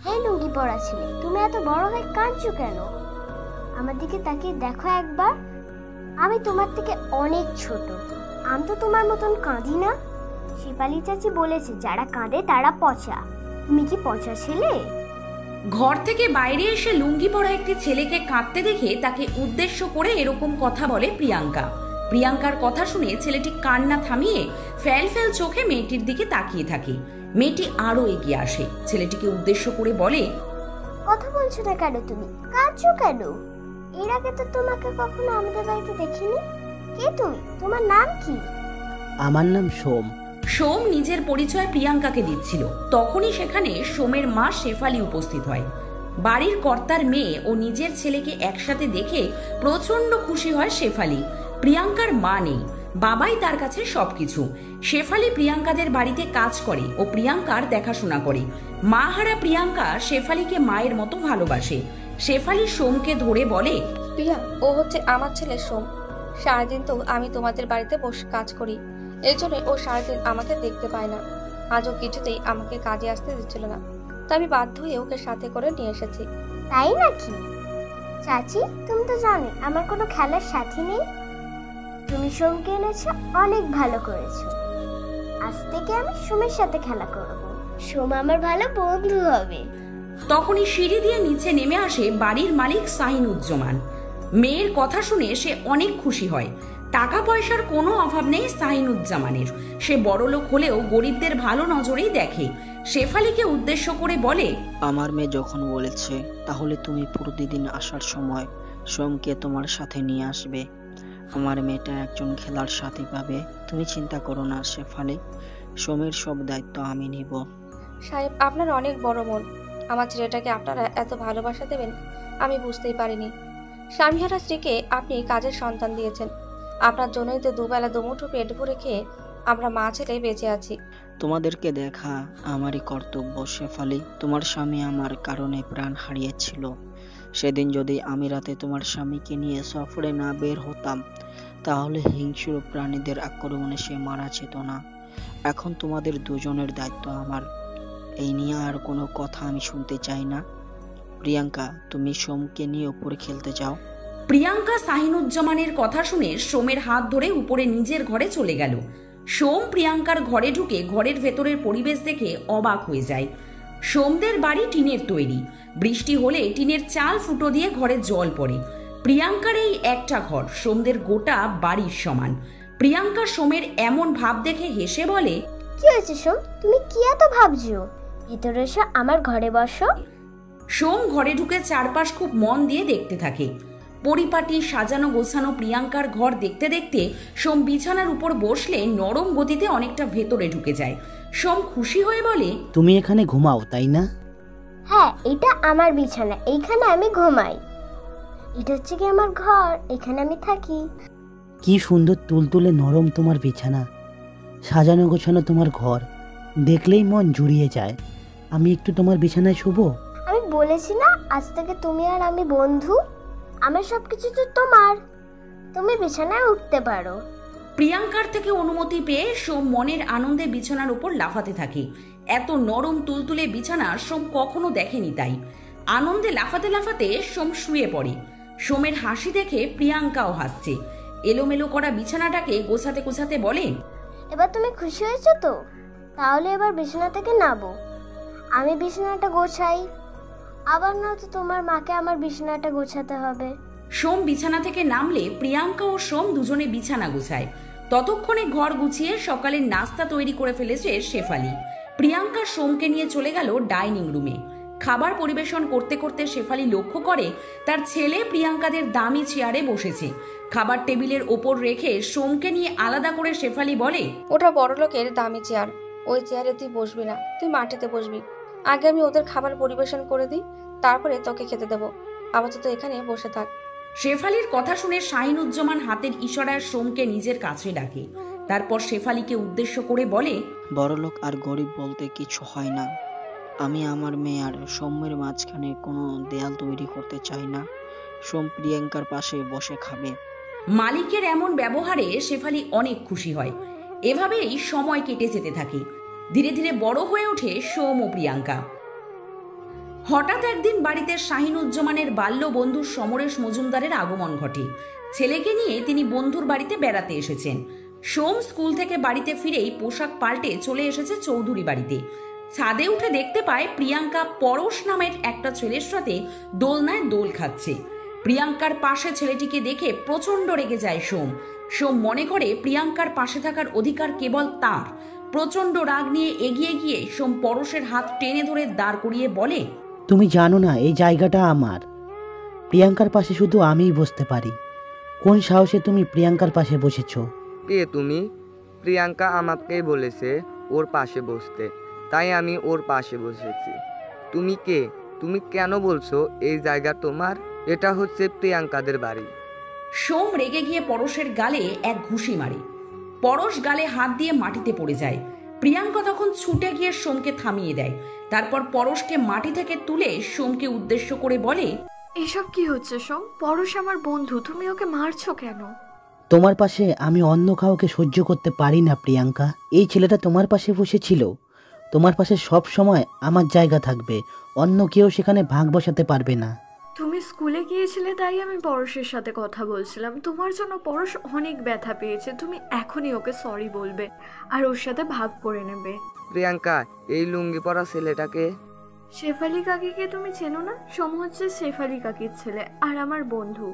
হে লুঙ্গি পরা ছেলে, তুমি এত বড় হয়ে কাঁদছো কেন? আমার দিকে তাকিয়ে দেখো একবার। আমি তোমার থেকে অনেক ছোট। আমি তো তোমার মতন কাঁদি না। শেফালি চাচি বলেছে যারা কাঁদে তারা পচা। তুমি কি পচা ছেলে? ঘর থেকে বাইরে এসে লুঙ্গি পরা একটি ছেলেকে কাঁদতে দেখে তাকে উদ্দেশ্য করে এরকম কথা বলে প্রিয়াঙ্কা। প্রিয়াঙ্কার কথা শুনে ছেলেটি কান্না থামিয়ে ফ্যাল ফ্যাল চোখে মেয়েটির দিকে তাকিয়ে থাকে। মেয়েটি আরো এগিয়ে আসে, ছেলেটিকে উদ্দেশ্য করে বলে, কথা বলছো না কেন? তুমি কাঁদছো কেন? এর আগে তো তোমাকে কখনো আমাদের বাড়িতে দেখিনি। কে তুমি? তোমার নাম কি? আমার নাম সোম। সোম নিজের পরিচয় প্রিয়াঙ্কাকে দিচ্ছিল। তখনই সেখানে সোমের মা শেফালি উপস্থিত হয়। বাড়ির কর্তার মেয়ে ও নিজের ছেলেকে একসাথে দেখে প্রচন্ড খুশি হয় শেফালি। প্রিয়াঙ্কার মা নেই, বাবাই তার কাছে সবকিছু। শেফালি প্রিয়াঙ্কাদের বাড়িতে কাজ করে ও প্রিয়াঙ্কার দেখাশোনা করে। মা হারা প্রিয়াঙ্কা শেফালিকে মায়ের মতো ভালোবাসে। শেফালি সোমকে ধরে বলে, প্রিয়া, ও হচ্ছে আমার ছেলে সোম। সারাদিন তো আমি তোমাদের বাড়িতে বসে কাজ করি, এই জন্য ও সারাদিন আমাকে দেখতে পায় না। আজও কিছুতেই আমাকে কাজে আসতে দিচ্ছিল না, তাই আমি বাধ্য হয়ে ওকে সাথে করে নিয়ে এসেছি। তাই নাকি? চাচি, তুমি তো জানো আমার কোনো খেলার সাথী নেই। তুমি সোমকে এনেছো, অনেক ভালো করেছো। আজ থেকে আমি সোমের সাথে খেলা করব। সোম আমার ভালো বন্ধু হবে। তখনই সিঁড়ি দিয়ে নিচে নেমে আসে বাড়ির মালিক শাহিনুজ্জামান। মেয়ের কথা শুনে সে অনেক খুশি হয়। টাকা পয়সার কোনো অভাব নেই শাহিনুজ্জামানের। সে বড়লোক হলেও গরিবদের ভালো নজরেই দেখে। শেফালিকে উদ্দেশ্য করে বলে, আমার মেয়ে যখন বলেছে তাহলে তুমি প্রতিদিন আসার সময় সোমকে তোমার সাথে নিয়ে আসবে। আমার মেয়েটা একজন খেলার সাথী পাবে। তুমি চিন্তা করো না শেফালি, সোমের সব দায়িত্ব আমি নিব। সাহেব, আপনার অনেক বড় মন। আমার ছেলেটাকে আপনারা এত ভালোবাসা দেবেন আমি বুঝতেই পারিনি। স্বামীহারা স্ত্রীকে আপনি কাজের সন্তান দিয়েছেন। আপনার জন্যই তো দুবেলা দুমুঠো পেট ভরে খেয়ে আমরা মা ছেলে বেঁচে আছি। তোমাদেরকে দেখা আমারই কর্তব্য শেফালি। তোমার স্বামী আমার কারণে প্রাণ হারিয়েছিল। সেদিন যদি আমি রাতে তোমার স্বামীকে নিয়ে সফরে না বের হতাম, তাহলে হিংস্র প্রাণীদের আক্রমণে সে মারা যেত না। এখন তোমাদের দুজনের দায়িত্ব আমার। এই নিয়ে আর কোনো কথা আমি শুনতে চাই না। প্রিয়াঙ্কা, তুমি সোমকে নিয়ে উপরে খেলতে যাও। প্রিয়াঙ্কা শাহিনুজ্জামানের কথা শুনে সোমের হাত ধরে উপরে নিজের ঘরে চলে গেল। সোম প্রিয়াঙ্কার ঘরে ঢুকে ঘরের ভেতরের পরিবেশ দেখে অবাক হয়ে যায়। সোমদের বাড়ি টিনের তৈরি। বৃষ্টি হলে টিনের চাল ফুটো দিয়ে ঘরে জল পড়ে। প্রিয়াঙ্কার এই একটা ঘর সোমদের গোটা বাড়ির সমান। প্রিয়াঙ্কা সোমের এমন ভাব দেখে হেসে বলে, কি হয়েছে সোম? তুমি কি এত ভাবছো? ভিতরে এসো, আমার ঘরে বসো। সোম ঘরে ঢুকে চারপাশ খুব মন দিয়ে দেখতে থাকে। পরিপাটি সাজানো গোছানো প্রিয়াঙ্কার ঘর দেখতে দেখতে সোম বিছানার উপর বসলে নরম গতিতে অনেকটা ভেতরে ঢুকে যায়। সোম খুশি হয়ে বলে, তুমি এখানে ঘুমাও তাই না? হ্যাঁ, এটা আমার বিছানা, এইখানে আমি ঘুমাই। এটা হচ্ছে কি আমার ঘর, এখানে আমি থাকি। কি সুন্দর তুলতুলে নরম তোমার বিছানা, সাজানো গোছানো তোমার ঘর, দেখলেই মন জুড়িয়ে যায়। আমি একটু তোমার বিছানায় শুবো? আমি বলেছি না আজ থেকে তুমি আর আমি বন্ধু। আমার সবকিছু তো তোমার, তুমি বিছানায় উঠতে পারো। প্রিয়াঙ্কার থেকে অনুমতি পেয়ে সোম মনের আনন্দে বিছানার উপর লাফাতে থাকে। এত নরম তুলতুলে বিছানা সোম কখনো দেখেনি, তাই আনন্দে লাফাতে লাফাতে সোম শুয়ে পড়ে। সোমের হাসি দেখে প্রিয়াঙ্কাও হাসছে। এলোমেলো করা বিছানাটাকে গোছাতে গোছাতে বলে, এবার তুমি খুশি হয়েছো তো? তাহলে এবার বিছানা থেকে নামো, আমি বিছানাটা গোছাই। আবার না তো তোমার মাকে আমার বিছানাটা গোছাতে হবে। সোম বিছানা থেকে নামলে প্রিয়াঙ্কা ও সোম দুজনে বিছানা গুছায়। ততক্ষণে ঘর গুছিয়ে সকালের নাস্তা তৈরি করে ফেলেছে শেফালি। প্রিয়াঙ্কা সোমকে নিয়ে চলে গেল ডাইনিং রুমে। খাবার পরিবেশন করতে করতে শেফালি লক্ষ্য করে তার ছেলে প্রিয়াঙ্কাদের দামি চেয়ারে বসেছে। খাবার টেবিলের ওপর রেখে সোমকে নিয়ে আলাদা করে শেফালি বলে, ওটা বড় লোকের দামি চেয়ার, ওই চেয়ারে তুই বসবি না, তুই মাটিতে বসবি। আগে আমি ওদের খাবার পরিবেশন করে দিই, তারপরে তোকে খেতে দেবো। আপাতত এখানে বসে থাক। শেফালির কথা শুনে শাহিনুজ্জামান হাতের ইশারায় সোমকে নিজের কাছে ডাকে। তারপর শেফালিকে উদ্দেশ্য করে বলে, বড়লোক আর গরিব বলতে কিছু হয় না। আমি আমার মেয়ে আর সৌম্যের মাঝখানে কোনো দেয়াল তৈরি করতে চাই না। সোম প্রিয়াঙ্কার পাশে বসে খাবে। মালিকের এমন ব্যবহারে শেফালি অনেক খুশি হয়। এভাবেই সময় কেটে যেতে থাকে। ধীরে ধীরে বড় হয়ে ওঠে সোম ও প্রিয়াঙ্কা। হঠাৎ একদিন বাড়িতে শাহিনুজ্জামানের বাল্য বন্ধু সমরেশ মজুমদারের আগমন ঘটে। ছেলেকে নিয়ে তিনি বন্ধুর বাড়িতে বেড়াতে এসেছেন। সোম স্কুল থেকে বাড়িতে ফিরেই পোশাক পাল্টে চলে এসেছে চৌধুরী বাড়িতে। ছাদে উঠে দেখতে পায় প্রিয়াঙ্কা পরশ নামের একটা ছেলের সাথে দোলনায় দোল খাচ্ছে। প্রিয়াঙ্কার পাশে ছেলেটিকে দেখে প্রচণ্ড রেগে যায় সোম। সোম মনে করে প্রিয়াঙ্কার পাশে থাকার অধিকার কেবল তার। প্রচণ্ড রাগ নিয়ে এগিয়ে গিয়ে সোম পরশের হাত টেনে ধরে দাঁড় করিয়ে বলে, তুমি জানো না এই জায়গাটা আমার। প্রিয়াঙ্কার পাশে শুধু আমিই বসতে পারি। কোন সাহসে তুমি প্রিয়াঙ্কার পাশে বসেছো? কে তুমি? প্রিয়াঙ্কা আমাকেই বলেছে ওর পাশে বসতে, তাই আমি ওর পাশে বসেছি। তুমি কে? তুমি কেন বলছো এই জায়গা তোমার? এটা হচ্ছে প্রিয়াঙ্কাদের বাড়ি। সোম রেগে গিয়ে পরশের গালে এক ঘুষি মারে। পরশ গালে হাত দিয়ে মাটিতে পড়ে যায়। প্রিয়াঙ্কা তখন ছুটে গিয়ে সোমকে থামিয়ে দেয়। তারপর পরশকে মাটি থেকে তুলে সোমকে উদ্দেশ্য করে বলে, এসব কি হচ্ছে সোম? পরশ আমার বন্ধু, তুমি ওকে মারছো কেন? তোমার পাশে আমি অন্য কাউকে সহ্য করতে পারি না প্রিয়াঙ্কা। এই ছেলেটা তোমার পাশে বসেছিল। তোমার পাশে সব সময় আমার জায়গা থাকবে, অন্য কেউ সেখানে ভাগ বসাতে পারবে না। তুমি স্কুলে গিয়েছিলে তাই আমি পরশের সাথে কথা বলছিলাম। তোমার জন্য পরশ অনেক ব্যথা পেয়েছে। তুমি এখনই ওকে সরি বলবে আর ওর সাথে ভাগ করে নেবে। প্রিয়াঙ্কা, এই লুঙ্গি পরা ছেলেটাকে? শেফালি কাকিকে তুমি চেনো না? সোম হচ্ছে শেফালি কাকির ছেলে আর আমার বন্ধু।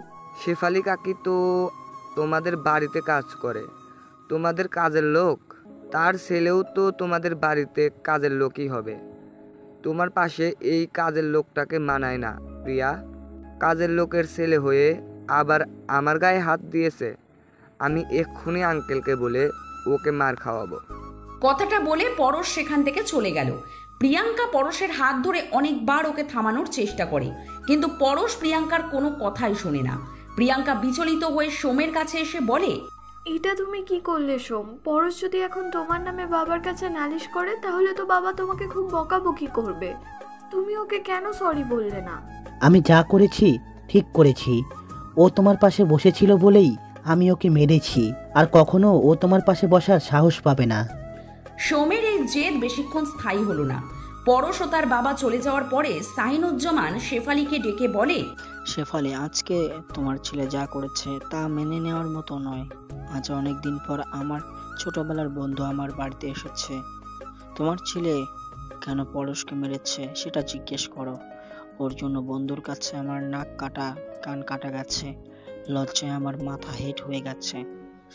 শেফালি কাকি তো তোমাদের বাড়িতে কাজ করে, তোমাদের কাজের লোক। তার ছেলেও তো তোমাদের বাড়িতে কাজের লোকই হবে। তোমার পাশে এই কাজের লোকটাকে মানায় না প্রিয়া। কাজের লোকের ছেলে হয়ে আবার আমার গায়ে হাত দিয়েছে। আমি এক্ষুনি আঙ্কেলকে বলে ওকে মার খাওয়াবো। কথাটা বলে পরশ সেখান থেকে চলে গেল। প্রিয়াঙ্কা পরশের হাত ধরে অনেকবার ওকে থামানোর চেষ্টা করে, কিন্তু পরশ প্রিয়াঙ্কার কোনো কথাই শোনে না। প্রিয়াঙ্কা বিচলিত হয়ে সোমের কাছে এসে বলে, এটা তুমি কি করলে সোম? পরশ যদি এখন তোমার নামে বাবার কাছে নালিশ করে তাহলে তো বাবা তোমাকে খুব বকাবকি করবে। তুমি ওকে কেন সরি বললে না? আমি যা করেছি ঠিক করেছি। ও তোমার পাশে বসেছিল বলেই আমি ওকে মেরেছি, আর কখনো ও তোমার পাশে বসার সাহস পাবে না। সোমের এই জেদ বেশিক্ষণ স্থায়ী হলো না। পরশ ও তার বাবা চলে যাওয়ার পরে শাহিনুজ্জামান শেফালিকে ডেকে বলে, শেফালি, আজকে তোমার ছেলে যা করেছে তা মেনে নেওয়ার মতো নয়। আজ অনেক দিন পর আমার ছোটবেলার বন্ধু আমার বাড়িতে এসেছে। তোমার ছেলে কেন পরশকে মেরেছে সেটা জিজ্ঞেস করো। ওর জন্য বন্ধুর কাছে আমার নাক কাটা কান কাটা গেছে। লজ্জায় আমার মাথা হেট হয়ে গেছে।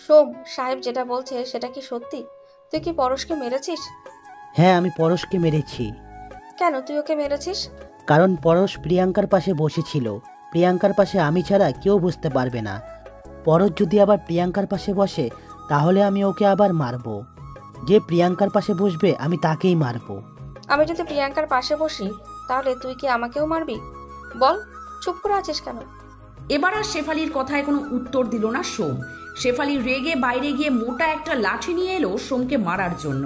সোম সাহেব যেটা বলছে সেটা কি সত্যি? তুই কি পরশকে মেরেছিস? হ্যাঁ, আমি পরশকে মেরেছি। কেন তুই ওকে মেরেছিস? কারণ পরশ প্রিয়াঙ্কার পাশে বসেছিল। প্রিয়াঙ্কার পাশে আমি ছাড়া কেউ বসতে পারবে না। পরশ যদি আবার প্রিয়াঙ্কার পাশে বসে তাহলে আমি ওকে আবার মারবো। যে প্রিয়াঙ্কার পাশে বসবে আমি তাকেই মারবো। আমি যদি প্রিয়াঙ্কার পাশে বসি তাহলে তুই কি আমাকেও মারবি? বল, চুপ করে আছিস কেন? এবার আর শেফালির কথায় কোনো উত্তর দিল না সোম। শেফালি রেগে বাইরে গিয়ে মোটা একটা লাঠি নিয়ে এলো সোমকে মারার জন্য।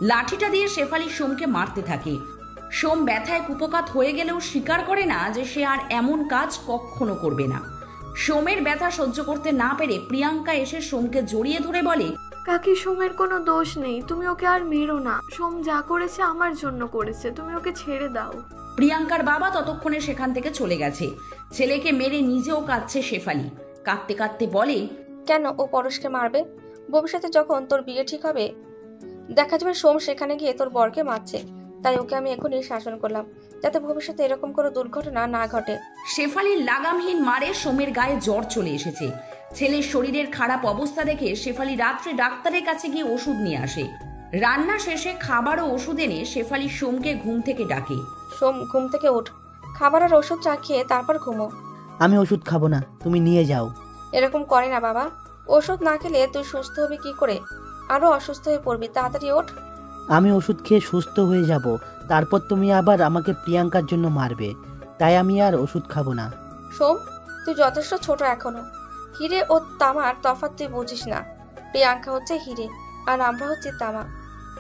লাঠিটা দিয়ে শেফালি সোমকে মারতে থাকে। সোম ব্যথায় কুপোকাত হয়ে গেলেও স্বীকার করে না যে সে আর এমন কাজ কখনো করবে না। সোমের ব্যথা সহ্য করতে না পেরে প্রিয়াঙ্কা এসে সোমকে জড়িয়ে ধরে বলে, কাকি, সোমের কোনো দোষ নেই, তুমি ওকে আর মেরো না। সোম যা করেছে আমার জন্য করেছে, তুমি ওকে ছেড়ে দাও। প্রিয়াঙ্কার বাবা ততক্ষণে সেখান থেকে চলে গেছে। ছেলেকে মেরে নিজেও কাঁদছে শেফালি। কাঁদতে কাঁদতে বলে, কেন ও পরশকে মারবে? ভবিষ্যতে যখন তোর বিয়ে ঠিক হবে দেখা যাবে সোম সেখানে গিয়ে তোর বরকে মারছে। তাই ওকে আমি এখনই শাসন করলাম যাতে ভবিষ্যতে এরকম কোনো দুর্ঘটনা না ঘটে। শেফালির লাগামহীন মারে সোমের গায়ে জ্বর চলে এসেছে। ছেলের শরীরের খারাপ অবস্থা দেখে শেফালি রাত্রে ডাক্তারের কাছে গিয়ে ওষুধ নিয়ে আসে। রান্না শেষে খাবার ও ওষুধ এনে শেফালি সোমকে ঘুম থেকে ডাকে। সোম, ঘুম থেকে উঠ, খাবার আর ওষুধ চা খেয়ে তারপর ঘুমো। আমি ওষুধ খাবো না, তুমি নিয়ে যাও। এরকম করে না বাবা, ওষুধ না খেলে তুই সুস্থ হবি কি করে? আরো অসুস্থ হয়ে পড়বি, তাড়াতাড়ি ওঠ। আমি ওষুধ খেয়ে সুস্থ হয়ে যাব, তারপর তুমি আবার আমাকে প্রিয়াঙ্কার জন্য মারবে, তাই আমি আর ওষুধ খাবো না। সোম, তুই যথেষ্ট ছোট এখনো। হিরে ও তামার তফাৎ তুই বুঝিস না। প্রিয়াঙ্কা হচ্ছে হিরে আর আমরা হচ্ছে তামা।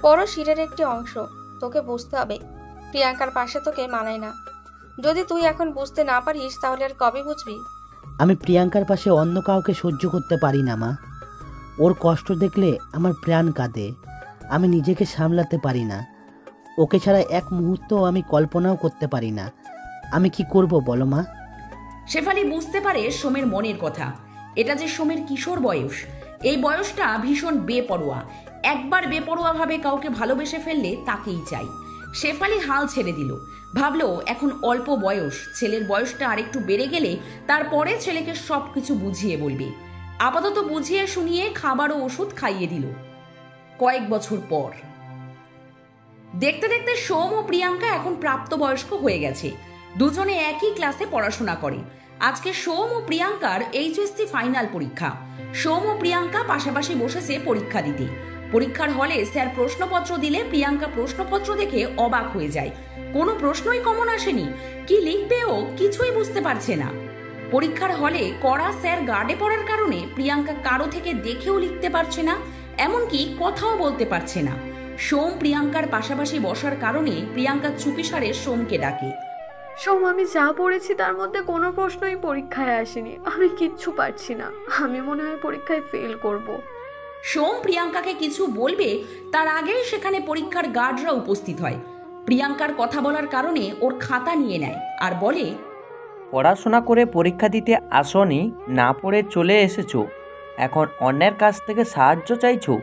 পরশ হীরের একটি অংশ, তোকে বুঝতে হবে। প্রিয়াঙ্কার পাশে তোকে মানায় না। যদি তুই এখন বুঝতে না পারিস তাহলে আর কবে বুঝবি? আমি প্রিয়াঙ্কার পাশে অন্য কাউকে সহ্য করতে পারি না মা। ওর কষ্ট দেখলে আমার প্রাণ কাঁদে। আমি নিজেকে সামলাতে পারি না। ওকে ছাড়া এক মুহূর্ত আমি কল্পনাও করতে পারি না। আমি কি করব বলো মা? শেফালি বুঝতে পারে সোমের মনের কথা। এটা যে সোমের কিশোর বয়স, এই বয়সটা ভীষণ বেপরোয়া। একবার বেপরোয়াভাবে কাউকে ভালোবেসে ফেললে তাকেই চাই। শেফালি হাল ছেড়ে দিল। ভাবলো এখন অল্প বয়স, ছেলের বয়সটা আরেকটু বেড়ে গেলে তারপরে ছেলেকে সবকিছু বুঝিয়ে বলবে। আপাতত বুঝিয়ে শুনিয়ে খাবার ও ওষুধ খাইয়ে দিল। কয়েক বছর পর দেখতে দেখতে সোম ও প্রিয়াঙ্কা এখন প্রাপ্তবয়স্ক হয়ে গেছে। দুজনে একই ক্লাসে পড়াশোনা করে। আজকে সোম ও প্রিয়াঙ্কার এইচএসসি ফাইনাল পরীক্ষা। সোম ও প্রিয়াঙ্কা পাশাপাশি বসেছে পরীক্ষা দিতে। পরীক্ষার হলে স্যার প্রশ্নপত্র দিলে প্রিয়াঙ্কা প্রশ্নপত্র দেখে অবাক হয়ে যায়। কোনো প্রশ্নই কমন আসেনি। কি লিখবে ও কিছুই বুঝতে পারছে না। পরীক্ষার হলে কড়া স্যার গার্ডে পড়ার কারণে প্রিয়াঙ্কা কারো থেকে দেখেও লিখতে পারছে না, এমনকি কথাও বলতে পারছে না। সোম প্রিয়াঙ্কার পাশাপাশি বসার কারণে প্রিয়াঙ্কা চুপিসারে সোমকে ডাকে। সোম, আমি যা পড়েছি তার মধ্যে কোনো প্রশ্নই পরীক্ষায় আসেনি। আমি কিচ্ছু পারছি না। আমি মনে হয় পরীক্ষায় ফেল করব। সোম প্রিয়াঙ্কাকে কিছু বলবে তার আগেই সেখানে পরীক্ষার গার্ডরা উপস্থিত হয়। প্রিয়াঙ্কার কথা বলার কারণে ওর খাতা নিয়ে নেয় আর বলে, পড়াশোনা করে পরীক্ষা দিতে আসনি, না পড়ে চলে এসেছো, এখন অন্যের কাছ থেকে সাহায্য চাইছো।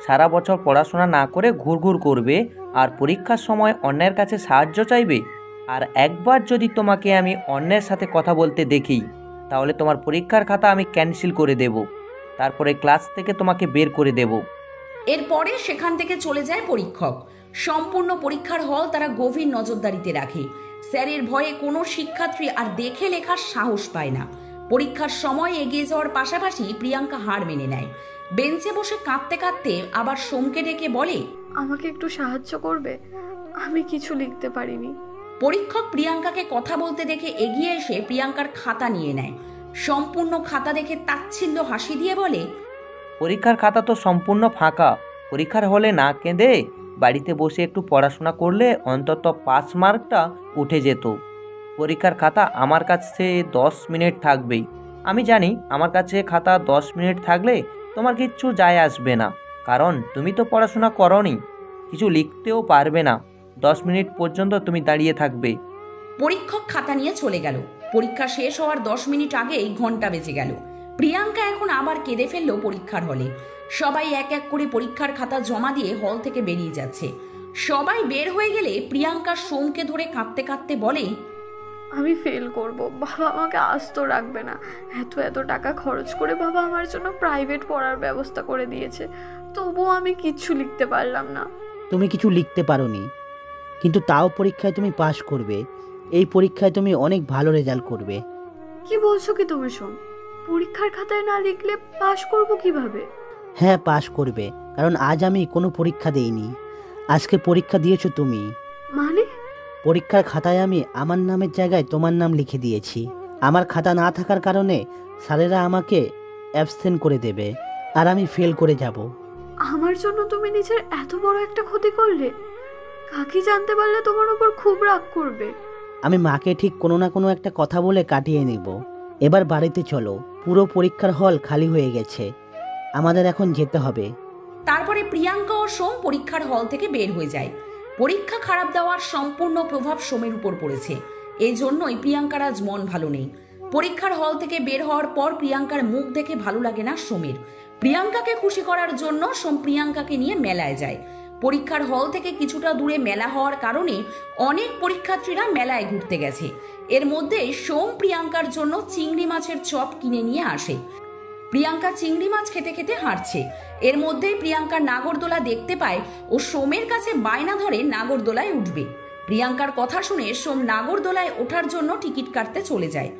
সারা বছর পড়াশোনা না করে ঘুরঘুর করবে আর পরীক্ষার সময় অন্যের কাছে সাহায্য চাইবে। আর একবার যদি তোমাকে আমি অন্যের সাথে কথা বলতে দেখি তাহলে তোমার পরীক্ষার খাতা আমি ক্যান্সেল করে দেব, তারপরে ক্লাস থেকে তোমাকে বের করে দেব। এরপরে সেখান থেকে চলে যায় পরীক্ষক। সম্পূর্ণ পরীক্ষার হল তারা গভীর নজরদারিতে রাখে। স্যারের ভয়ে কোনো শিক্ষার্থী আর দেখে লেখার সাহস পায় না। পরীক্ষার সময় এগিয়ে যাওয়ার পাশাপাশি প্রিয়াঙ্কা হার মেনে নেয়। বেঞ্চে বসে কাঁদতে কাঁদতে আবার সোমকে ডেকে বলে, আমাকে একটু সাহায্য করবে? আমি কিছু লিখতে পারিনি। পরীক্ষক প্রিয়াঙ্কাকে কথা বলতে দেখে এগিয়ে এসে প্রিয়াঙ্কার খাতা নিয়ে নেয়। সম্পূর্ণ খাতা দেখে তাচ্ছিল্য হাসি দিয়ে বলে, পরীক্ষার খাতা তো সম্পূর্ণ ফাঁকা। পরীক্ষার হলে না কেঁদে বাড়িতে বসে একটু পড়াশোনা করলে অন্তত 5 মার্কটা উঠে যেত। পরীক্ষার খাতা আমার কাছে 10 মিনিট থাকবেই। আমি জানি আমার কাছে খাতা 10 মিনিট থাকলে তোমার কিচ্ছু যায় আসবে না, কারণ তুমি তো পড়াশোনা করোনি, কিছু লিখতেও পারবে না। 10 মিনিট পর্যন্ত তুমি দাঁড়িয়ে থাকবে। পরীক্ষক খাতা নিয়ে চলে গেল। পরীক্ষা শেষ হওয়ার 10 মিনিট আগেই ঘন্টা বেজে গেল। প্রিয়াঙ্কা এখন আবার কেঁদে ফেলল পরীক্ষার হলে। সবাই এক এক করে পরীক্ষার খাতা জমা দিয়ে হল থেকে বেরিয়ে যাচ্ছে। সবাই বের হয়ে গেলে প্রিয়াঙ্কা সোমকে ধরে কাঁদতে কাঁদতে বলে, আমি ফেল করব। বাবা আমাকে আস্ত রাখবে না। এত টাকা খরচ করে বাবা আমার জন্য প্রাইভেট পড়ার ব্যবস্থা করে দিয়েছে, তবুও আমি কিচ্ছু লিখতে পারলাম না। তুমি কিছু লিখতে পারোনি, কিন্তু তাও পরীক্ষায় তুমি পাশ করবে। এই পরীক্ষায় তুমি অনেক ভালো রেজাল্ট করবে। কি বলছো কি তুমি সোম? পরীক্ষার খাতায় না লিখলে পাশ করব কিভাবে? হ্যাঁ, পাশ করবে, কারণ আজ আমি কোনো পরীক্ষা দেইনি। আজকে পরীক্ষা দিয়েছো তুমি। মানে? পরীক্ষার খাতায় আমি আমার নামের জায়গায় তোমার নাম লিখে দিয়েছি। আমার খাতা না থাকার কারণে স্যারেরা আমাকে অ্যাবসেন্ট করে দেবে আর আমি ফেল করে যাব। আমার জন্য তুমি নিজের এত বড় একটা ক্ষতি করলে? কাকি জানতে পারলে তোমার উপর খুব রাগ করবে। আমি মাকে ঠিক কোনো না কোনো একটা কথা বলে কাটিয়ে নিব। এবার বাড়িতে চলো, পুরো পরীক্ষার হল খালি হয়ে গেছে, আমাদের এখন যেতে হবে। তারপরে প্রিয়াঙ্কা ও সোম পরীক্ষার হল থেকে বের হয়ে যায়। পরীক্ষা খারাপ দেওয়ার সম্পূর্ণ প্রভাব সোমের উপর পড়েছে। এই জন্যই প্রিয়াঙ্কার আজ মন ভালো নেই। পরীক্ষার হল থেকে বের হওয়ার পর প্রিয়াঙ্কার মুখ দেখে ভালো লাগে না সোমের। প্রিয়াঙ্কাকে খুশি করার জন্য সোম প্রিয়াঙ্কাকে নিয়ে মেলায় যায়। পরীক্ষার হল থেকে কিছুটা দূরে মেলা হওয়ার কারণে অনেক পরীক্ষার্থীরা মেলায় ঘুরতে গেছে। এর মধ্যে সোম প্রিয়াঙ্কার জন্য চিংড়ি মাছের চপ কিনে নিয়ে আসে। প্রিয়াঙ্কা চিংড়ি মাছ খেতে খেতে হাঁটছে। এর মধ্যেই প্রিয়াঙ্কার নাগরদোলা দেখতে পায় ও সোমের কাছে বায়না ধরে নাগরদোলায় উঠবে। প্রিয়াঙ্কার কথা শুনে সোম নাগরদোলায় ওঠার জন্য টিকিট কাটতে চলে যায়।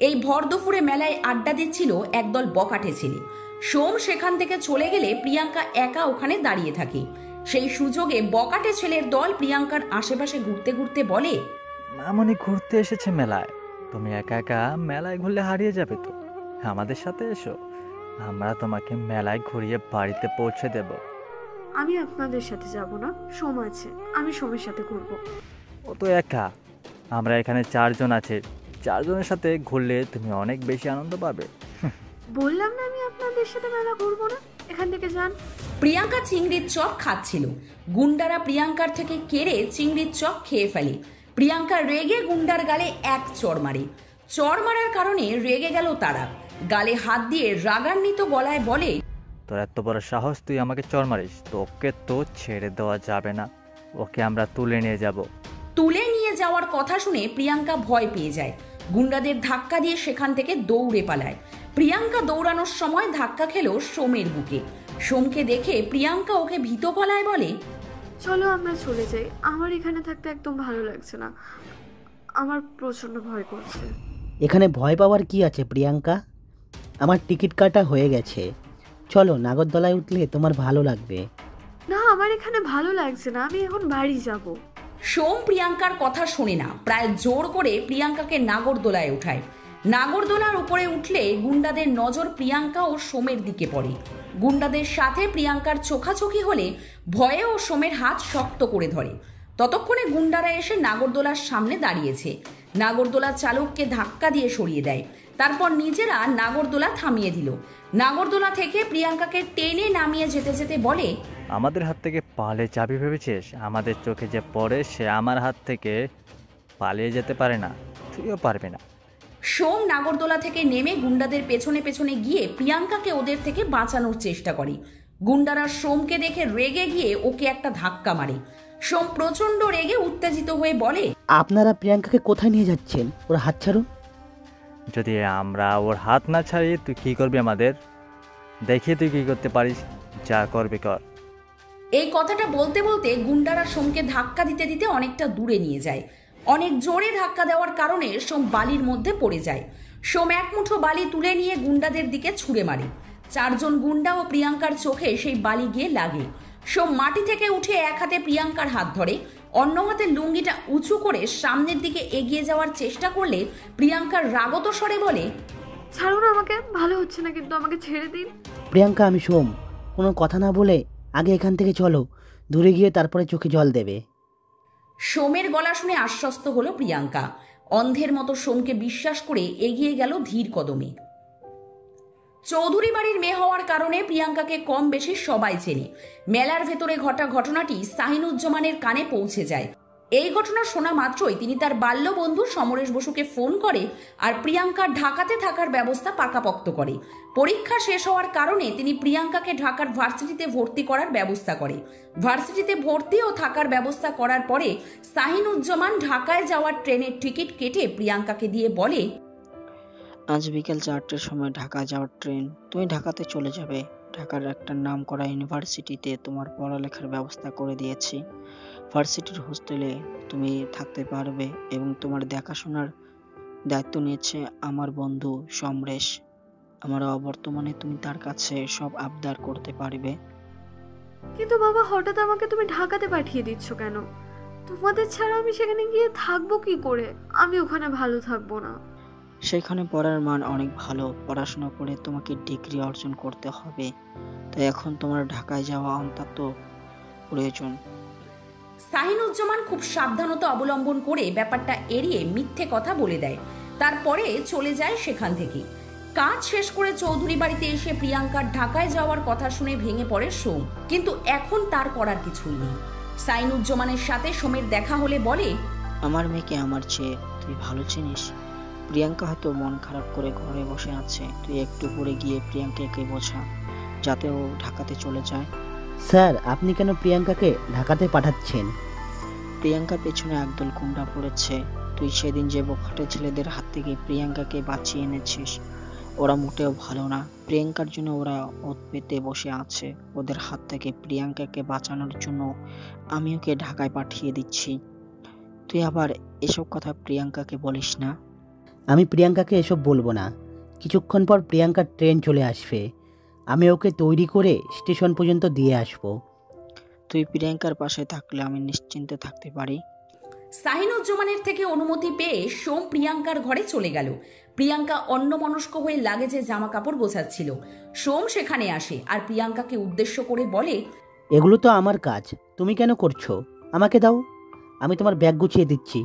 এই ভর দুপুরে মেলায় আড্ডা দিচ্ছিল একদল বকাটে ছেলে। সোম সেখান থেকে চলে গেলে প্রিয়াঙ্কা একা ওখানে দাঁড়িয়ে থাকে। সেই সুযোগে বকাটে ছেলের দল প্রিয়াঙ্কার আশেপাশে ঘুরতে ঘুরতে বলে, মামনি ঘুরতে এসেছে মেলায়, তুমি একা একা মেলায় ঘুরলে হারিয়ে যাবে তো, আমাদের সাথে এসো, আমরা তোমাকে মেলায় ঘুরিয়ে বাড়িতে পৌঁছে দেব। আমি আপনাদের সাথে যাব না, সোম আছে, আমি সোমের সাথে ঘুরবো। ও তো একা, আমরা এখানে 4 জন আছে, 4 জনের সাথে ঘুরলে তুমি অনেক বেশি আনন্দ পাবে। বললাম না আমি আপনাদের সাথে মেলা ঘুরবো না, এখান থেকে যান। প্রিয়াঙ্কা চিংড়ির চপ খাচ্ছিল। গুন্ডারা প্রিয়াঙ্কার থেকে কেড়ে চিংড়ির চপ খেয়ে ফেলে। প্রিয়াঙ্কা রেগে গুন্ডার গালে এক চড় মারে। চড় মারার কারণে রেগে গেল তারা। গালে হাত দিয়ে রাগান্বিত গলায় বলে, তোর এত বড় সাহস, তুই আমাকে চড় মারিস? তোকে তো ছেড়ে দেওয়া যাবে না, ওকে আমরা তুলে নিয়ে যাব। তুলে নিয়ে যাওয়ার কথা শুনে প্রিয়াঙ্কা ভয় পেয়ে যায়। গুন্ডাদের ধাক্কা দিয়ে সেখান থেকে দৌড়ে পালায়। প্রিয়াঙ্কা দৌড়ানোর সময় ধাক্কা খেল সোমের বুকে। সোমকে দেখে প্রিয়াঙ্কা ওকে ভীত গলায় বলে, চলো আমরা চলে যাই, আমার এখানে থাকতে একদম ভালো লাগছে না, আমার প্রচণ্ড ভয় করছে। এখানে ভয় পাওয়ার কি আছে প্রিয়াঙ্কা? আমার টিকিট কাটা হয়ে গেছে, চলো নাগরদোলায় উঠলে তোমার ভালো লাগবে। না, আমার এখানে ভালো লাগছে না, আমি এখন বাড়ি যাব। সোম প্রিয়াঙ্কার কথা শোনে না, প্রায় জোর করে প্রিয়াঙ্কাকে নাগরদোলায় উঠায়। নাগরদোলার উপরে উঠলে গুন্ডাদের নজর প্রিয়াঙ্কা ও সোমের দিকে পড়ে। গুন্ডাদের সাথে প্রিয়াঙ্কার চোখাচোখি হলে ভয়ে ও সোমের হাত শক্ত করে ধরে। ততক্ষণে গুন্ডারা এসে নাগরদোলার সামনে দাঁড়িয়েছে। নাগরদোলার চালককে ধাক্কা দিয়ে সরিয়ে দেয়। তারপর নিজেরা নাগরদোলা থামিয়ে দিল। নাগরদোলা থেকে প্রিয়াঙ্কাকে টেনে নামিয়ে যেতে যেতে বলে, আমাদের হাত থেকে পালিয়ে যাবি ভেবেছিস? আমাদের চোখে যে পড়ে সে আমার হাত থেকে পালিয়ে যেতে পারে না, তুইও পারবি না। সোম নাগরদোলা থেকে নেমে গুন্ডাদের পেছনে পেছনে গিয়ে প্রিয়াঙ্কাকে ওদের থেকে বাঁচানোর চেষ্টা করে। গুন্ডারা সোমকে দেখে রেগে গিয়ে ওকে একটা ধাক্কা মারে। সোম প্রচন্ড রেগে উত্তেজিত হয়ে বলে, আপনারা প্রিয়াঙ্কাকে কোথায় নিয়ে যাচ্ছেন? ওর হাত ছাড়ুন। যদি আমরা ওর হাত না ছাড়িয়ে তুই কী করবি আমাদের? দেখি তুই কী করতে পারিস, যা করবি কর। এই কথাটা বলতে বলতে গুন্ডারা সোমকে ধাক্কা দিতে দিতে অনেকটা দূরে নিয়ে যায়। অনেক জোরে ধাক্কা দেওয়ার কারণে সোম বালির মধ্যে পড়ে যায়। সোম এক মুঠো বালি তুলে নিয়ে গুন্ডাদের দিকে ছুঁড়ে মারে। 4 জন গুন্ডা ও প্রিয়াঙ্কার চোখে সেই বালি গিয়ে লাগে। সোম মাটি থেকে উঠে এক হাতে প্রিয়াঙ্কার হাত ধরে, অন্য হাতে লুঙ্গিটা উঁচু করে সামনের দিকে এগিয়ে যাওয়ার চেষ্টা করলে প্রিয়াঙ্কার রাগত স্বরে বলে, ছাড়ুন আমাকে, ভালো হচ্ছে না কিন্তু, আমাকে ছেড়ে দিন। প্রিয়াঙ্কা, আমি সোম, কোনো কথা না বলে আগে এখান থেকে চলো, দূরে গিয়ে তারপরে চোখে জল দেবে। সোমের গলা শুনে আশ্বস্ত হলো প্রিয়াঙ্কা। অন্ধের মতো সোমকে বিশ্বাস করে এগিয়ে গেল ধীর কদমে। চৌধুরী বাড়ির মেয়ে হওয়ার কারণে প্রিয়াঙ্কাকে কম বেশি সবাই চেনে। মেলার ভেতরে ঘটা ঘটনাটি শাহিনুজ্জামানের কানে পৌঁছে যায়। এই ঘটনা শোনা মাত্রই তিনি তার বাল্য বন্ধু সমরেশ বসুকে ফোন করে আর প্রিয়াঙ্কার ঢাকাতে থাকার ব্যবস্থা পাকাপোক্ত করে। পরীক্ষা শেষ হওয়ার কারণে তিনি প্রিয়াঙ্কাকে ঢাকার ভার্সিটিতে ভর্তি করার ব্যবস্থা করে। ভার্সিটিতে ভর্তি ও থাকার ব্যবস্থা করার পরে শাহিনুজ্জামান ঢাকায় যাওয়ার ট্রেনের টিকিট কেটে প্রিয়াঙ্কাকে দিয়ে বলে, আজ বিকেল 4টের সময় ঢাকা যাওয়ার ট্রেন, তুমি ঢাকাতে চলে যাবে। ঢাকার একটা নামকরা ইউনিভার্সিটিতে তোমার পড়ালেখার ব্যবস্থা করে দিয়েছি। ভার্সিটির হোস্টেলে তুমি থাকতে পারবে এবং তোমার দেখাশোনার দায়িত্ব নিয়েছে আমার বন্ধু সমরেশ। আমার অবর্তমানে তুমি তার কাছে সব আবদার করতে পারবে। কিন্তু বাবা, হঠাৎ আমাকে তুমি ঢাকাতে পাঠিয়ে দিচ্ছ কেন? তোমাদের ছাড়া আমি সেখানে গিয়ে থাকবো কি করে? আমি ওখানে ভালো থাকবো না। সেখানে পড়ার মান অনেক ভালো, পড়াশোনা করে তোমাকে ডিগ্রি অর্জন করতে হবে, তাই এখন তোমার ঢাকায় যাওয়া অত্যন্ত প্রয়োজন। শাহিনুজ্জামান খুব সাবধানতা অবলম্বন করে ব্যাপারটা এড়িয়ে মিথ্যে কথা বলে দেয়। তারপরে চলে যায় সেখান থেকে। কাজ শেষ করে চৌধুরী বাড়িতে এসে প্রিয়াঙ্কার ঢাকায় যাওয়ার কথা শুনে ভেঙে পড়ে সোম, কিন্তু এখন তার করার কিছুই নেই। শাহিনুজ্জামানের সাথে সোমের দেখা হলে বলে, আমার মেয়েকে আমার চেয়ে তুই ভালো চিনিস। প্রিয়াঙ্কা হয়তো মন খারাপ করে ঘরে বসে আছে, তুই একটু পরে গিয়ে প্রিয়াঙ্কাকে বোঝা যাতে ও ঢাকাতে চলে যায়। স্যার, আপনি কেন প্রিয়াঙ্কাকে ঢাকাতে পাঠাচ্ছেন? প্রিয়াঙ্কার পেছনে একদল গুন্ডা পড়েছে। তুই সেদিন যে বোখাটে ছেলেদের হাত থেকে প্রিয়াঙ্কাকে বাঁচিয়ে এনেছিস, ওরা মোটেও ভালো না। প্রিয়াঙ্কার জন্য ওরা ওত পেতে বসে আছে। ওদের হাত থেকে প্রিয়াঙ্কাকে বাঁচানোর জন্য আমি ওকে ঢাকায় পাঠিয়ে দিচ্ছি। তুই আবার এসব কথা প্রিয়াঙ্কাকে বলিস না। আমি প্রিয়াঙ্কাকে এসব বলবো না। কিছুক্ষণ পর প্রিয়াঙ্কার ট্রেন চলে আসবে, আমি ওকে তৈরি করে স্টেশন পর্যন্ত দিয়ে আসবো। তুই প্রিয়াঙ্কার পাশে থাকলে আমি নিশ্চিন্তে থাকতে পারি। শাহিনুজ্জামানের থেকে অনুমতি পেয়ে সোম প্রিয়াঙ্কার ঘরে চলে গেল। প্রিয়াঙ্কা অন্যমনস্ক হয়ে লাগেজে জামা কাপড় গোছাচ্ছিল। সোম সেখানে আসে আর প্রিয়াঙ্কাকে উদ্দেশ্য করে বলে, এগুলো তো আমার কাজ, তুমি কেন করছো? আমাকে দাও, আমি তোমার ব্যাগ গুছিয়ে দিচ্ছি।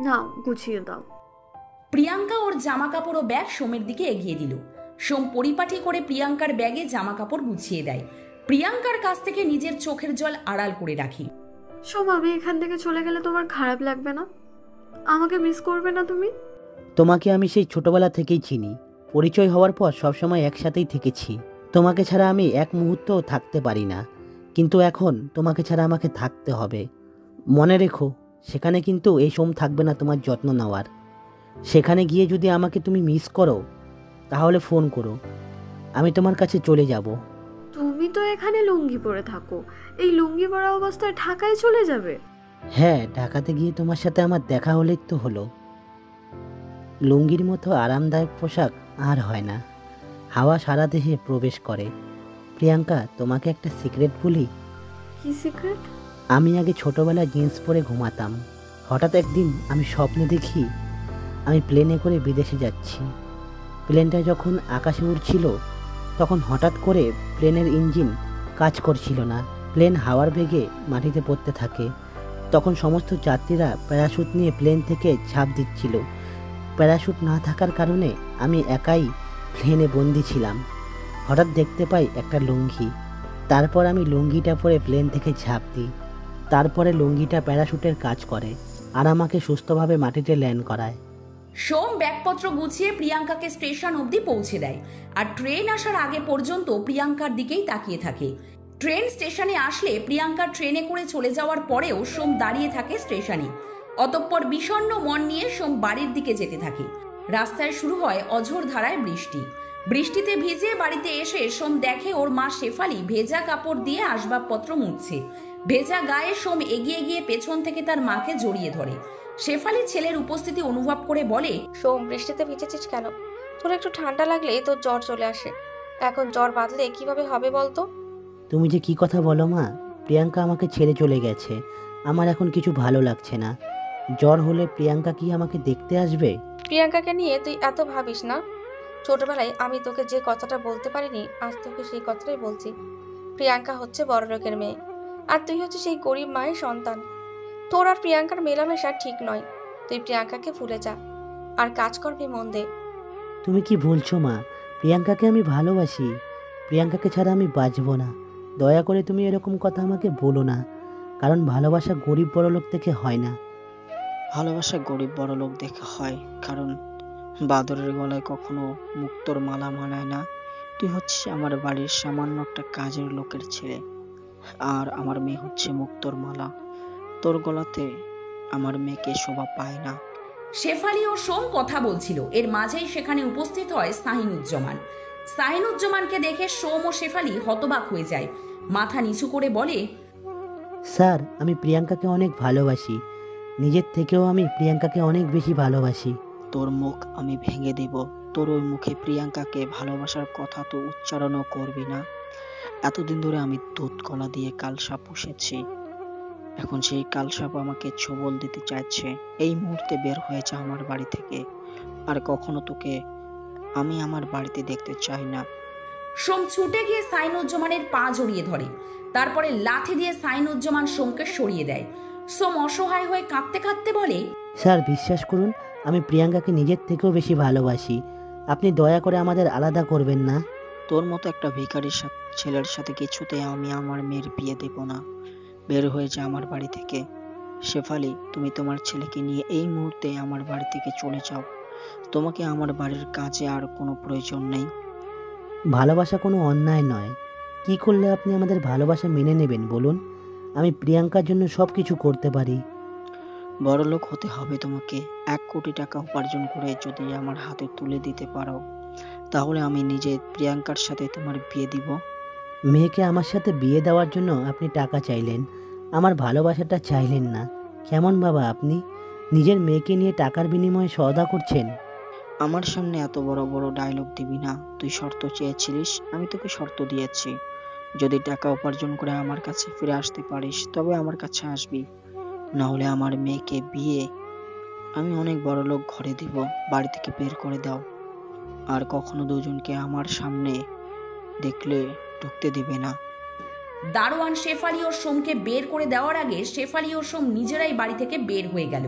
না, গুছিয়ে দাও। প্রিয়াঙ্কা ওর জামা কাপড় ও ব্যাগ সোমের দিকে এগিয়ে দিল। সোম পরিপাটি করে প্রিয়াঙ্কার ব্যাগে জামা কাপড় গুছিয়ে দেয়। প্রিয়াঙ্কার কাছ থেকে নিজের চোখের জল আড়াল করে রাখি। সোম, আমি এখান থেকে চলে গেলে তোমার খারাপ লাগবে না? আমাকে মিস করবে না তুমি? তোমাকে আমি সেই ছোটবেলা থেকেই চিনি। পরিচয় হওয়ার পর সবসময় একসাথেই থেকেছি। তোমাকে ছাড়া আমি এক মুহূর্তও থাকতে পারি না, কিন্তু এখন তোমাকে ছাড়া আমাকে থাকতে হবে। মনে রেখো, সেখানে কিন্তু এই সোম থাকবে না তোমার যত্ন নেওয়ার। সেখানে গিয়ে যদি আমাকে তুমি মিস করো তাহলে ফোন করো, আমি তোমার কাছে চলে যাব। তুমি তো এখানে লুঙ্গি পরে থাকো, এই লুঙ্গি পরা অবস্থায় ঢাকায় চলে যাবে? হ্যাঁ, ঢাকাতে গিয়ে তোমার সাথে আমার দেখা হলেই তো হলো। লুঙ্গির মতো আরামদায়ক পোশাক আর হয় না, হাওয়া সারা দেহে প্রবেশ করে। প্রিয়াঙ্কা, তোমাকে একটা সিক্রেট বলি। কি সিক্রেট? আমি আগে ছোটবেলায় জিন্স পরে ঘুমাতাম। হঠাৎ একদিন আমি স্বপ্নে দেখি আমি প্লেনে করে বিদেশে যাচ্ছি। প্লেনটা যখন আকাশে উড়ছিল তখন হঠাৎ করে প্লেনের ইঞ্জিন কাজ করছিল না। প্লেন হাওয়ার বেগে মাটিতে পড়তে থাকে। তখন সমস্ত যাত্রীরা প্যারাশুট নিয়ে প্লেন থেকে ঝাঁপ দিচ্ছিল। প্যারাশুট না থাকার কারণে আমি একাই প্লেনে বন্দি ছিলাম। হঠাৎ দেখতে পাই একটা লুঙ্গি। তারপর আমি লুঙ্গিটা পরে প্লেন থেকে ঝাঁপ দিই। তারপরে লুঙ্গিটা প্যারাশুটের কাজ করে আর আমাকে সুস্থভাবে মাটিতে ল্যান্ড করায়। সোম ব্যাগপত্র গুছিয়ে প্রিয়াঙ্কাকে স্টেশন অবধি পৌঁছে দেয় আর ট্রেন আসার আগে পর্যন্ত প্রিয়াঙ্কার দিকেই তাকিয়ে থাকে। ট্রেন স্টেশনে আসলে প্রিয়াঙ্কা ট্রেনে করে চলে যাওয়ার পরেও সোম দাঁড়িয়ে থাকে স্টেশনে। অতঃপর বিষণ্ণ মন নিয়ে সোম বাড়ির দিকে যেতে থাকে। রাস্তায় শুরু হয় অঝোর ধারায় বৃষ্টি। বৃষ্টিতে ভিজে বাড়িতে এসে সোম দেখে ওর মা শেফালি ভেজা কাপড় দিয়ে আসবাবপত্র মুছছে। ভেজা গায়ে সোম এগিয়ে গিয়ে পেছন থেকে তার মাকে জড়িয়ে ধরে। শেফালি ছেলের উপস্থিতি অনুভব করে বলে, সোম, বৃষ্টিতে ভিজেছিস কেন? তোর একটু ঠান্ডা লাগলে তোর জ্বর চলে আসে। এখন জ্বর বাঁধলে কিভাবে হবে বলতো? তুমি যে কি কথা বলো মা, প্রিয়াঙ্কা আমাকে ছেড়ে চলে গেছে। আমার এখন কিছু ভালো লাগছে না। জ্বর হলে প্রিয়াঙ্কা কি আমাকে দেখতে আসবে? প্রিয়াঙ্কাকে নিয়ে তুই এত ভাবিস না। ছোটবেলায় আমি তোকে যে কথাটা বলতে পারিনি, আজ তোকে সেই কথাটাই বলছি। প্রিয়াঙ্কা হচ্ছে বড় লোকের মেয়ে, আর তুই হচ্ছে সেই গরিব মায়ের সন্তান। তোর আর প্রিয়াঙ্কার মেলামেশা ঠিক নয়। তুই প্রিয়াঙ্কাকে ভুলে যা আর কাজ করবি মন দে। তুমি কি বলছো মা? প্রিয়াঙ্কাকে আমি ভালোবাসি। প্রিয়াঙ্কাকে ছাড়া আমি বাঁচবো না। দয়া করে তুমি এরকম কথা আমাকে বলো না, কারণ ভালোবাসা গরিব বড়লোক থেকে হয় না। ভালোবাসা গরিব বড়লোক দেখে হয়, কারণ বাদরের গলায় কখনো মুক্তোর মালা মানায় না। তুই হচ্ছে আমার বাড়ির সামান্য একটা কাজের লোকের ছেলে, আর আমার মেয়ে হচ্ছে মুক্তোর মালা। তোর গলাতে আমার মেয়েকে শোভা পায় না। শেফালি ও সোম কথা বলছিল, এর মাঝেই সেখানে উপস্থিত হয় শাহিনুজ্জামান। শাহিনুজ্জামানকে দেখে সোম ও শেফালি হতবাক হয়ে যায়। মাথা নিচু করে বলে, স্যার, আমি প্রিয়াঙ্কাকে অনেক ভালোবাসি। নিজের থেকেও আমি প্রিয়াঙ্কাকে অনেক বেশি ভালোবাসি। তোর মুখ আমি ভেঙে দেব। তোর ওই মুখে প্রিয়াঙ্কাকে ভালোবাসার কথা তো উচ্চারণও করবি না। এতদিন ধরে আমি দুধ কলা দিয়ে কালসাপ পুষেছি, এখন সেই কালসাপ আমাকে ছোবল দিতে চাইছে। এই মুহূর্তে বের হয়ে যা আমার বাড়ি থেকে, আর কখনো তোকে আমি আমার বাড়িতে দেখতে চাই না। সোম ছুটে গিয়ে শাহিনুজ্জামানের পা জড়িয়ে ধরে। তারপরে লাথি দিয়ে শাহিনুজ্জামান সোমকে সরিয়ে দেয়। সোম অসহায় হয়ে কাঁদতে কাঁদতে বলে, স্যার, বিশ্বাস করুন, আমি প্রিয়াঙ্কাকে নিজের থেকেও বেশি ভালোবাসি। আপনি দয়া করে আমাদের আলাদা করবেন না। তোর মতো একটা ভিখারির ছেলের সাথে কিছুতেই আমি আমার মেয়ের বিয়ে দেব না। বের হয়ে যা আমার বাড়ি থেকে। শেফালি, তুমি তোমার ছেলেকে নিয়ে এই মুহূর্তে আমার বাড়ি থেকে চলে যাও। তোমাকে আমার বাড়ির কাজে আর কোনো প্রয়োজন নেই। ভালোবাসা কোনো অন্যায় নয়। কি করলে আপনি আমাদের ভালোবাসা মেনে নেবেন বলুন? আমি প্রিয়াঙ্কার জন্য সব কিছু করতে পারি। বড়লোক হতে হবে তোমাকে। 1 কোটি টাকা উপার্জন করে যদি আমার হাতে তুলে দিতে পারো, তাহলে আমি নিজে প্রিয়াঙ্কার সাথে তোমার বিয়ে দিব। মেয়েকে আমার সাথে বিয়ে দেওয়ার জন্য আপনি টাকা চাইলেন, আমার ভালোবাসাটা চাইলেন না। কেমন বাবা আপনি? নিজের মেয়েকে নিয়ে টাকার বিনিময়ে সওদা করছেন। আমার সামনে এত বড় বড় ডায়লগ দিবি না। তুই শর্ত চেয়েছিলিস, আমি তোকে শর্ত দিয়েছি। যদি টাকা উপার্জন করে আমার কাছে ফিরে আসতে পারিস তবে আমার কাছে আসবি, না হলে আমার মেয়েকে বিয়ে আমি অনেক বড় লোক ঘরে দিব। বাড়ি থেকে বের করে দাও, আর কখনো দুজনকে আমার সামনে দেখলে ঢুকতে দিবে না। দারোয়ান শেফালি ও সোমকে বের করে দেওয়ার আগে শেফালি ও সোম নিজেরাই বাড়ি থেকে বের হয়ে গেল।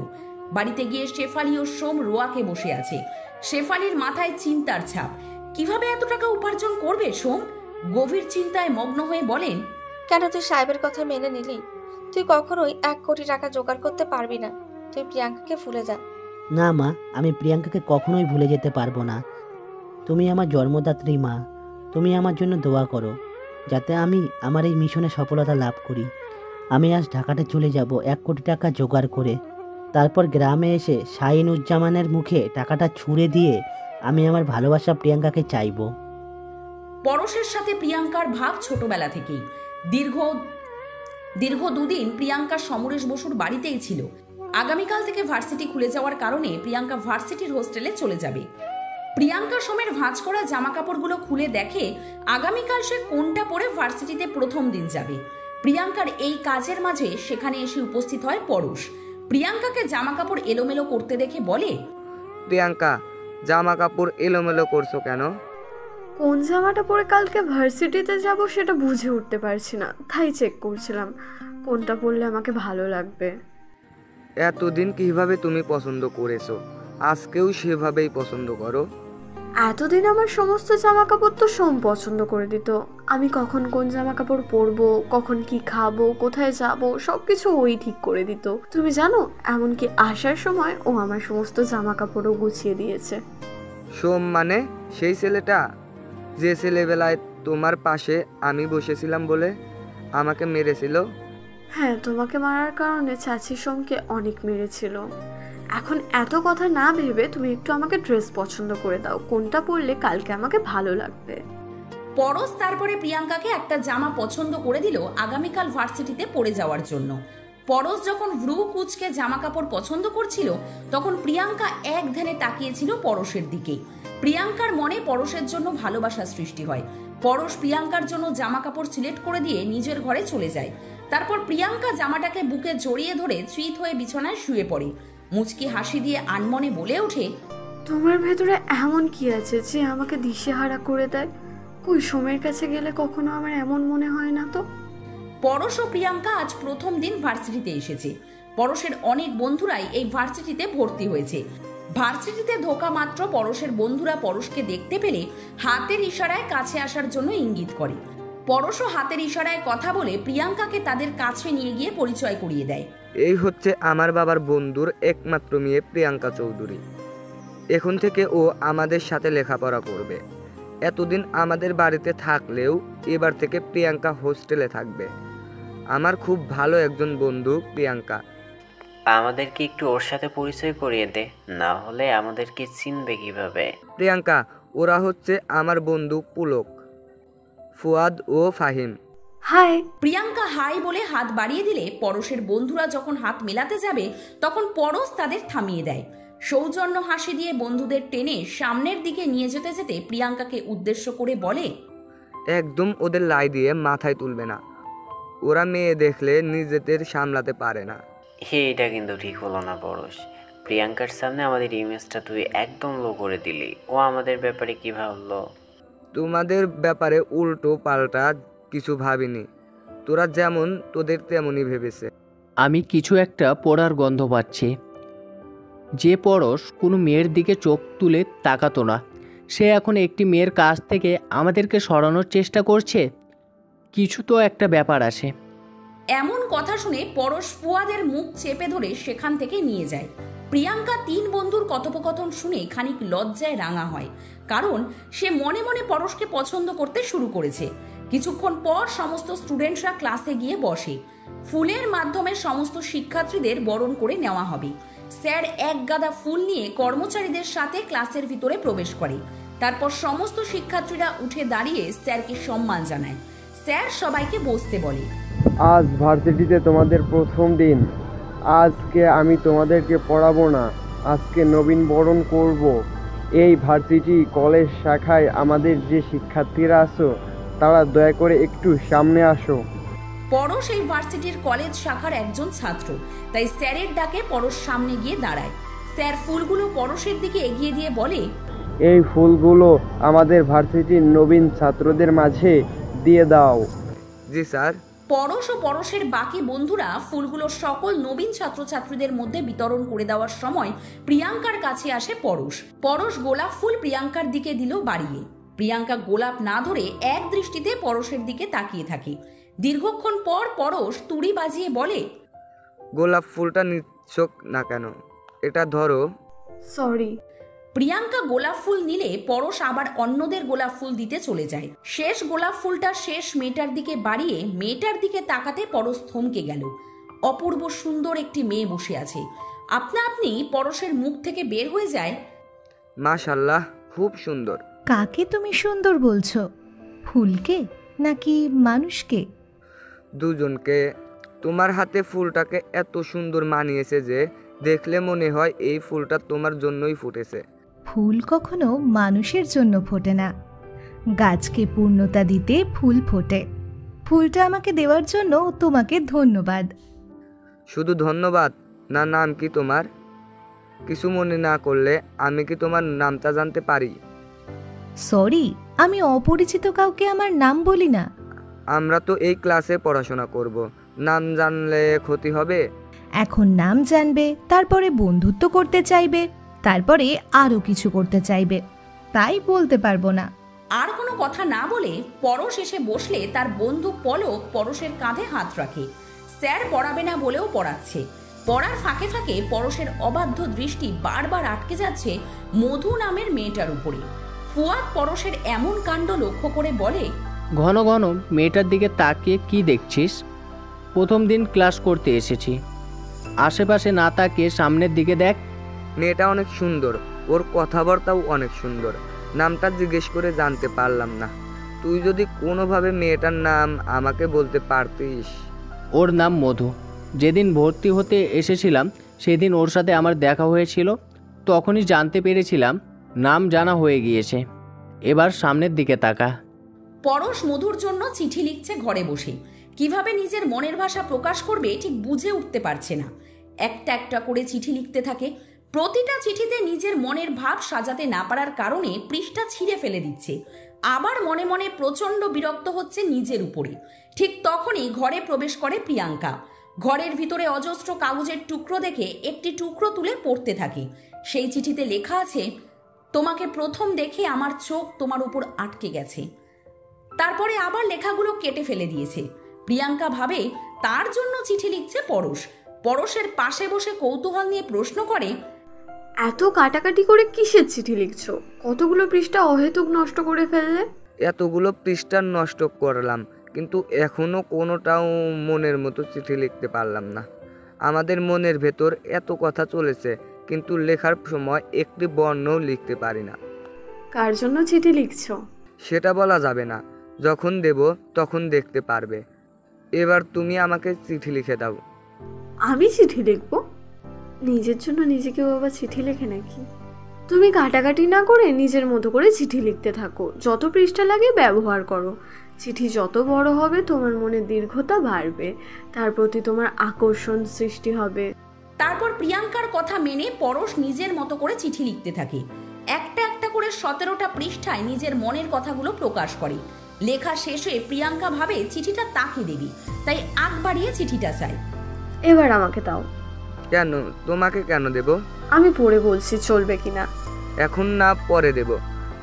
বাড়িতে গিয়ে শেফালি ও সোম রোয়াকে বসে আছে। শেফালির মাথায় চিন্তার ছাপ। কিভাবে এত টাকা উপার্জন করবে সোম? গভীর চিন্তায় মগ্ন হয়ে বলেন, কেন তুই সাহেবের কথা মেনে নিলি? তুই কখনোই 1 কোটি টাকা জোগাড় করতে পারবি না। তুই প্রিয়াঙ্কাকে ভুলে যা। না মা, আমি প্রিয়াঙ্কাকে কখনোই ভুলে যেতে পারবো না। তুমি আমার জন্মদাত্রী মা, তুমি আমার জন্য দোয়া করো যাতে আমি আমার এই মিশনে সফলতা লাভ করি। আমি আজ ঢাকাতে চলে যাব 1 কোটি টাকা জোগাড় করে। তারপর গ্রামে এসে শাহিনুজ্জামানের মুখে টাকাটা ছুঁড়ে দিয়ে আমি আমার ভালোবাসা প্রিয়াঙ্কাকে চাইবো। পরশের সাথে প্রিয়াঙ্কার ভাব ছোটবেলা থেকেই। দীর্ঘ দুদিন প্রিয়াঙ্কা সমরেশ বসুর বাড়িতেই ছিল। আগামীকাল থেকে ভার্সিটি খুলে যাওয়ার কারণে প্রিয়াঙ্কা ভার্সিটির হোস্টেলে চলে যাবে। প্রিয়াঙ্কা সোমের ভাঁজ করা জামা কাপড়গুলো খুলে দেখে আগামীকাল সে কোনটা পরে ভার্সিটিতে প্রথম দিন যাবে। প্রিয়াঙ্কার এই কাজের মাঝে সেখানে এসে উপস্থিত হয় পরশ। প্রিয়াঙ্কাকে জামা কাপড় এলোমেলো করতে দেখে বলে, প্রিয়াঙ্কা, জামা কাপড় এলোমেলো করছো কেন? কোন জামাটা পরে কালকে ভার্সিটিতে যাব সেটা বুঝে উঠতে পারছি না, তাই চেক করছিলাম কোনটা পরলে আমাকে ভালো লাগবে। এতদিন কিভাবে তুমি পছন্দ করেছো, আজকেও সেভাবেই পছন্দ করো। এতদিন আমার সমস্ত জামা কাপড় তো সোম পছন্দ করে দিত। আমি কখন কোন জামা কাপড় পরবো, কখন কি খাবো, কোথায় যাব, সবকিছু ওই ঠিক করে দিত। তুমি জানো, এমনকি আসার সময় ও আমার সমস্ত জামা কাপড়ও গুছিয়ে দিয়েছে। সোম মানে সেই ছেলেটা যে ছেলেবেলায় তোমার পাশে আমি বসেছিলাম বলে আমাকে মেরেছিল? হ্যাঁ, তোমাকে মারার কারণে চাচি সোমকে অনেক মেরেছিল। এখন এত কথা না ভেবে তুমি একটু আমাকে ড্রেস পছন্দ করে দাও, কোনটা পরলে কালকে আমাকে ভালো লাগবে। পরশ তারপরে প্রিয়াঙ্কাকে একটা জামা পছন্দ করে দিল আগামীকাল ভার্সিটিতে পরে যাওয়ার জন্য। পরশ যখন ভ্রু কুচকে জামা কাপড় পছন্দ করছিল তখন প্রিয়াঙ্কা এক ধ্যানে তাকিয়েছিল পরশের দিকে। প্রিয়াঙ্কার মনে পরশের জন্য ভালোবাসা সৃষ্টি হয়। পরশ প্রিয়াঙ্কার জন্য জামা কাপড় সিলেক্ট করে দিয়ে নিজের ঘরে চলে যায়। তারপর প্রিয়াঙ্কা জামাটাকে বুকে জড়িয়ে ধরে চিত হয়ে বিছানায় শুয়ে পড়ে। মুচকি হাসি দিয়ে আনমনে বলে ওঠে, তোমার ভেতরে এমন কি আছে যে আমাকে দিশেহারা করে দেয়? কই, সোমের কাছে গেলে কখনো আমার এমন মনে হয় না তো। পরশ ও প্রিয়াঙ্কা আজ প্রথম দিন ভার্সিটিতে এসেছে। পরশের অনেক বন্ধুরাই এই ভার্সিটিতে ভর্তি হয়েছে। ভার্সিটিতে ঢোকা মাত্র পরশের বন্ধুরা পরশকে দেখতে পেলে হাতের ইশারায় কাছে আসার জন্য ইঙ্গিত করে। পরশও হাতের ইশারায় কথা বলে প্রিয়াঙ্কাকে তাদের কাছে নিয়ে গিয়ে পরিচয় করিয়ে দেয়। এই হচ্ছে আমার বাবার বন্ধুর একমাত্র মেয়ে প্রিয়াঙ্কা চৌধুরী। এখন থেকে ও আমাদের সাথে লেখাপড়া করবে। এতদিন আমাদের বাড়িতে থাকলেও এবার থেকে প্রিয়াঙ্কা হোস্টেলে থাকবে। আমার খুব ভালো একজন বন্ধু প্রিয়াঙ্কা। আমাদেরকে একটু ওর সাথে পরিচয় করিয়ে দে, না হলে আমাদেরকে চিনবে কিভাবে? প্রিয়াঙ্কা, ওরা হচ্ছে আমার বন্ধু পুলক, ফুয়াদ ও ফাহিম। হাই। প্রিয়াঙ্কা হাই বলে হাত বাড়িয়ে দিলে পরশের বন্ধুরা যখন হাত মেলাতে যাবে তখন পরশ তাদের থামিয়ে দেয়। সৌজন্য হাসি দিয়ে বন্ধুদের টেনে সামনের দিকে নিয়ে যেতে যেতে প্রিয়াঙ্কাকে উদ্দেশ্য করে বলে, একদম ওদের লাই দিয়ে মাথায় তুলবে না, ওরা মেয়ে দেখলে নিজেদের সামলাতে পারে না। এটা কিন্তু ঠিক হলো না পরশ। প্রিয়াঙ্কার সামনে আমাদের ইমেজটা তুই একদম লো করে দিলি। ও আমাদের ব্যাপারে কি ভাবলো? তোমাদের ব্যাপারে উল্টো পাল্টা কিছু ভাবিনি, তোরা যেমন তোদের তেমনই ভেবেছে। আমি কিছু একটা পড়ার গন্ধ পাচ্ছি। যে পরশ কোনো মেয়ের দিকে চোখ তুলে তাকাতো না, সে এখন একটি মেয়ের কাছ থেকে আমাদেরকে সরানোর চেষ্টা করছে। কিছু তো একটা ব্যাপার আছে। এমন কথা শুনে পরশ ফুয়াদের মুখ চেপে ধরে সেখান থেকে নিয়ে যায়। প্রিয়াঙ্কা 3 বন্ধুর কথোপকথন শুনে খানিক লজ্জায় রাঙা হয়, কারণ সে মনে মনে পরশকে পছন্দ করতে শুরু করেছে। কিছুক্ষণ পর সমস্ত স্টুডেন্টরা ক্লাসে গিয়ে বসে। ফুলের মাধ্যমে সমস্ত শিক্ষার্থীদের বরণ করে নেওয়া হবে। স্যার এক গাদা ফুল নিয়ে কর্মচারীদের সাথে ক্লাসের ভিতরে প্রবেশ করে। তারপর সমস্ত শিক্ষার্থীরা উঠে দাঁড়িয়ে স্যারকে সম্মান জানায়। স্যার সবাইকে বসতে বলে। আজ ভার্সিটিতে তোমাদের প্রথম দিন। আজকে আমি তোমাদেরকে পড়াবো না, আজকে নবীন বরণ করব। এই ভার্সিটি কলেজ শাখায় আমাদের যে শিক্ষার্থীরা আছো তারা দয়া করে একটু সামনে আসো। পরশ এই ভার্সিটির কলেজ শাখার একজন ছাত্র, তাই স্যারের ডাকে পরশ সামনে গিয়ে দাঁড়ায়। স্যার ফুলগুলো পরশের দিকে এগিয়ে দিয়ে বলে, এই ফুলগুলো আমাদের ভার্সিটির নবীন ছাত্রদের মাঝে দিয়ে দাও। জি স্যার। পরশ ও পরশের বাকি বন্ধুরা ফুলগুলো সকল নবীন ছাত্রছাত্রীদের মধ্যে বিতরণ করে দেওয়ার সময় প্রিয়াঙ্কার কাছে আসে পরশ। পরশ গোলাপ ফুল প্রিয়াঙ্কার দিকে দিল বাড়িয়ে। প্রিয়াঙ্কা গোলাপ না ধরে এক দৃষ্টিতে পরশের দিকে তাকিয়ে থাকে। দীর্ঘক্ষণ পর পরশ তুড়ি বাজিয়ে বলে, গোলাপ ফুলটা চোখ না কেন, এটা ধরো। সরি। প্রিয়াঙ্কা গোলাপ ফুল নিলে পরশ আবার অন্যদের গোলাপ ফুল দিতে চলে যায়। শেষ গোলাপ ফুলটা শেষ মেয়েটার দিকে বাড়িয়ে মেয়েটার দিকে তাকাতে পরশ থমকে গেল। অপূর্ব সুন্দর একটি মেয়ে বসে আছে। আপনা আপনি পরশের মুখ থেকে বের হয়ে যায়, মাশাআল্লাহ, খুব সুন্দর। কাকে তুমি সুন্দর বলছো? ফুলকে নাকি মানুষকে? দুজনকে। তোমার হাতে ফুলটাকে এত সুন্দর মানিয়েছে যে দেখলে মনে হয় এই ফুলটা তোমার জন্যই ফুটেছে। ফুল কখনো মানুষের জন্য ফোটে না, গাছকে পূর্ণতা দিতে ফুল ফোটে। ফুলটা আমাকে দেওয়ার জন্য তোমাকে ধন্যবাদ। শুধু ধন্যবাদ না, নাম কি তোমার? কিছু মনে না করলে আমি কি তোমার নামটা জানতে পারি? সরি, আমি অপরিচিত কাউকে আমার নাম বলি না। আমরা তো এই ক্লাসে পড়াশোনা করব, নাম জানলে ক্ষতি হবে? এখন নাম জানবে, তারপরে বন্ধুত্ব করতে চাইবে, তারপরে আরো কিছু করতে চাইবে, তাই বলতে পারবো না। আর কোনো কথা না বলে পরশ এসে বসলে তার বন্ধু পলক পরশের কাঁধে হাত রাখে। স্যার পড়াবে না বলেও পড়াচ্ছে। পড়ার ফাঁকে ফাঁকে পরশের অবাধ্য দৃষ্টি বারবার আটকে যাচ্ছে মধু নামের মেয়েটার উপরে। ফুয়াদ পরশের এমন কাণ্ড লক্ষ্য করে বলে, ঘন ঘন মেয়েটার দিকে তাকিয়ে কি দেখছিস? প্রথম দিন ক্লাস করতে এসেছি, আশেপাশে না তাকিয়ে সামনের দিকে দেখ। মেয়েটা অনেক সুন্দর, ওর কথাবার্তাও অনেক সুন্দর। নামটা জিজ্ঞেস করে জানতে পারলাম না। তুই যদি কোনোভাবে মেয়েটার নাম আমাকে বলতে পারতিস। ওর নাম মধু। যেদিন ভর্তি হতে এসেছিলাম সেদিন ওর সাথে আমার দেখা হয়েছিল, তখনই জানতে পেরেছিলাম নাম জানা হয়ে গিয়েছে। এবার সামনের দিকে তাকা। পরশ মধুর জন্য চিঠি লিখছে ঘরে বসে। কিভাবে নিজের মনের ভাষা প্রকাশ করবে ঠিক বুঝে উঠতে পারছে না। একটা একটা করে চিঠি লিখতে থাকে। প্রতিটা চিঠিতে নিজের মনের ভাব সাজাতে না পারার কারণে পৃষ্ঠা ছিঁড়ে ফেলে দিচ্ছে। আবার মনে মনে প্রচণ্ড বিরক্ত হচ্ছে নিজের উপরে। ঠিক তখনই ঘরে প্রবেশ করে প্রিয়াঙ্কা। ঘরের ভিতরে অজস্র কাগজের টুকরো দেখে একটি টুকরো তুলে পড়তে থাকে। সেই চিঠিতে লেখা আছে, তোমাকে প্রথম দেখে আমার চোখ তোমার উপর আটকে গেছে। তারপরে আবার লেখাগুলো কেটে ফেলে দিয়েছে। প্রিয়াঙ্কা ভাবে তার জন্য চিঠি লিখছে পরশ। পরশের পাশে বসে কৌতূহল নিয়ে প্রশ্ন করে, এত কাটাকাটি করে কিসের চিঠি লিখছো? কতগুলো পৃষ্ঠা অহেতুক নষ্ট করে ফেললে। এতগুলো পৃষ্ঠা নষ্ট করলাম, কিন্তু এখনো কোনোটাও মনের মতো চিঠি লিখতে পারলাম না। আমাদের মনের ভেতর এত কথা চলেছে, কিন্তু লেখার সময় একটি বর্ণও লিখতে পারি না। কার জন্য চিঠি লিখছো? সেটা বলা যাবে না, যখন দেব তখন দেখতে পারবে। এবার তুমি আমাকে চিঠি লিখে দাও। আমি চিঠি লিখবো? নিজের জন্য নিজে কেউ আবার চিঠি লেখে নাকি? তুমি কাটাকাটি না করে নিজের মতো করে চিঠি লিখতে থাকো। যত পৃষ্ঠা লাগে ব্যবহার করো। চিঠি যত বড় হবে তোমার মনে দীর্ঘতা বাড়বে, তার প্রতি তোমার আকর্ষণ সৃষ্টি হবে। তারপর প্রিয়াঙ্কার কথা মেনে পরশ নিজের মতো করে চিঠি লিখতে থাকে। একটা একটা করে 17টা পৃষ্ঠায় নিজের মনের কথাগুলো প্রকাশ করে। লেখা শেষে প্রিয়াঙ্কা ভাবে চিঠিটা তাকে দেবি, তাই আগ বাড়িয়ে চিঠিটা চায়। এবার আমাকে দাও। কেন? তোমাকে কেন দেব? আমি পড়ে বলছি, চলবে কিনা? এখন না, পরে দেব।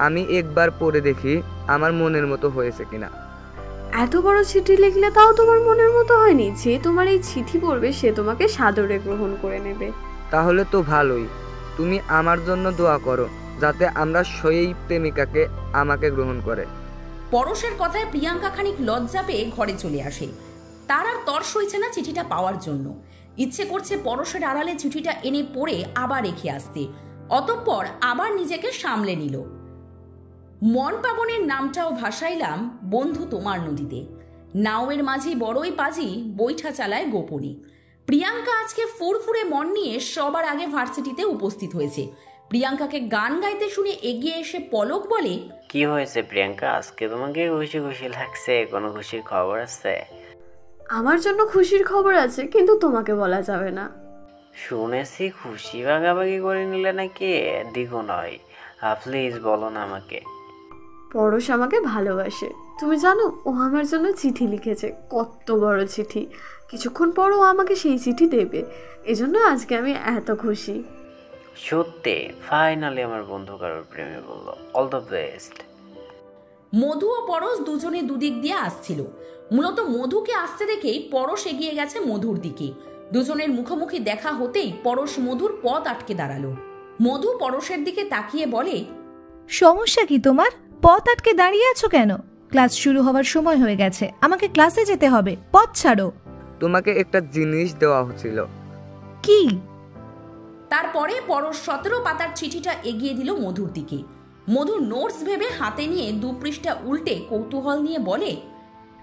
আমি একবার পড়ে দেখি আমার মনের মতো হয়েছে কিনা। এত বড় চিঠি লিখলে তাও তোমার মনের মতো হয়নি? যে তোমার এই চিঠি পড়বে সে তোমাকে সাদরে গ্রহণ করে নেবে। তাহলে তো ভালোই। তুমি আমার জন্য দোয়া করো যাতে আমরা সেই প্রেমিকাকে আমাকে গ্রহণ করে। পরশের কথায় প্রিয়াঙ্কা খানিক লজ্জা পেয়ে ঘরে চলে আসে। তার আর তর সইছে না চিঠিটা পাওয়ার জন্য। ইচ্ছে করছে পরশের আড়ালে চিঠিটা এনে পড়ে আবার রেখে আসতে। অতঃপর আবার নিজেকে সামলে নিল। মন পাবনের নামটাও ভাসাইলাম বন্ধু তোমার নদীতে। নাওয়ের মাঝি বড়ই পাজি, বৈঠা চালায় গোপনে। প্রিয়াঙ্কা আজকে ফুরফুরে মন নিয়ে সবার আগে ভার্সিটিতে উপস্থিত হয়েছে। প্রিয়াঙ্কাকে গান গাইতে শুনে এগিয়ে এসে পলক বলে, কি হয়েছে প্রিয়াঙ্কা, আজকে তোমাকে খুশি খুশি লাগছে? কোনো খুশির খবর আছে? আমার জন্য খুশির খবর আছে, কিন্তু তোমাকে বলা যাবে না। শুনেছি খুশি ভাগাভাগি করে নিলে নাকি? দিগো নয়, প্লিজ বলো না আমাকে। পরশ আমাকে ভালোবাসে, তুমি জানো? ও আমার জন্য চিঠি লিখেছে, কত বড় চিঠি। কিছুক্ষণ পর ও আমাকে সেই চিঠি দেবে, এজন্য আজকে আমি এত খুশি। সত্যি? ফাইনালি আমার বন্ধু কারোর প্রেমে বললো। All the best. মধু ও পরশ দুজনে দুদিক দিয়ে আসছিল। মূলত মধুকে আসতে দেখেই পরশ এগিয়ে গেছে মধুর দিকে। দুজনের মুখোমুখি দেখা হতেই পরশ মধুর পথ আটকে দাঁড়ালো। মধু পরশের দিকে তাকিয়ে বলে, সমস্যা কি তোমার? পথ আটকে দাঁড়িয়ে আছো কেন? ক্লাস শুরু হওয়ার সময় হয়ে গেছে, আমাকে ক্লাসে যেতে হবে, পথ ছাড়ো। তোমাকে একটা জিনিস দেওয়া হচ্ছিল। কি? তারপরে পরশ 17 পাতার চিঠিটা এগিয়ে দিল মধুর দিকে। মধু নোটস ভেবে হাতে নিয়ে 2 পৃষ্ঠা উল্টে কৌতূহল নিয়ে বলে,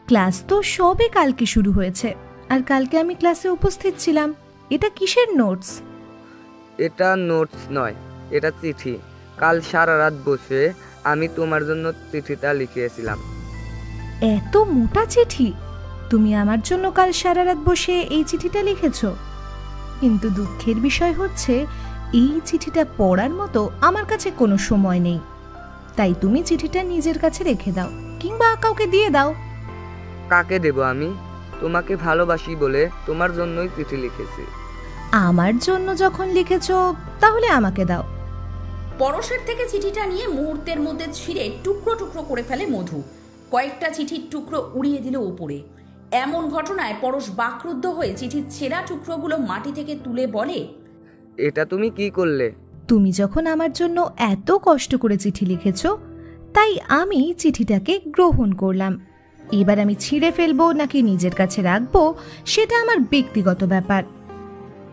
ক্লাস তো সবে কালকে শুরু হয়েছে, আর কালকে আমি ক্লাসে উপস্থিত ছিলাম। এটা কিসের নোটস? এটা নোটস নয়, এটা চিঠি। কাল সারা রাত বসে আমি তোমার জন্য চিঠিটা লিখিয়েছিলাম। এত মোটা চিঠি? তুমি আমার জন্য কাল সারা রাত বসে এই চিঠিটা লিখেছ? কিন্তু দুঃখের বিষয় হচ্ছে এই চিঠিটা পড়ার মতো আমার কাছে কোনো সময় নেই। তাই তুমি চিঠিটা নিজের কাছে রেখে দাও, কিংবা কাউকে দিয়ে দাও। কাকে দেব আমি? তোমাকে ভালোবাসি বলে তোমার জন্যই চিঠি লিখেছি। আমার জন্য যখন লিখেছ তাহলে আমাকে দাও। পরশের থেকে চিঠিটা নিয়ে মুহূর্তের মধ্যে ছিঁড়ে টুকরো টুকরো করে ফেলে মধু। কয়েকটা চিঠির টুকরো উড়িয়ে দিল উপরে। এমন ঘটনায় পরশ বাকরুদ্ধ হয়ে চিঠির ছেঁড়া টুকরোগুলো মাটি থেকে তুলে বলে, এটা তুমি কি করলে? তুমি যখন আমার জন্য এত কষ্ট করে চিঠি লিখেছ, তাই আমি চিঠিটাকে গ্রহণ করলাম। এবার আমি ছিঁড়ে ফেলবো নাকি নিজের কাছে রাখবো সেটা আমার ব্যক্তিগত ব্যাপার।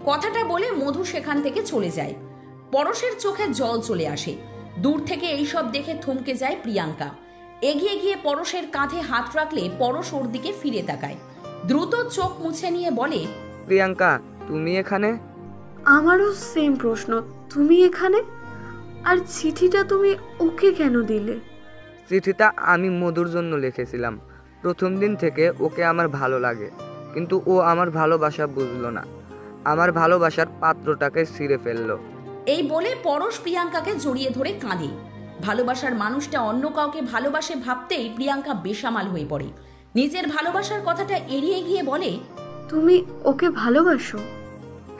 কথাটা বলে মধু সেখান থেকে চলে যায়। পরশের চোখে জল চলে আসে। দূর থেকে এইসব দেখে থমকে যায় প্রিয়াঙ্কা। এগিয়ে গিয়ে পরশের কাঁধে হাত রাখলে পরশ ওর দিকে ফিরে তাকায়। দ্রুত চোখ মুছে নিয়ে বলে, প্রিয়াঙ্কা, তুমি এখানে? আমারও সেম প্রশ্ন, তুমি এখানে? আর চিঠিটা তুমি ওকে কেন দিলে? চিঠিটা আমি মধুর জন্য লিখেছিলাম। প্রথম দিন থেকে ওকে আমার ভালো লাগে, কিন্তু ও আমার ভালোবাসা বুঝলো না। আমার ভালোবাসার পাত্রটাকে ছিঁড়ে ফেললো। এই বলে পরশ প্রিয়াঙ্কাকে জড়িয়ে ধরে কাঁদে। ভালোবাসার মানুষটা অন্য কাউকে ভালোবাসে ভাবতেই প্রিয়াঙ্কা বেসামাল হয়ে পড়ে। নিজের ভালোবাসার কথাটা এড়িয়ে গিয়ে বলে, তুমি ওকে ভালোবাসো?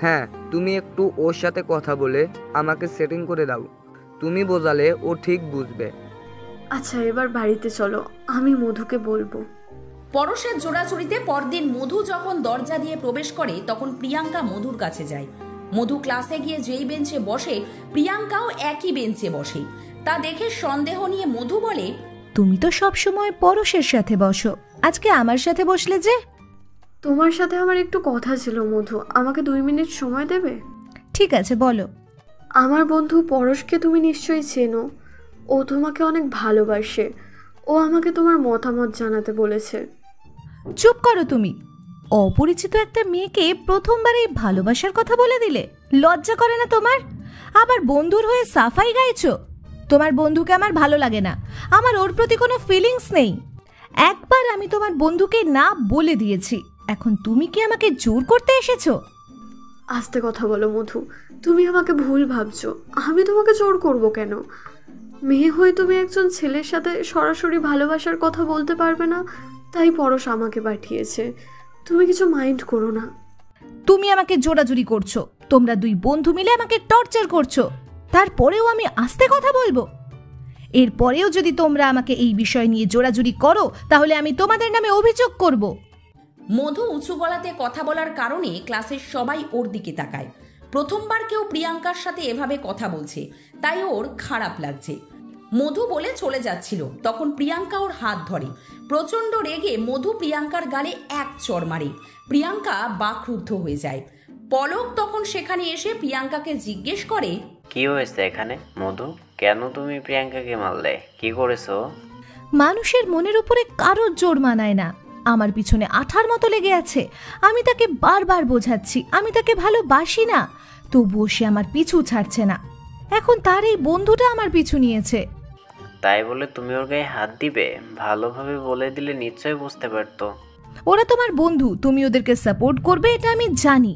হ্যাঁ, তুমি একটু ওর সাথে কথা বলে আমাকে সেটিং করে দাও। তুমি বোঝালে ও ঠিক বুঝবে। আচ্ছা, এবার বাড়িতে চলো, আমি মধুকে বলবো। পরশের জোড়াজুড়িতে পরদিন মধু যখন দরজা দিয়ে প্রবেশ করে তখন প্রিয়াঙ্কা মধুর কাছে যায়। মধু ক্লাসে গিয়ে যেই বেঞ্চে বসে প্রিয়াঙ্কাও একই বেঞ্চে বসে। তা দেখে সন্দেহ নিয়ে মধু বলে, তুমি তো সব সময় পরশের সাথে বসো, আজকে আমার সাথে বসলে যে? তোমার সাথে আমার একটু কথা ছিল মধু, আমাকে 2 মিনিট সময় দেবে? ঠিক আছে, বলো। আমার বন্ধু পরশকে তুমি নিশ্চয়ই চেনো। ও তোমাকে অনেক ভালোবাসে। ও আমাকে তোমার মতামত জানাতে বলেছে। চুপ করো তুমি। অপরিচিত একটা মেয়েকে প্রথমবার এই ভালোবাসার কথা বলে দিলে? লজ্জা করে না তোমার? আবার বন্ধুর হয়ে সাফাই গাইছো। তোমার বন্ধুকে আমার ভালো লাগে না, আমার ওর প্রতি কোনো ফিলিংস নেই। একবার আমি তোমার বন্ধুকে না বলে দিয়েছি, এখন তুমি কি আমাকে জোর করতে এসেছো? আস্তে কথা বলো মধু, তুমি আমাকে ভুল ভাবছো। আমি তোমাকে জোর করব কেন? মেয়ে হয়ে তুমি একজন ছেলের সাথে সরাসরি ভালোবাসার কথা বলতে পারবে না, তাই পরশ আমাকে পাঠিয়েছে। তুমি কিছু মাইন্ড করো না। তুমি আমাকে জোরাজুরি করছো, তোমরা 2 বন্ধু মিলে আমাকে টর্চার করছো, তারপরেও আমি আস্তে কথা বলবো? এরপরেও যদি তোমরা আমাকে এই বিষয় নিয়ে জোরাজুরি করো তাহলে আমি তোমাদের নামে অভিযোগ করব। মধু উঁচু গলাতে কথা বলার কারণে ক্লাসের সবাই ওর দিকে তাকায়। প্রথমবার কেউ প্রিয়াঙ্কার সাথে এভাবে কথা বলছে, তাই ওর খারাপ লাগছে। মধু বলে চলে যাচ্ছিল, তখন প্রিয়াঙ্কা ওর হাত ধরে। প্রচন্ড রেগে মধু প্রিয়াঙ্কার গালে এক চড় মারে। প্রিয়াঙ্কা বাকরুদ্ধ হয়ে যায়। পলক তখন সেখানে এসে প্রিয়াঙ্কাকে জিজ্ঞেস করে, কি হয়েছে এখানে মধু? কেন তুমি প্রিয়াঙ্কাকে মারলে? কি করেছো? মানুষের মনের উপরে কারোর জোর মানায় না। আমার পিছনে আঠার মতো লেগে আছে। আমি তাকে বারবার বোঝাচ্ছি আমি তাকে ভালোবাসি না, তবুও সে আমার পিছু ছাড়ছে না। এখন তার এই বন্ধুটা আমার পিছু নিয়েছে। তাই বলে তুমি ওর গায়ে হাত দিবে? ভালোভাবে বলে দিলে নিশ্চয়ই বুঝতে পারতো। ওরা তোমার বন্ধু, তুমি ওদেরকে সাপোর্ট করবে এটা আমি জানি,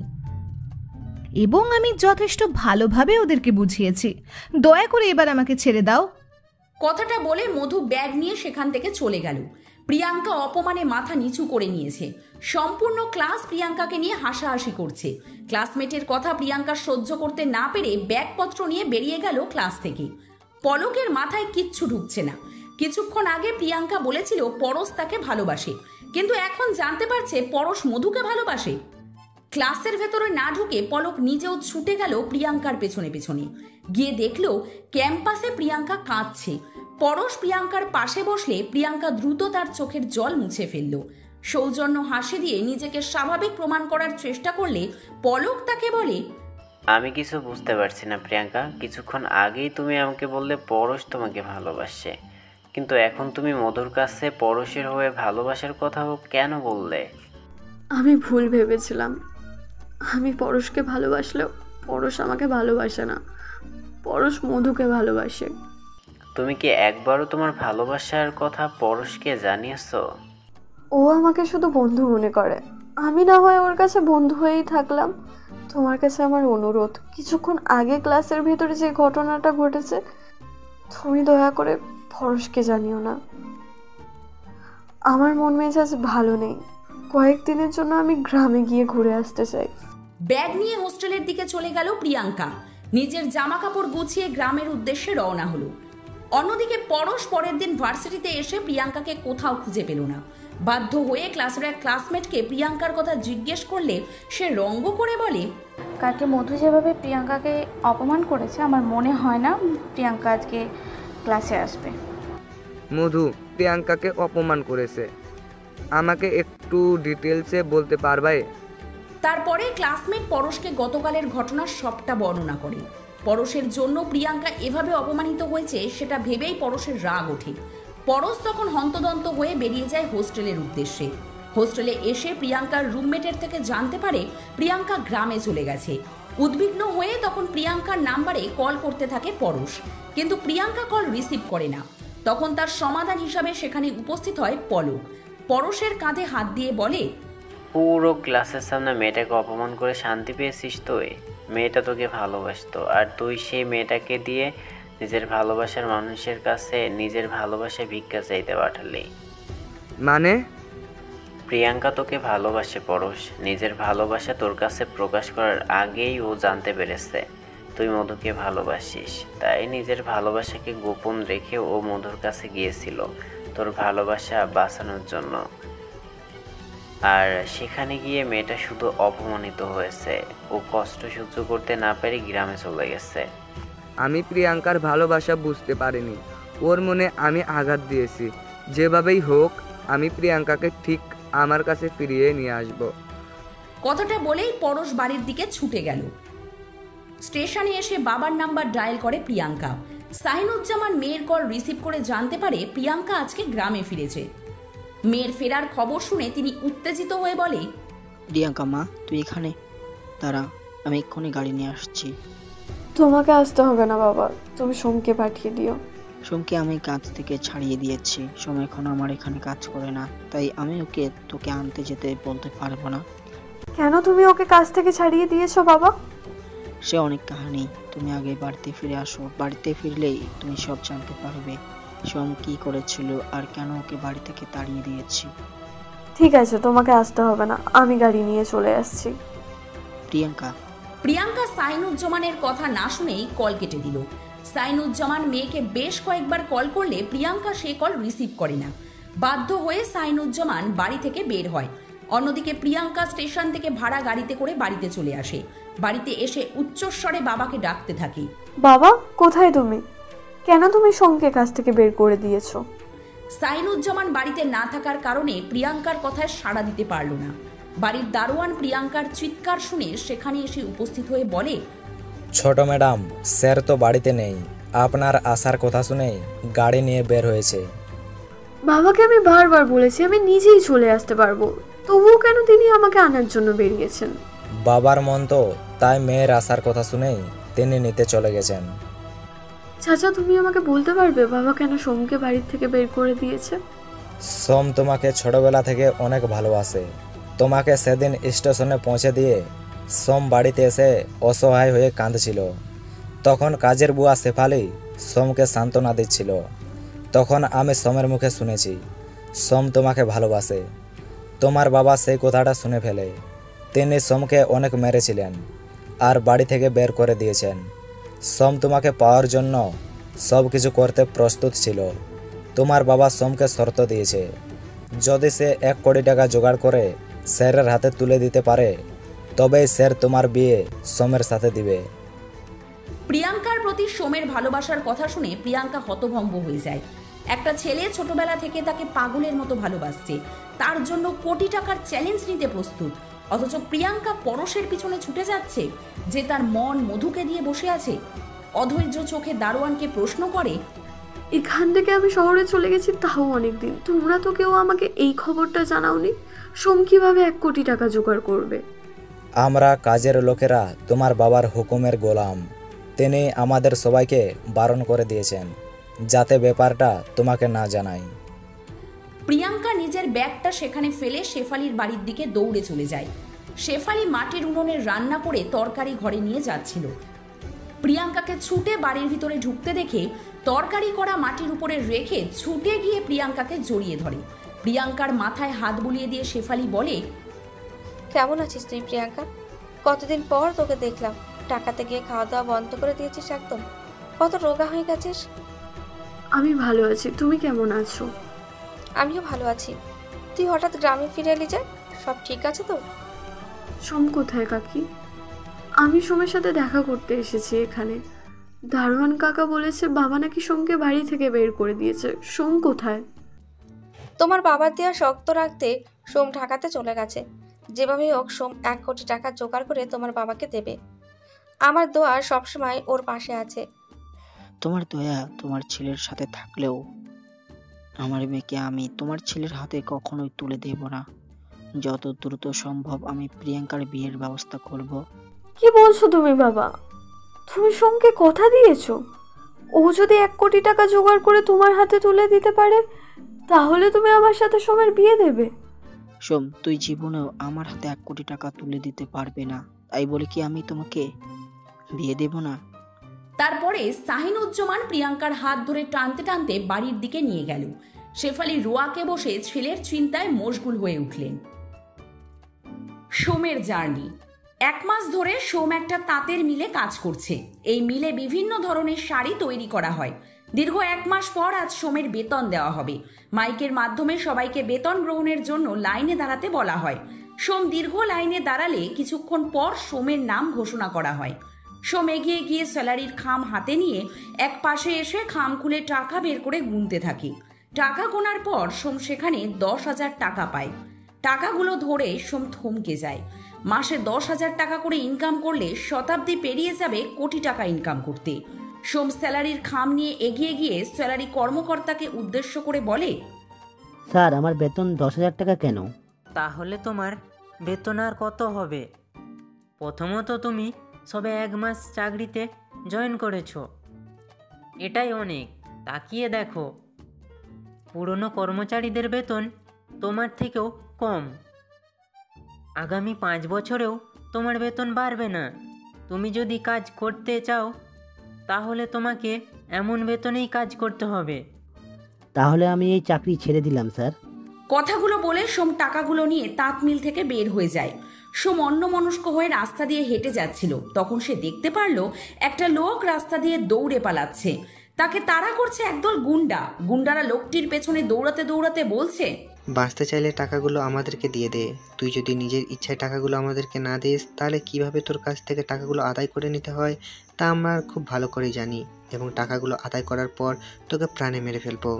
এবং আমি যথেষ্ট ভালোভাবে ওদেরকে বুঝিয়েছি। দয়া করে এবার আমাকে ছেড়ে দাও। কথাটা বলে মধু ব্যাগ নিয়ে সেখান থেকে চলে গেল। প্রিয়াঙ্কা অপমানে মাথা নিচু করে নিয়েছে। সম্পূর্ণ ক্লাস প্রিয়াঙ্কাকে নিয়ে হাসাহাসি করছে। ক্লাসমেটের কথা প্রিয়াঙ্কা সহ্য করতে না পেরে ব্যাগপত্র নিয়ে বেরিয়ে গেল ক্লাস থেকে। পলকের মাথায় কিচ্ছু ঢুকছে না। কিছুক্ষণ আগে প্রিয়াঙ্কা বলেছিল পরশ তাকে ভালোবাসে, কিন্তু এখন জানতে পারছে পরশ মধুকে ভালোবাসে। ক্লাসের ভেতরে না ঢুকে পলক নিজেও ছুটে গেল প্রিয়াঙ্কার পেছনে পেছনে। গিয়ে দেখলো ক্যাম্পাসে প্রিয়াঙ্কা কাঁদছে। পরশ প্রিয়াঙ্কার পাশে বসলে প্রিয়াঙ্কা দ্রুত তার চোখের জল মুছে ফেলল। সৌজন্য হাসি দিয়ে নিজেকে স্বাভাবিক প্রমাণ করার চেষ্টা করলে পলক তাকে বলে, আমি কিছু বুঝতে পারছি না প্রিয়াঙ্কা। কিছুক্ষণ আগেই তুমি আমাকে বললে পরশ তোমাকে ভালোবাসে, কিন্তু এখন তুমি মধুর কাছে পরশের হয়ে ভালোবাসার কথাও কেন বললে? আমি ভুল ভেবেছিলাম। আমি পরশকে ভালোবাসলেও পরশ আমাকে ভালোবাসে না, পরশ মধুকে ভালোবাসে। তুমি কি একবারও তোমার ভালোবাসার কথা পরশকে জানিয়েছো? ও আমাকে শুধু বন্ধু মনে করে, আমি না হয় ওর কাছে বন্ধু হয়েই থাকলাম। তোমার কাছে আমার অনুরোধ, কিছুক্ষণ আগে ক্লাসের ভেতরে যে ঘটনাটা ঘটেছে তুমি দয়া করে পরশকে জানিও না। আমার মন মেজাজ ভালো নেই, কয়েকদিনের জন্য আমি গ্রামে গিয়ে ঘুরে আসতে চাই। ব্যাগ নিয়ে হোস্টেলের দিকে চলে গেল প্রিয়াঙ্কা। নিজের জামা কাপড় গুছিয়ে গ্রামের উদ্দেশ্যে রওনা হলো। অন্যদিকে পরশ পরের দিন ভার্সিটিতে এসে প্রিয়াঙ্কাকে কোথাও খুঁজে পেল না। বাধ্য হয়ে ক্লাসের এক ক্লাসমেটকে প্রিয়াঙ্কার কথা জিজ্ঞেস করলে সে রঙ্গ করে বলে, কালকে মধু যেভাবে প্রিয়াঙ্কাকে অপমান করেছে, আমার মনে হয় না প্রিয়াঙ্কা আজকে ক্লাসে আসবে। মধু প্রিয়াঙ্কাকে অপমান করেছে, আমাকে একটু ডিটেলসে বলতে পারবে? তারপরে ক্লাসমেট পরশকে গতকালের ঘটনার সবটা বর্ণনা করে। পরশের জন্য প্রিয়াঙ্কা এভাবে অপমানিত হয়েছে সেটা ভেবেই পরশের রাগ ওঠে। পরশ তখন হন্তদন্ত হয়ে বেরিয়ে যায় হোস্টেলের উদ্দেশ্যে। হোস্টেলে এসে প্রিয়াঙ্কার রুমমেটের থেকে জানতে পারে প্রিয়াঙ্কা গ্রামে চলে গেছে। উদ্বিগ্ন হয়ে তখন প্রিয়াঙ্কার নাম্বারে কল করতে থাকে পরশ, কিন্তু প্রিয়াঙ্কা কল রিসিভ করে না। তখন তার সমাধান হিসাবে সেখানে উপস্থিত হয় পলক। পরশের কাঁধে হাত দিয়ে বলে, পুরো ক্লাসের সামনে মেয়েটাকে অপমান করে শান্তি পেয়েছিস তুই? মেয়েটা তোকে ভালোবাসতো, আর তুই সেই মেয়েটাকে দিয়ে নিজের ভালোবাসার মানুষের কাছে নিজের ভালোবাসা ভিক্ষা চাইতে পাঠালি। মানে? প্রিয়াঙ্কা তোকে ভালোবাসে পরশ। নিজের ভালোবাসা তোর কাছে প্রকাশ করার আগেই ও জানতে পেরেছে তুই মধুকে ভালোবাসিস, তাই নিজের ভালোবাসাকে গোপন রেখে ও মধুর কাছে গিয়েছিল তোর ভালোবাসা বাঁচানোর জন্য। আর সেখানে গিয়ে মেয়েটা শুধু অপমানিত হয়েছে, ও কষ্ট সহ্য করতে না পেরে গ্রামে চলে গেছে। আমি প্রিয়াঙ্কার ভালোবাসা বুঝতে পারিনি, ওর মনে আমি আঘাত দিয়েছি। যেভাবেই হোক আমি প্রিয়াঙ্কাকে ঠিক আমার কাছে ফিরিয়ে নিয়ে আসব। কথাটা বলেই পরশ বাড়ির দিকে ছুটে গেল। স্টেশনে এসে বাবার নাম্বার ডায়াল করে প্রিয়াঙ্কা। সাহিনুজ্জামান মেয়ের কল রিসিভ করে জানতে পারে প্রিয়াঙ্কা আজকে গ্রামে ফিরেছে। মেয়ের ফেরার খবর শুনে তিনি উত্তেজিত হয়ে বলে, প্রিয়াঙ্কা মা, তুই এখানে দাঁড়া, আমি এক্ষুনি গাড়ি নিয়ে আসছি। তোমাকে আসতে হবে না বাবা, তুমি সোমকে পাঠিয়ে দিও। সোমকে আমি কাজ থেকে ছাড়িয়ে দিয়েছি, সোম এখন আমার এখানে কাজ করে না, তাই আমি ওকে তোকে আনতে যেতে বলতে পারবো না। কেন তুমি ওকে কাজ থেকে ছাড়িয়ে দিয়েছো বাবা? সে অনেক কাহিনী, তুমি আগে বাড়িতে ফিরে আসো, বাড়িতে ফিরলেই তুমি সব জানতে পারবে সোম কি করেছিল আর কেন ওকে বাড়ি থেকে তাড়িয়ে দিয়েছি। ঠিক আছে, তোমাকে আসতে হবে না, আমি গাড়ি নিয়ে চলে আসছি। প্রিয়াঙ্কা সাইনুজ্জামানের কথা না শুনেই কল কেটে দিল। সাইনুজ্জামান মেয়েকে বেশ কয়েকবার কল করলে প্রিয়াঙ্কা সে কল রিসিভ করে না। বাধ্য হয়ে সাইনুজ্জামান বাড়ি থেকে বের হয়। অন্যদিকে প্রিয়াঙ্কা স্টেশন থেকে ভাড়া গাড়িতে করে বাড়িতে চলে আসে। বাড়িতে এসে উচ্চস্বরে বাবাকে ডাকতে থাকে, বাবা কোথায় তুমি? কেন তুমি সোমকে কাছ থেকে বের করে দিয়েছো? সাইনুজ্জামান বাড়িতে না থাকার কারণে প্রিয়াঙ্কার কথায় সাড়া দিতে পারল না। বাড়ির দারোয়ান প্রিয়াঙ্কার চিৎকার শুনে সেখানে এসে উপস্থিত হয়ে বলে, ছোট ম্যাডাম, স্যার তো বাড়িতে নেই, আপনার আসার কথা শুনে গাড়ি নিয়ে বের হয়েছে। বাবাকে আমি বারবার বলেছি আমি নিজেই চলে আসতে পারবো, তবুও কেন তিনি আমাকে আনার জন্য বেরিয়েছেন? বাবার মন তো তাই মেয়ের আসার কথা শুনেই তিনি নিতে চলে গেছেন। চাচা, তুমি আমাকে বলতে পারবে বাবা কেন সোমকে বাড়ি থেকে বের করে দিয়েছে? সোম তোমাকে ছোটবেলা থেকে অনেক ভালোবাসে। তোমাকে সেদিন স্টেশনে পৌঁছে দিয়ে সোম বাড়িতে এসে অসহায় হয়ে কাঁদছিল। তখন কাজের বুয়া শেফালি সোমকে সান্ত্বনা দিচ্ছিল। তখন আমি সোমের মুখে শুনেছি সোম তোমাকে ভালোবাসে। তোমার বাবা সেই কথাটা শুনে ফেলে তিনি সোমকে অনেক মেরেছিলেন আর বাড়ি থেকে বের করে দিয়েছেন। সোম তোমাকে পাওয়ার জন্য সব কিছু করতে প্রস্তুত ছিল। তোমার বাবা সোমকে শর্ত দিয়েছে, যদি সে 1 কোটি টাকা জোগাড় করে স্যারের হাতে তুলে দিতে পারে তবেই স্যার তোমার বিয়ে সোমের সাথে দিবে। প্রিয়াঙ্কার প্রতি সোমের ভালোবাসার কথা শুনে প্রিয়াঙ্কা হতভম্ব হয়ে যায়। একটা ছেলে ছোটবেলা থেকে তাকে পাগলের মতো ভালোবাসছে, তার জন্য কোটি টাকার চ্যালেঞ্জ নিতে প্রস্তুত, অথচ প্রিয়াঙ্কা পরশের পিছনে ছুটে যাচ্ছে যে তার মন মধুকে দিয়ে বসে আছে। অধৈর্য চোখে দারোয়ানকে প্রশ্ন করে, এখান থেকে আমি শহরে চলে গেছি তাও অনেকদিন, তোমরা তো কেউ আমাকে এই খবরটা জানাওনি। সোম কিভাবে 1 কোটি টাকা জোগাড় করবে? আমরা কাজের লোকেরা তোমার বাবার হুকুমের গোলাম। তিনি আমাদের সবাইকে বারণ করে দিয়েছেন যাতে ব্যাপারটা তোমাকে না জানাই। প্রিয়াঙ্কা নিজের ব্যাগটা সেখানে ফেলে শেফালির বাড়ির দিকে দৌড়ে চলে যায়। শেফালি মাটির উনুনে রান্না করে তরকারি ঘরে নিয়ে যাচ্ছিল। প্রিয়াঙ্কাকে ছুটে বাড়ির ভিতরে ঢুকতে দেখে তরকারি করা মাটির উপরে রেখে ছুটে গিয়ে প্রিয়াঙ্কাকে জড়িয়ে ধরে। প্রিয়াঙ্কার মাথায় হাত বুলিয়ে দিয়ে শেফালি বলে, কেমন আছিস তুই প্রিয়াঙ্কা? কতদিন পর তোকে দেখলাম। টাকাতে গিয়ে খাওয়া দাওয়া বন্ধ করে দিয়েছিস একদম, কত রোগা হয়ে গেছিস। আমি ভালো আছি, তুমি কেমন আছো? আমিও ভালো আছি। তুই হঠাৎ গ্রামে ফিরে এলি যে, সব ঠিক আছে তো? সোম কোথায় কাকি? আমি সোমের সাথে দেখা করতে এসেছি এখানে। দারোয়ান কাকা বলেছে বাবা নাকি সোমকে বাড়ি থেকে বের করে দিয়েছে। সোম কোথায়? তোমার বাবার দেওয়া শক্ত রাখতে সোম ঢাকাতে চলে গেছে। যেভাবে হোক সোম 1 কোটি টাকা জোগাড় করে তোমার বাবাকে দেবে। আমার দোয়া সবসময় ওর পাশে আছে। তোমার দয়া তোমার ছেলের সাথে থাকলেও আমার মেয়েকে আমি তোমার ছেলের হাতে কখনোই তুলে দেব না। যত দ্রুত সম্ভব আমি প্রিয়াঙ্কার বিয়ের ব্যবস্থা করব। কি বলছো তুমি বাবা? তুমি সোমকে কথা দিয়েছো ও যদি 1 কোটি টাকা জোগাড় করে তোমার হাতে তুলে দিতে পারে তাহলে তুমি আমার সাথে সোমের বিয়ে দেবে? সোম, তুই জীবনেও আমার হাতে 1 কোটি টাকা তুলে দিতে পারবে না, তাই বলে কি আমি তোমাকে বিয়ে দেব না? তারপরে শাহিনুজ্জামান প্রিয়াঙ্কার হাত ধরে টানতে টানতে বাড়ির দিকে নিয়ে গেল। শেফালি রোয়াকে বসে ছেলের চিন্তায় মশগুল হয়ে উঠলেন। সোমের জার্নি। 1 মাস ধরে সোম একটা তাঁতের মিলে কাজ করছে। এই মিলে বিভিন্ন ধরনের শাড়ি তৈরি করা হয়। দীর্ঘ 1 মাস পর আজ সোমের বেতন দেওয়া হবে। মাইকের মাধ্যমে সবাইকে বেতন গ্রহণের জন্য লাইনে দাঁড়াতে বলা হয়। সোম দীর্ঘ লাইনে দাঁড়ালে কিছুক্ষণ পর সোমের নাম ঘোষণা করা হয়। সোম এগিয়ে গিয়ে স্যালারির খাম হাতে নিয়ে এক পাশে এসে খাম খুলে টাকা বের করে গুনতে থাকে। টাকা গোনার পর সোম সেখানে 10,000 টাকা পায়। টাকাগুলো ধরে সোম থমকে যায়। মাসে 10,000 টাকা করে ইনকাম করলে শতাব্দী পেরিয়ে যাবে কোটি টাকা ইনকাম করতে। সোম স্যালারির খাম নিয়ে এগিয়ে গিয়ে স্যালারি কর্মকর্তাকে উদ্দেশ্য করে বলে, স্যার, আমার বেতন 10,000 টাকা কেন? তাহলে তোমার বেতন আর কত হবে? প্রথমত তুমি সবে 1 মাস চাকরিতে জয়েন করেছো, এটাই অনেক। তাকিয়ে দেখো, পুরনো কর্মচারীদের বেতন তোমার থেকেও কম। আগামী 5 বছরেও তোমার বেতন বাড়বে না। তুমি যদি কাজ করতে চাও তাহলে তোমাকে এমন বেতনেই কাজ করতে হবে। তাহলে আমি এই চাকরি ছেড়ে দিলাম স্যার। কথাগুলো বলে সোম টাকাগুলো নিয়ে তাঁত মিল থেকে বের হয়ে যায়। সোম অন্যমনস্ক হয়ে রাস্তা দিয়ে হেঁটে যাচ্ছিল। তখন সে দেখতে পারলো একটা লোক রাস্তা দিয়ে দৌড়ে পালাচ্ছে। তাকে তাড়া করছে একদল গুন্ডা। গুন্ডারা লোকটির পেছনে দৌড়াতে দৌড়াতে বলছে, বাঁচতে চাইলে টাকাগুলো আমাদেরকে দিয়ে দে। তুই যদি নিজের ইচ্ছায় টাকাগুলো আমাদেরকে না দিস তাহলে কিভাবে তোর কাছ থেকে টাকাগুলো আদায় করে নিতে হয় তা আমরা খুব ভালো করেই জানি, এবং টাকাগুলো আদায় করার পর তোকে প্রাণে মেরে ফেলবো।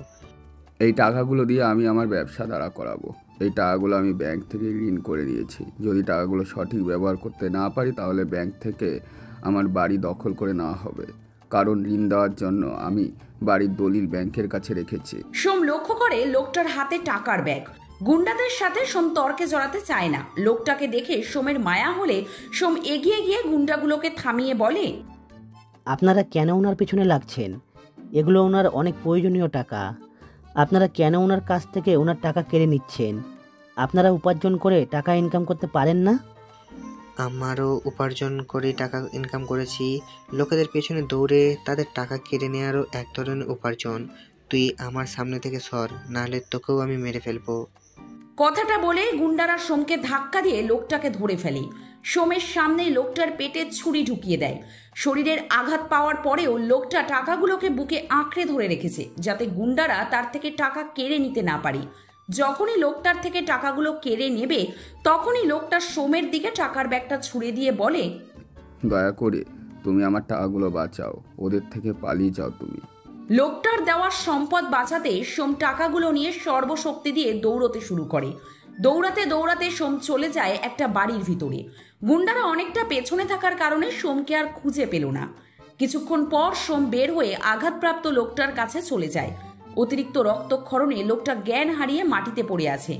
এই টাকাগুলো দিয়ে আমি আমার ব্যবসা দাঁড়া করাবো। এই টাকাগুলো আমি ব্যাংক থেকে ঋণ করে নিয়েছি। যদি টাকাগুলো সঠিক ব্যবহার করতে না পারি তাহলে ব্যাংক থেকে আমার বাড়ি দখল করে নেওয়া হবে, কারণ ঋণ দেওয়ার জন্য আমি বাড়ির দলিল ব্যাংকের কাছে রেখেছি। সোম লক্ষ্য করে লোকটার হাতে টাকার ব্যাগ। গুন্ডাদের সাথে সোম তর্কে জড়াতে চায় না। লোকটাকে দেখে সোমের মায়া হলে সোম এগিয়ে গিয়ে গুন্ডাগুলোকে থামিয়ে বলে, আপনারা কেন ওনার পেছনে লাগছেন? এগুলো ওনার অনেক প্রয়োজনীয় টাকা। আপনারা কেন ওনার কাছ থেকে ওনার টাকা কেড়ে নিচ্ছেন? আপনারা উপার্জন করে টাকা ইনকাম করতে পারেন না? আমারও উপার্জন করে টাকা ইনকাম করেছি। লোকেদের পেছনে দৌড়ে তাদের টাকা কেড়ে নেওয়ারও এক ধরনের উপার্জন। তুই আমার সামনে থেকে সর, নাহলে তোকেও আমি মেরে ফেলবো। কথাটা বলে গুন্ডারা সোমকে ধাক্কা দিয়ে লোকটাকে ধরে ফেলে। সোমের সামনেই লোকটার পেটে ছুরি ঢুকিয়ে দেয়। শরীরের আঘাত পাওয়ার পরেও লোকটা টাকাগুলোকে বুকে আঁকড়ে ধরে রেখেছে যাতে গুন্ডারা তার থেকে টাকা কেড়ে নিতে না পারে। যখনই লোকটার থেকে টাকাগুলো কেড়ে নেবে তখনই লোকটা সোমের দিকে টাকার ব্যাগটা ছুঁড়ে দিয়ে বলে, দয়া করে তুমি আমার টাকাগুলো বাঁচাও, ওদের থেকে পালিয়ে যাও তুমি। লোকটার দেওয়ার সম্পদ বাঁচাতে সোম টাকাগুলো নিয়ে সর্বশক্তি দিয়ে দৌড়তে শুরু করে। দৌড়াতে দৌড়াতে সোম চলে যায় একটা বাড়ির ভিতরে। গুন্ডারা অনেকটা পেছনে থাকার কারণে সোমকে আর খুঁজে পেল না। কিছুক্ষণ পর সোম বের হয়ে আঘাতপ্রাপ্ত লোকটার কাছে চলে যায়। অতিরিক্ত রক্তক্ষরণে লোকটা জ্ঞান হারিয়ে মাটিতে পড়ে আছে।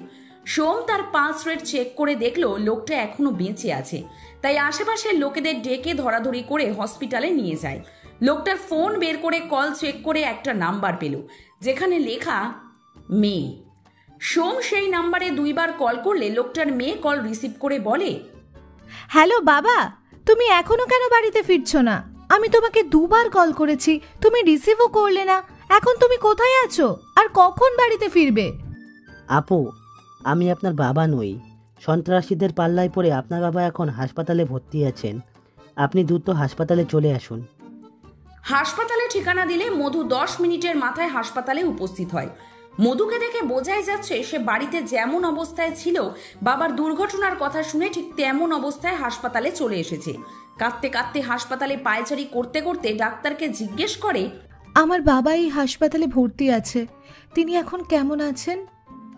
সোম তার পালস রেট চেক করে দেখলো লোকটা এখনো বেঁচে আছে, তাই আশেপাশের লোকেদের ডেকে ধরাধরি করে হসপিটালে নিয়ে যায়। লোকটার ফোন বের করে কল চেক করে একটা নাম্বার পেল যেখানে লেখা মেয়ে। সোম সেই নাম্বারে 2 বার কল করলে লোকটার মেয়ে কল রিসিভ করে বলে, হ্যালো বাবা, তুমি এখনো কেন বাড়িতে ফিরছো না? আমি তোমাকে 2 বার কল করেছি, তুমি রিসিভও করলে না। এখন তুমি কোথায় আছো আর কখন বাড়িতে ফিরবে? আপু, আমি আপনার বাবা নই। সন্ত্রাসীদের পাল্লায় পড়ে আপনার বাবা এখন হাসপাতালে ভর্তি আছেন। আপনি দ্রুত হাসপাতালে চলে আসুন। হাসপাতালে ঠিকানা দিলে মধু 10 মিনিটের মাথায় হাসপাতালে উপস্থিত হয়। মধুকে দেখে বোঝাই যাচ্ছে সে বাড়িতে যেমন অবস্থায় ছিল বাবার দুর্ঘটনার কথা শুনে ঠিক তেমন অবস্থায় হাসপাতালে চলে এসেছে। কাঁদতে কাঁদতে হাসপাতালে পায়চারি করতে করতে ডাক্তারকে জিজ্ঞেস করে, আমার বাবা এই হাসপাতালে ভর্তি আছে, তিনি এখন কেমন আছেন?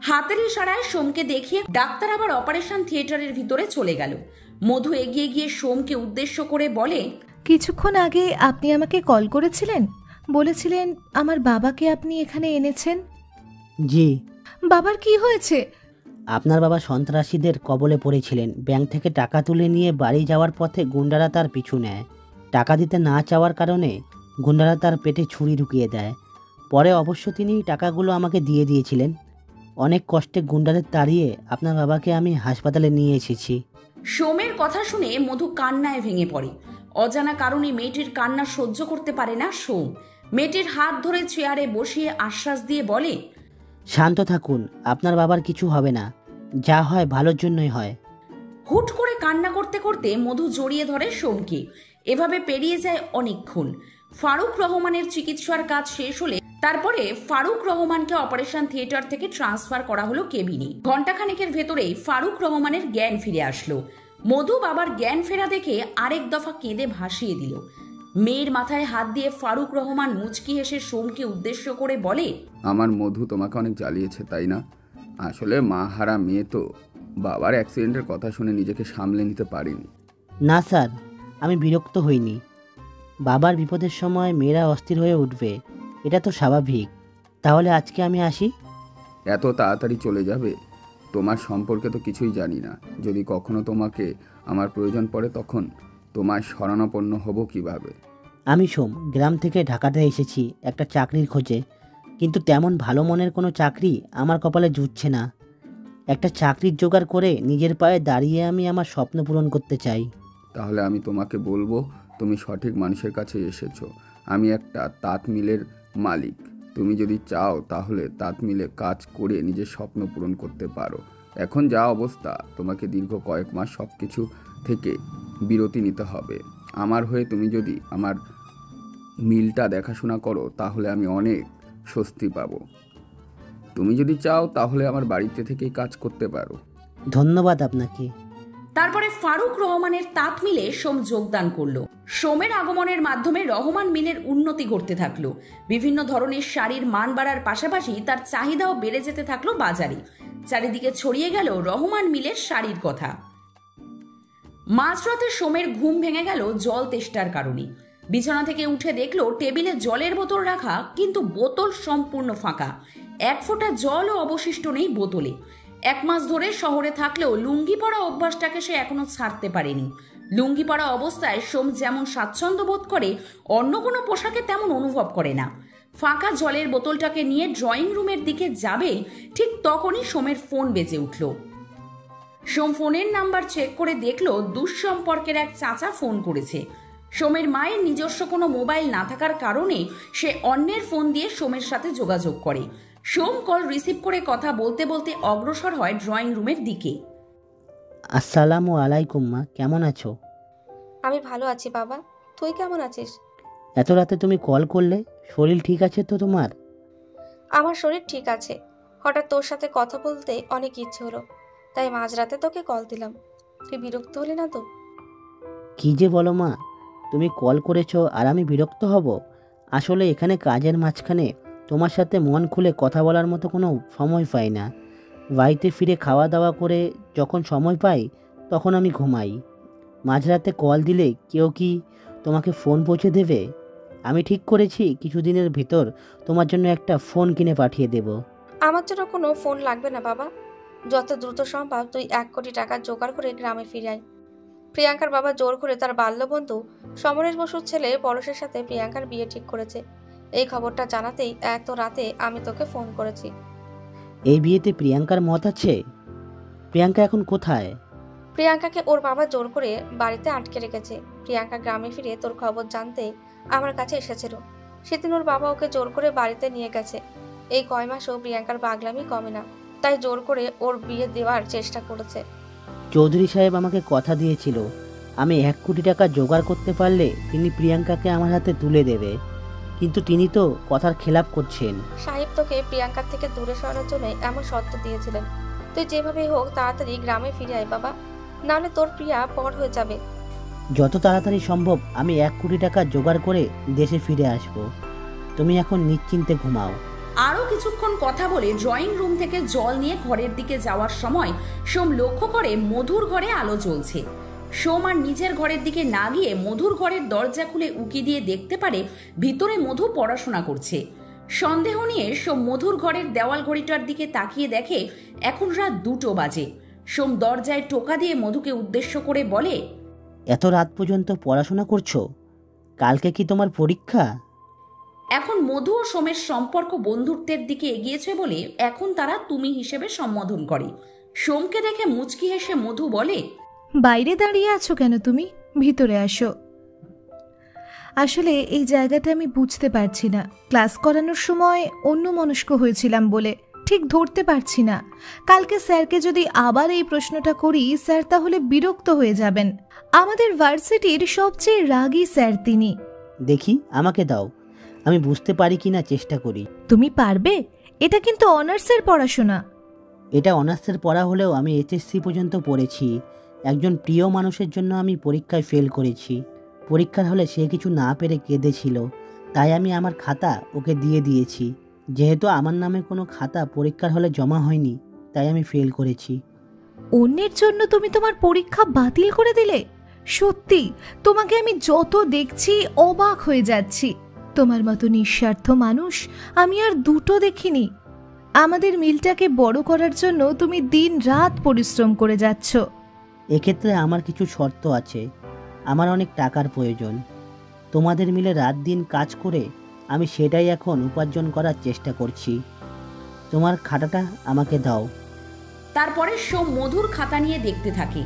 হাতের ইশারায় সোমকে দেখিয়ে ডাক্তার আবার অপারেশন থিয়েটারের ভিতরে চলে গেল। মধু এগিয়ে গিয়ে সোমকে উদ্দেশ্য করে বলে, কিছুক্ষণ আগে আপনি আমাকে কল করেছিলেন, বলেছিলেন আমার বাবাকে আপনি এখানে এনেছেন। জি। বাবার কি হয়েছে? আপনার বাবা সন্ত্রাসীদের কবলে পড়েছিলেন। ব্যাংক থেকে টাকা তুলে নিয়ে বাড়ি যাওয়ার পথে গুন্ডারা তার পিছু নেয়। টাকা দিতে না চাওয়ার কারণে গুন্ডারা তার পেটে ছুরি ঢুকিয়ে দেয়। পরে অবশ্য তিনি টাকাগুলো আমাকে দিয়ে দিয়েছিলেন। অনেক কষ্টে গুন্ডাদের তাড়িয়ে আপনার বাবাকে আমি হাসপাতালে নিয়ে এসেছি। সোমের কথা শুনে মধু কান্নায় ভেঙে পড়ে। অজানা কারণে মেয়েটির কান্না সহ্য করতে পারে না সোম। মেয়েটির হাত ধরে চেয়ারে বসিয়ে আশ্বাস দিয়ে বলে, শান্ত থাকুন, আপনার বাবার কিছু হবে না, যা হয় ভালোর জন্যই হয়। হুট করে কান্না করতে করতে মধু জড়িয়ে ধরে সোমকে। এভাবে পেরিয়ে যায় অনেকক্ষণ। ফারুক রহমানের চিকিৎসার কাজ শেষ হলে তারপরে ফারুক রহমানকে অপারেশন থিয়েটার থেকে ট্রান্সফার করা হলো কেবিনে। ঘণ্টাখানেকের ভেতরেই ফারুক রহমানের জ্ঞান ফিরে আসলো। মধু বাবার জ্ঞান ফেরা দেখে আরেক দফা কেঁদে ভাসিয়ে দিল। মেয়ের মাথায় হাত দিয়ে ফারুক রহমান মুচকি হেসে সোমকে উদ্দেশ্য করে বলে, আমার মধু তোমাকে অনেক জ্বালিয়েছে তাই না? আসলে মা হারা মেয়ে তো বাবার অ্যাক্সিডেন্টের কথা শুনে নিজেকে সামলে নিতে পারিনি। না স্যার, আমি বিরক্ত হইনি। বাবার বিপদের সময় মেয়েরা অস্থির হয়ে উঠবে, এটা তো স্বাভাবিক। তাহলে আজকে আমি আসি? এত তাড়াতাড়ি চলে যাবে? তোমার সম্পর্কে তো কিছুই জানি না। যদি কখনো তোমাকে আমার প্রয়োজন পড়ে তখন তোমার শরণাপন্ন হব কিভাবে? আমি সোম, গ্রাম থেকে ঢাকাতে এসেছি একটা চাকরির খোঁজে, কিন্তু তেমন ভালো মনের কোনো চাকরি আমার কপালে জুটছে না। একটা চাকরির জোগাড় করে নিজের পায়ে দাঁড়িয়ে আমি আমার স্বপ্ন পূরণ করতে চাই। তাহলে আমি তোমাকে বলবো, তুমি সঠিক মানুষের কাছে এসেছো। আমি একটা তাঁত মিলের মালিক। তুমি যদি চাও তাহলে তাঁত মিলে কাজ করে নিজের স্বপ্ন পূরণ করতে পারো। এখন যা অবস্থা, তোমাকে দীর্ঘ কয়েক মাস সব কিছু থেকে বিরতি নিতে হবে। আমার হয়ে তুমি যদি আমার মিলটা দেখাশোনা করো তাহলে আমি অনেক স্বস্তি পাবো। তুমি যদি চাও তাহলে আমার বাড়িতে থেকেই কাজ করতে পারো। ধন্যবাদ আপনাকে। তারপরে ফারুক রহমানের তাঁত মিলে সোম যোগদান করলো। সোমের আগমনের মাধ্যমে রহমান মিলের উন্নতি ঘটতে থাকলো। বিভিন্ন ধরনের শাড়ির মান বাড়ার পাশাপাশি তার চাহিদাও বেড়ে যেতে থাকলো বাজারে। চারিদিকে ছড়িয়ে গেল রহমান মিলের শাড়ির কথা। মাঝরাতে সোমের ঘুম ভেঙে গেল জল তেষ্টার কারণে। বিছানা থেকে উঠে দেখলো টেবিলে জলের বোতল রাখা, কিন্তু বোতল সম্পূর্ণ ফাঁকা। এক ফোঁটা জলও অবশিষ্ট নেই বোতলে। 1 মাস ধরে শহরে থাকলেও লুঙ্গি পরা অভ্যাসটাকে সে এখনো ছাড়তে পারেনি। লুঙ্গি পরা অবস্থায় সোম যেমন স্বাচ্ছন্দ্য বোধ করে, অন্য কোনো পোশাকে তেমন অনুভব করে না। ফাঁকা জলের বোতলটাকে নিয়ে ড্রয়িং রুমের দিকে যাবে, ঠিক তখনই সোমের ফোন বেজে উঠল। সোম ফোনের নাম্বার চেক করে দেখলো দুঃসম্পর্কের এক চাচা ফোন করেছে। সোমের মায়ের নিজস্ব কোনো মোবাইল না থাকার কারণে সে অন্যের ফোন দিয়ে সোমের সাথে যোগাযোগ করে। সোম কল রিসিভ করে কথা বলতে বলতে অগ্রসর হয় ড্রয়িং রুমের দিকে। আসসালামু আলাইকুম মা, কেমন আছো? আমি ভালো আছি বাবা, তুই কেমন আছিস? এত রাতে তুমি কল করলে, শরীর ঠিক আছে তো তোমার? আমার শরীর ঠিক আছে, হঠাৎ তোর সাথে কথা বলতে অনেক ইচ্ছে হলো, তাই মাঝরাতে তোকে কল দিলাম। তুই বিরক্ত হলি না তো? কি যে বলো মা, তুমি কল করেছো আর আমি বিরক্ত হব? আসলে এখানে কাজের মাঝখানে তোমার সাথে মন খুলে কথা বলার মতো কোনো সময় পাই না। বাড়িতে ফিরে খাওয়া দাওয়া করে যখন সময় পাই তখন আমি ঘুমাই। মাঝরাতে কল দিলে কেউ কি তোমাকে ফোন পৌঁছে দেবে? আমি ঠিক করেছি কিছুদিনের ভিতর তোমার জন্য একটা ফোন কিনে পাঠিয়ে দেব। আমার জন্য কোনো ফোন লাগবে না বাবা। যত দ্রুত সম্ভব তুই 1 কোটি টাকা জোগাড় করে গ্রামে ফিরে আয়। প্রিয়াঙ্কার বাবা জোর করে তার বাল্যবন্ধু সমরেশ বসুর ছেলে পরশের সাথে প্রিয়াঙ্কার বিয়ে ঠিক করেছে। এই খবরটা জানাতেই এত রাতে আমি তোকে ফোন করেছি। এই বিয়েতে প্রিয়াঙ্কার মত আছে? প্রিয়াঙ্কা এখন কোথায়? প্রিয়াঙ্কাকে ওর বাবা জোর করে বাড়িতে আটকে রেখেছে। প্রিয়াঙ্কা গ্রামে ফিরে তোর খবর জানতে আমার কাছে এসেছিল। সেদিন ওর বাবা ওকে জোর করে বাড়িতে নিয়ে গেছে। এই কয় মাসও প্রিয়াঙ্কার পাগলামি কমে না, তাই জোর করে ওর বিয়ে দেওয়ার চেষ্টা করেছে। চৌধুরী সাহেব আমাকে কথা দিয়েছিল আমি 1 কোটি টাকা জোগাড় করতে পারলে তিনি প্রিয়াঙ্কাকে আমার হাতে তুলে দেবে, কিন্তু তিনি তো কথার খেলাপ করছেন। সাহেব তোকে প্রিয়াঙ্কার থেকে দূরে সরানোর জন্য এমন শর্ত দিয়েছিলেন। তুই যেভাবে হোক তাড়াতাড়ি গ্রামে ফিরে আয় বাবা, নাহলে তোর প্রিয়া পর হয়ে যাবে। যত তাড়াতাড়ি সম্ভব আমি 1 কোটি টাকা জোগাড় করে দেশে ফিরে আসব। তুমি এখন নিশ্চিন্তে ঘুমাও। আরও কিছুক্ষণ কথা বলে ড্রয়িং রুম থেকে জল নিয়ে ঘরের দিকে যাওয়ার সময় সোম লক্ষ্য করে মধুর ঘরে আলো জ্বলছে। সোম আর নিজের ঘরের দিকে না গিয়ে মধুর ঘরের দরজা খুলে উকি দিয়ে দেখতে পারে ভিতরে মধু পড়াশোনা করছে। সন্দেহ নিয়ে সোম মধুর ঘরের দেওয়াল ঘড়িটার দিকে তাকিয়ে দেখে এখন রাত 2টো বাজে। সোম দরজায় টোকা দিয়ে মধুকে উদ্দেশ্য করে বলে, এত রাত পর্যন্ত পড়াশোনা করছো? কালকে কি তোমার পরীক্ষা? এখন মধু ও সোমের সম্পর্ক বন্ধুত্বের দিকে এগিয়েছে বলে এখন তারা তুমি হিসেবে সম্বোধন করে। সোমকে দেখে মুচকি হেসে মধু বলে, বাইরে দাঁড়িয়ে আছো কেন তুমি? ভিতরে আসো। আসলে এই জায়গাটা আমি বুঝতে পারছি না। ক্লাস করানোর সময় অন্যমনস্ক হয়েছিলাম বলে ঠিক ধরতে পারছি না। কালকে স্যারকে যদি আবার এই প্রশ্নটা করি, স্যার তাহলে বিরক্ত হয়ে যাবেন। আমাদের ভার্সিটির সবচেয়ে রাগী স্যার তিনি। দেখি আমাকে দাও, আমি বুঝতে পারি কিনা চেষ্টা করি। তুমি পারবে? এটা কিন্তু অনার্সের পড়াশোনা। এটা অনার্সের পড়া হলেও আমি এইচএসসি পর্যন্ত পড়েছি। একজন প্রিয় মানুষের জন্য আমি পরীক্ষায় ফেল করেছি। পরীক্ষার হলে সে কিছু না পেরে কেঁদেছিল, তাই আমি আমার খাতা ওকে দিয়ে দিয়েছি। যেহেতু আমার নামে কোনো খাতা পরীক্ষার হলে জমা হয়নি, তাই আমি ফেল করেছি। অন্যের জন্য তুমি তোমার পরীক্ষা বাতিল করে দিলে? সত্যি তোমাকে আমি যত দেখছি অবাক হয়ে যাচ্ছি। তোমার মতো নিঃস্বার্থ মানুষ আমি আর দুটো দেখিনি। আমাদের মিলটাকে বড় করার জন্য তুমি দিন রাত পরিশ্রম করে যাচ্ছ। এক্ষেত্রে আমার কিছু শর্ত আছে। আমার অনেক টাকার প্রয়োজন। তোমাদের মিলে রাত দিন কাজ করে আমি সেটাই এখন উপার্জন করার চেষ্টা করছি। তোমার খাতাটা আমাকে দাও। তারপরে সোম মধুর খাতা নিয়ে দেখতে থাকে।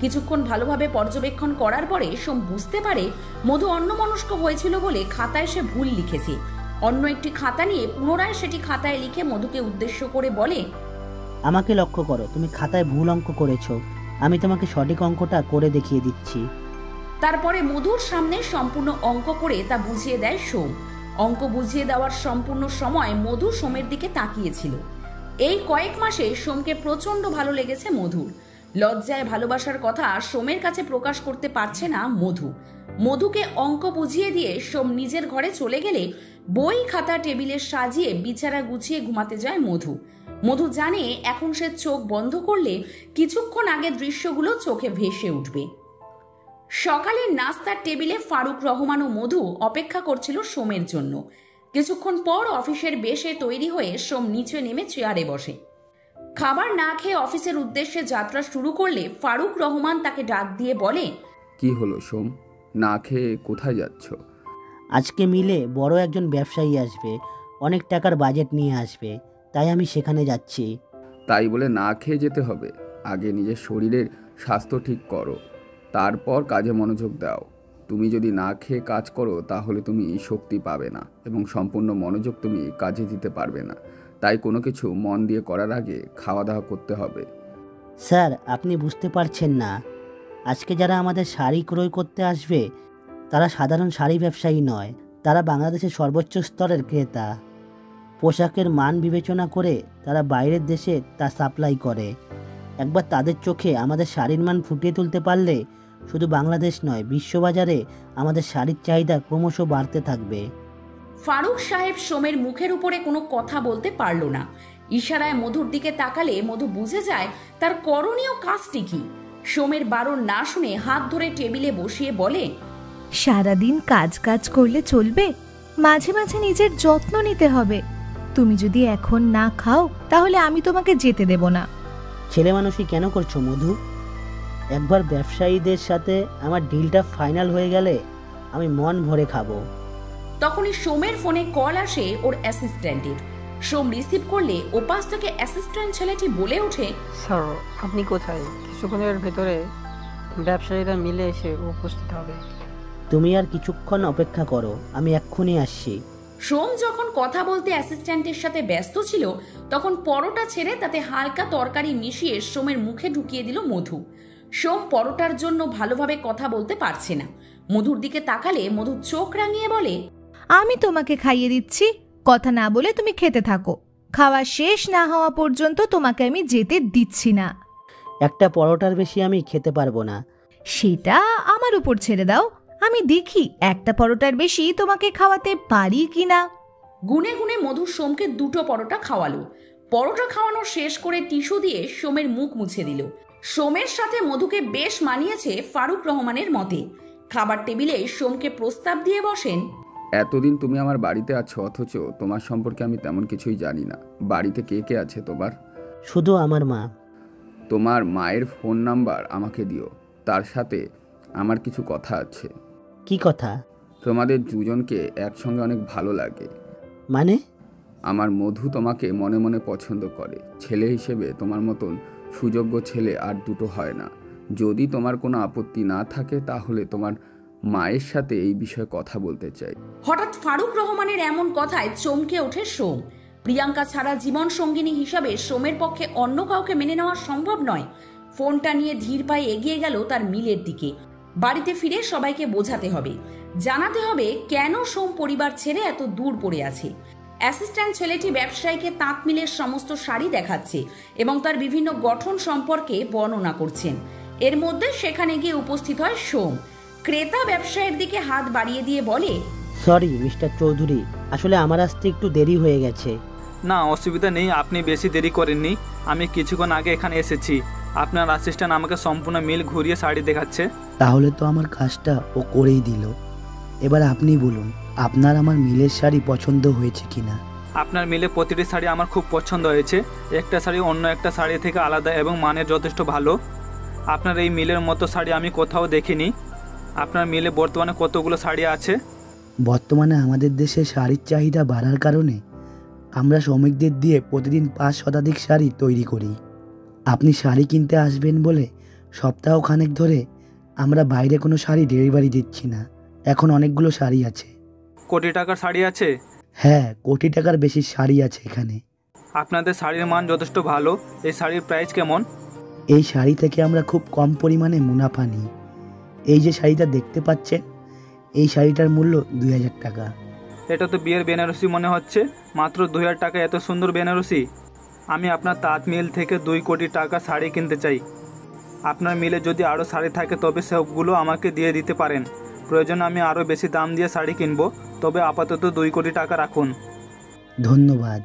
কিছুক্ষণ ভালোভাবে পর্যবেক্ষণ করার পরে সোম বুঝতে পারে মধু অন্যমনস্ক হয়েছিল বলে খাতায় সে ভুল লিখেছে। অন্য একটি খাতা নিয়ে পুনরায় সেটি খাতায় লিখে মধুকে উদ্দেশ্য করে বলে, আমাকে লক্ষ্য করো, তুমি খাতায় ভুল অঙ্ক করেছো। আমি তোমাকে সঠিক অঙ্কটা করে দেখিয়ে দিচ্ছি। তারপরে মধুর সামনে সম্পূর্ণ অঙ্ক করে তা বুঝিয়ে দেয় সোম। অঙ্ক বুঝিয়ে দেওয়ার সম্পূর্ণ সময় মধু সোমের দিকে তাকিয়েছিল। এই কয়েক মাসে সোমকে প্রচন্ড ভালো লেগেছে মধুর। লজ্জায় ভালোবাসার কথা সোমের কাছে প্রকাশ করতে পারছে না মধু। মধুকে অঙ্ক বুঝিয়ে দিয়ে সোম নিজের ঘরে চলে গেলে বই খাতা টেবিলে সাজিয়ে বিছানা গুছিয়ে ঘুমাতে যায় মধু। মধু জানে এখন সে চোখ বন্ধ করলে কিছুক্ষণ আগে দৃশ্যগুলো চোখে ভেসে উঠবে। সকালের নাস্তার টেবিলে ফারুক রহমান ও মধু অপেক্ষা করছিল সোমের জন্য। কিছুক্ষণ পর অফিসের বেশে তৈরি হয়ে সোম নিচে নেমে চেয়ারে বসে। খাবার না খেয়ে অফিসের উদ্দেশ্যে যাত্রা শুরু করলে ফারুক রহমান তাকে ডাক দিয়ে বলে, কি হলো সোম, না খেয়ে কোথায় যাচ্ছ? আজকে মিলে বড় একজন ব্যবসায়ী আসবে, অনেক টাকার বাজেট নিয়ে আসবে, তাই আমি সেখানে যাচ্ছি। তাই বলে না খেয়ে যেতে হবে? আগে নিজের শরীরের স্বাস্থ্য ঠিক করো, তারপর কাজে মনোযোগ দাও। তুমি যদি না খেয়ে কাজ করো তাহলে তুমি শক্তি পাবে না এবং সম্পূর্ণ মনোযোগ তুমি কাজে দিতে পারবে না। তাই কোনো কিছু মন দিয়ে করার আগে খাওয়া দাওয়া করতে হবে। স্যার, আপনি বুঝতে পারছেন না, আজকে যারা আমাদের শাড়ি ক্রয় করতে আসবে তারা সাধারণ শাড়ি ব্যবসায়ী নয়, তারা বাংলাদেশের সর্বোচ্চ স্তরের ক্রেতা। পোশাকের মান বিবেচনা করে তারা বাইরের দেশে তা সাপ্লাই করে। একবার তাদের চোখে আমাদের শাড়ির মান ফুটিয়ে তুলতে পারলে শুধু বাংলাদেশ নয়, বিশ্ববাজারে আমাদের শাড়ির চাহিদা ক্রমশ বাড়তে থাকবে। ফারুক সাহেব সোমের মুখের উপরে কোনো কথা বলতে পারল না। ইশারায় মধুর দিকে তাকালে মধু বুঝে যায় তার করণীয় কাজটি কি। সোমের বারণ না শুনে হাত ধরে টেবিলে বসিয়ে বলে, সারাদিন কাজ কাজ করলে চলবে, মাঝে মাঝে নিজের যত্ন নিতে হবে। তুমি যদি এখন না খাও তাহলে আমি তোমাকে যেতে দেব না। ছেলে মানুষই কেন করছো মধু? একবার ব্যবসায়ীদের সাথে আমার ডিলটা ফাইনাল হয়ে গেলে আমি মন ভরে খাবো। তখনই সোমের ফোনে কল আসে ওর অ্যাসিস্ট্যান্টের। সোম রিসিভ করলে ওপাশ থেকে অ্যাসিস্ট্যান্ট ছেলেটি বলে ওঠে, স্যার আপনি কোথায়? কিছুক্ষণের ভেতরে ব্যবসায়ীরা মিলে এসে উপস্থিত হবে। তুমি আর কিছুক্ষণ অপেক্ষা করো, আমি এক্ষুনি আসছি। সোম যখন কথা বলতে অ্যাসিস্ট্যান্টের সাথে ব্যস্ত ছিল তখন পরোটা ছেড়ে তাতে হালকা তরকারি মিশিয়ে সোমের মুখে ঢুকিয়ে দিল মধু। সোম পরোটার জন্য ভালোভাবে কথা বলতে পারছে না। মধুর দিকে তাকালে মধু চোখ রাঙিয়ে বলে, আমি তোমাকে খাইয়ে দিচ্ছি, কথা না বলে তুমি খেতে থাকো। খাওয়া শেষ না হওয়া পর্যন্ত তোমাকে আমি যেতে দিচ্ছি না। একটা পরোটার বেশি আমি খেতে পারবো না। সেটা আমার উপর ছেড়ে দাও, আমি দেখি একটা পরোটার বেশি তোমাকে খাওয়াতে পারি কিনা। গুনে গুনে মধু সোমকে 2টো পরোটা খাওয়ালো। পরোটা খাওয়ানো শেষ করে টিস্যু দিয়ে সোমের মুখ মুছে দিল। সোমের সাথে মধুকে বেশ মানিয়েছে ফারুক রহমানের মতে। খাবার টেবিলে সোমকে প্রস্তাব দিয়ে বসেন, এতদিন তুমি আমার বাড়িতে আছো অথচ তোমার সম্পর্কে আমি তেমন কিছুই জানি না। বাড়িতে কে কে আছে তোমার? শুধু আমার মা। তোমার মায়ের ফোন নাম্বার আমাকে দিও, তার সাথে আমার কিছু কথা আছে। কি কথা? তোমাদের দুজনকে একসঙ্গে অনেক ভালো লাগে। মানে? আমার মধু তোমাকে মনে মনে পছন্দ করে। ছেলে হিসেবে তোমার মতন সুযোগ্য ছেলে আর দুটো হয় না। যদি তোমার কোনো আপত্তি না থাকে তাহলে তোমার মায়ের সাথে এই বিষয়ে কথা বলতে চাই। হঠাৎ ফারুক রহমানের এমন কথায় চমকে ওঠে সোম। প্রিয়াঙ্কা ছাড়া জীবন সঙ্গিনী হিসাবে সোমের পক্ষে অন্য কাউকে মেনে নেওয়া সম্ভব নয়। ফোনটা নিয়ে ধীর পায়ে এগিয়ে গেল তার মিলের দিকে। বাড়িতে ফিরে সবাইকে বোঝাতে হবে, জানাতে হবে কেন সোম পরিবার ছেড়ে এত দূর পড়ে আছে। অ্যাসিস্ট্যান্ট ছেলেটি ব্যবসায়ীকে তাঁত মিলের সমস্ত শাড়ি দেখাচ্ছে এবং তার বিভিন্ন গঠন সম্পর্কে বর্ণনা করছেন। এর মধ্যে সেখানে গিয়ে উপস্থিত হয় সোম। ক্রেতা ব্যবসায়ীর দিকে হাত বাড়িয়ে দিয়ে বলে, সরি মিস্টার চৌধুরী, আসলে আমার আসতে একটু দেরি হয়ে গেছে। না অসুবিধা নেই, আপনি বেশি দেরি করেননি। আমি কিছুক্ষণ আগে এখানে এসেছি। আপনার অ্যাসিস্ট্যান্ট আমাকে সম্পূর্ণ মিল ঘুরিয়ে শাড়ি দেখাচ্ছে। তাহলে তো আমার কাজটা ও করেই দিল। এবার আপনি বলুন, আপনার আমার মিলের শাড়ি পছন্দ হয়েছে কিনা? আপনার মিলে প্রতিটি শাড়ি আমার খুব পছন্দ হয়েছে। একটা শাড়ি অন্য একটা শাড়ি থেকে আলাদা এবং মানের যথেষ্ট ভালো। আপনার এই মিলের মতো শাড়ি আমি কোথাও দেখিনি। আপনার মিলে বর্তমানে কতগুলো শাড়ি আছে? বর্তমানে আমাদের দেশে শাড়ির চাহিদা বাড়ার কারণে আমরা শ্রমিকদের দিয়ে প্রতিদিন 5 শতাধিক শাড়ি তৈরি করি। আপনি শাড়ি কিনতে আসবেন বলে সপ্তাহখানেক ধরে আমরা বাইরে কোনো শাড়ি ডেলিভারি দিচ্ছি না। এখন অনেকগুলো শাড়ি আছে। কোটি টাকার শাড়ি আছে? হ্যাঁ, কোটি টাকার বেশি শাড়ি আছে এখানে। আপনাদের শাড়ির মান যথেষ্ট ভালো। এই শাড়ির প্রাইস কেমন? এই শাড়ি থেকে আমরা খুব কম পরিমাণে মুনাফা নিই। এই যে শাড়িটা দেখতে পাচ্ছেন, এই শাড়িটার মূল্য 2000 টাকা। এটা তো বিয়ের বেনারসি মনে হচ্ছে। মাত্র 2000 টাকা এত সুন্দর বেনারসি? আমি আপনার তাঁত মিল থেকে 2 কোটি টাকা শাড়ি কিনতে চাই। আপনার মিলে যদি আরও শাড়ি থাকে তবে সবগুলো আমাকে দিয়ে দিতে পারেন। প্রয়োজনে আমি আরও বেশি দাম দিয়ে শাড়ি কিনবো, তবে আপাতত 2 কোটি টাকা রাখুন। ধন্যবাদ।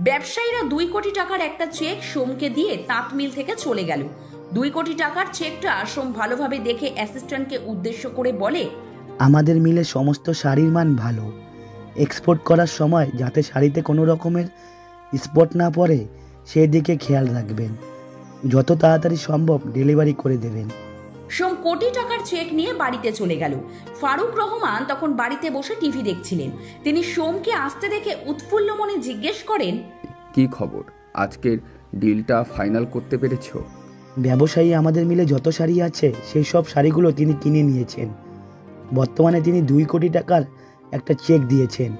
ব্যবসায়ীরা 2 কোটি টাকার একটা চেক সোমকে দিয়ে তাঁত মিল থেকে চলে গেল। 2 কোটি টাকার চেকটা সোম ভালোভাবে দেখে অ্যাসিস্ট্যান্টকে উদ্দেশ্য করে বলে, আমাদের মিলে সমস্ত শাড়ির মান ভালো। এক্সপোর্ট করার সময় যাতে শাড়িতে কোনো রকমের স্পট না পড়ে সেই দিকে খেয়াল রাখবেন। যত তাড়াতাড়ি সম্ভব ডেলিভারি করে দেবেন। সোম কোটি টাকার চেক নিয়ে বাড়িতে চলে গেল। ফারুক রহমান তখন বাড়িতে বসে টিভি দেখছিলেন। তিনি সোমকে আসতে দেখে উৎফুল্ল মনে জিজ্ঞেস করেন, কি খবর? আজকের ডিলটা ফাইনাল করতে পেরেছো? ব্যবসায়ী আমাদের মিলে যত শাড়ি আছে সেই সব শাড়িগুলো তিনি কিনে নিয়েছেন। বর্তমানে তিনি 2 কোটি টাকার একটা চেক দিয়েছেন।